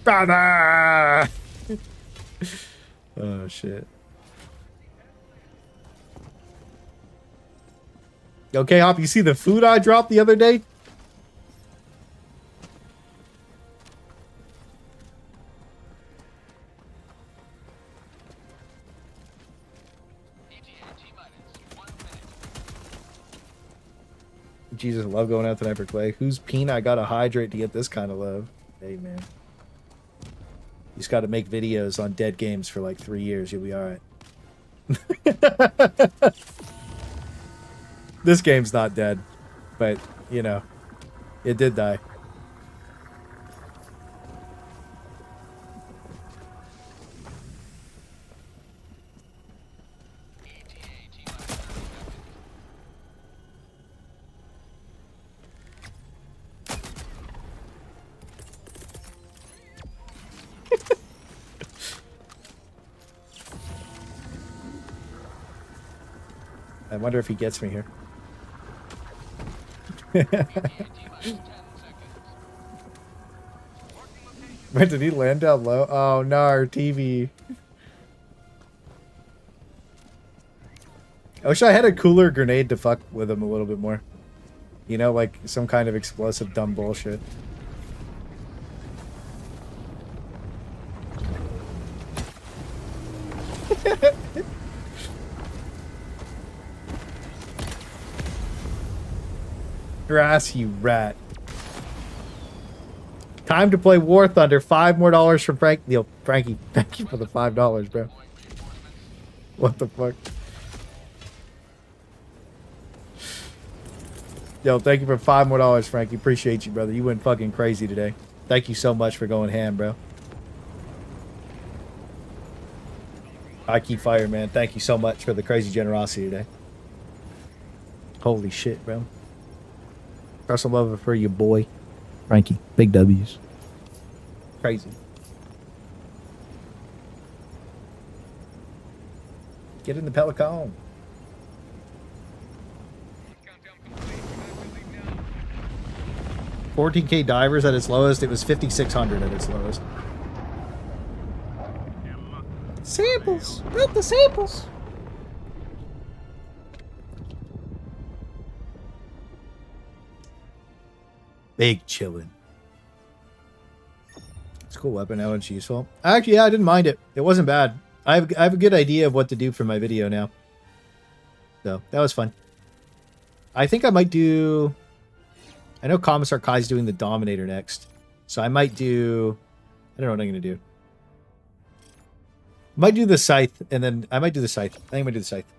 Brother. Oh, shit. Okay, Hop, you see the food I dropped the other day? Jesus, I love going out tonight for Clay. Whose peanut gotta hydrate to get this kind of love? Hey, man. You just gotta make videos on dead games for like 3 years. You'll be alright. This game's not dead, but, you know, it did die. I wonder if he gets me here. Wait, did he land down low? Oh no, our TV. I wish I had a cooler grenade to fuck with him a little bit more. You know, like some kind of explosive dumb bullshit. Grass, you rat. Time to play War Thunder. $5 more from Frank. Yo, Frankie, thank you for the $5, bro. What the fuck? Yo, thank you for $5 more, Frankie. Appreciate you, brother. You went fucking crazy today. Thank you so much for going ham, bro. I keep fire, man. Thank you so much for the crazy generosity today. Holy shit, bro. Got some love for you, boy. Frankie. Big W's. Crazy. Get in the Pelican. $14K divers at its lowest. It was 5,600 at its lowest. Samples. Built the samples. Big chillin'. It's a cool weapon. Now it's useful. Actually, yeah, I didn't mind it. It wasn't bad. I have a good idea of what to do for my video now. So, that was fun. I think I might do... I know Commissar Kai's doing the Dominator next. So I might do... I don't know what I'm going to do. Might do the Scythe, and then... I might do the Scythe. I think I might do the Scythe.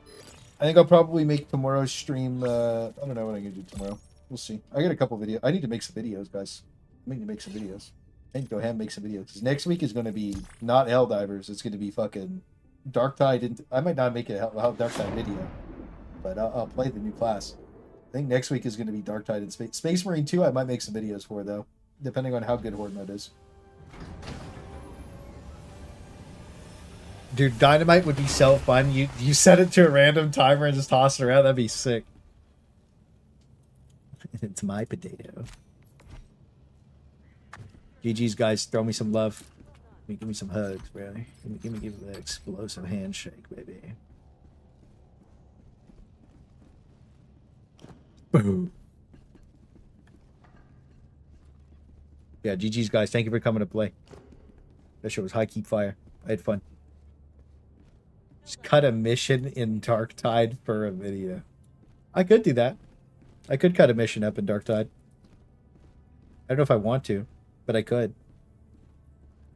I think I'll probably make tomorrow's stream... I don't know what I'm going to do tomorrow. We'll see. I got a couple videos. I need to make some videos, guys. I need to make some videos. I need to go ahead and make some videos. Because next week is going to be not Helldivers. It's going to be fucking Darktide. I might not make it a Darktide video. But I'll play the new class. I think next week is going to be Darktide and Space Marine 2. I might make some videos for, though. Depending on how good Horde mode is. Dude, Dynamite would be so fun. You set it to a random timer and just toss it around. That'd be sick. It's my potato. GG's, guys. Throw me some love. Give me some hugs, bro. Give me the explosive handshake, baby. Yeah, GG's guys. Thank you for coming to play. That shit was high keep fire. I had fun. Just cut a mission in Dark Tide for a video. I could do that. I could cut a mission up in Dark Tide. I don't know if I want to, but I could.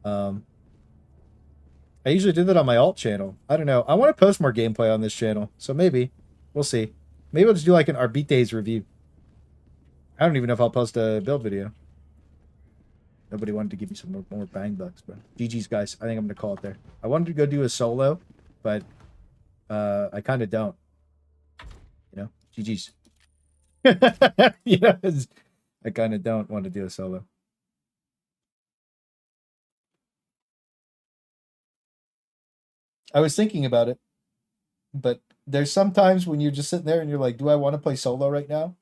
I usually do that on my alt channel. I don't know. I want to post more gameplay on this channel, so maybe. We'll see. Maybe I'll just do like an Arbites review. I don't even know if I'll post a build video. Nobody wanted to give me some more bang bucks, but GG's guys. I think I'm gonna call it there. I wanted to go do a solo, but I kind of don't. You know, GG's. You know, I kind of don't want to do a solo. I was thinking about it, but there's sometimes when you're just sitting there and you're like, do I want to play solo right now?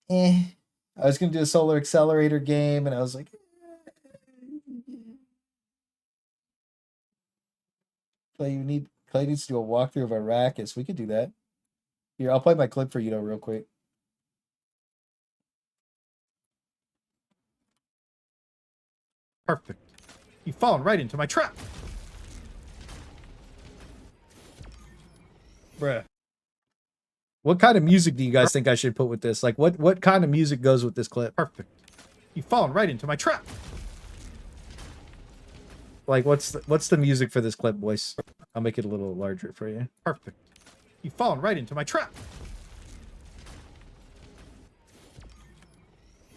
I was going to do a solar accelerator game, and I was like, Clay needs to do a walkthrough of Arrakis. We could do that. Here, I'll play my clip for you, though, real quick. Perfect. You've fallen right into my trap. Bruh. What kind of music do you guys think I should put with this? Like, what kind of music goes with this clip? Perfect. You've fallen right into my trap. Like, what's the music for this clip, boys? I'll make it a little larger for you. Perfect. You've fallen right into my trap.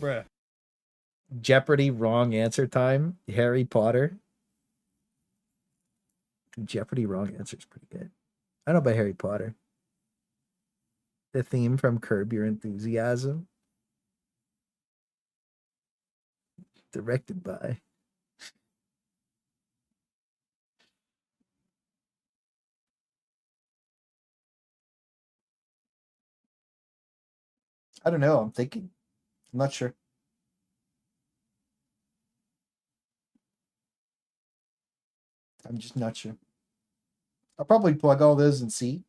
Bruh. Jeopardy wrong answer time. Harry Potter. Jeopardy wrong answer is pretty good. I don't know about Harry Potter. The theme from Curb Your Enthusiasm. Directed by. I don't know. I'm thinking. I'm not sure. I'm just not sure. I'll probably plug all those and see.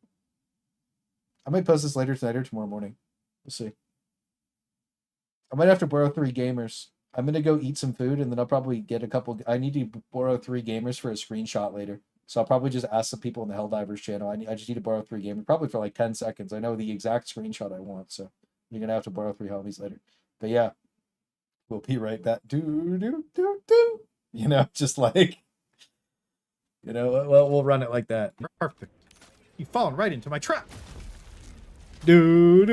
I might post this later tonight or tomorrow morning. We'll see. I might have to borrow 3 gamers. I'm going to go eat some food, and then I'll probably get a couple. I need to borrow 3 gamers for a screenshot later. So I'll probably just ask the people in the Helldivers channel. I just need to borrow 3 gamers, probably for like 10 seconds. I know the exact screenshot I want, so you're going to have to borrow 3 homies later. But yeah, we'll be right back. Do. You know, just like, you know, well, we'll run it like that. Perfect. You've fallen right into my trap. Do.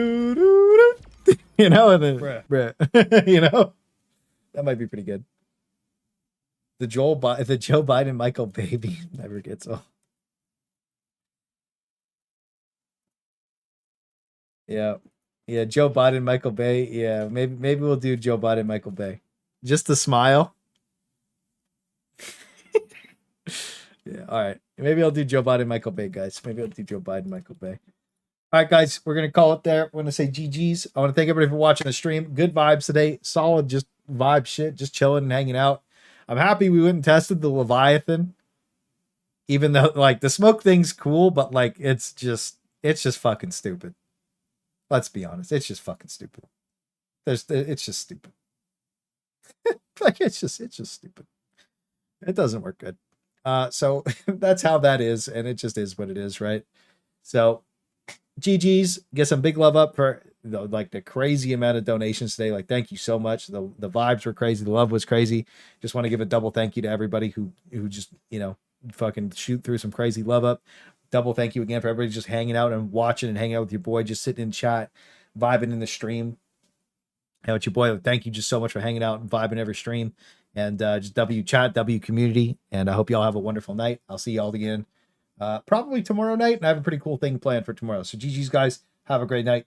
You know, and then bruh. You know, that might be pretty good. The Joe Biden Michael baby never gets old. Yeah, Joe Biden Michael Bay. Yeah, maybe we'll do Joe Biden Michael Bay. Just the smile. Yeah, all right. Maybe I'll do Joe Biden Michael Bay, guys. Maybe I'll do Joe Biden Michael Bay. All right, guys, we're going to call it there. We're going to say GG's. I want to thank everybody for watching the stream. Good vibes today. Solid, just vibe shit, just chilling and hanging out. I'm happy we went and tested the Leviathan. Even though, like, the smoke thing's cool, but, like, it's just fucking stupid. Let's be honest. It's just fucking stupid. It's just stupid. Like, it's just stupid. It doesn't work good. So that's how that is, and it just is what it is, right? So GG's, get some big love up for the crazy amount of donations today. Like, thank you so much. The vibes were crazy. The love was crazy. Just want to give a double thank you to everybody who just, you know, fucking shoot through some crazy love up. Double thank you again for everybody just hanging out and watching and hanging out with your boy, just sitting in chat, vibing in the stream. And with your boy, thank you just so much for hanging out and vibing every stream. And just W chat, W community. And I hope y'all have a wonderful night. I'll see y'all again probably tomorrow night. And I have a pretty cool thing planned for tomorrow. So GG's, guys. Have a great night.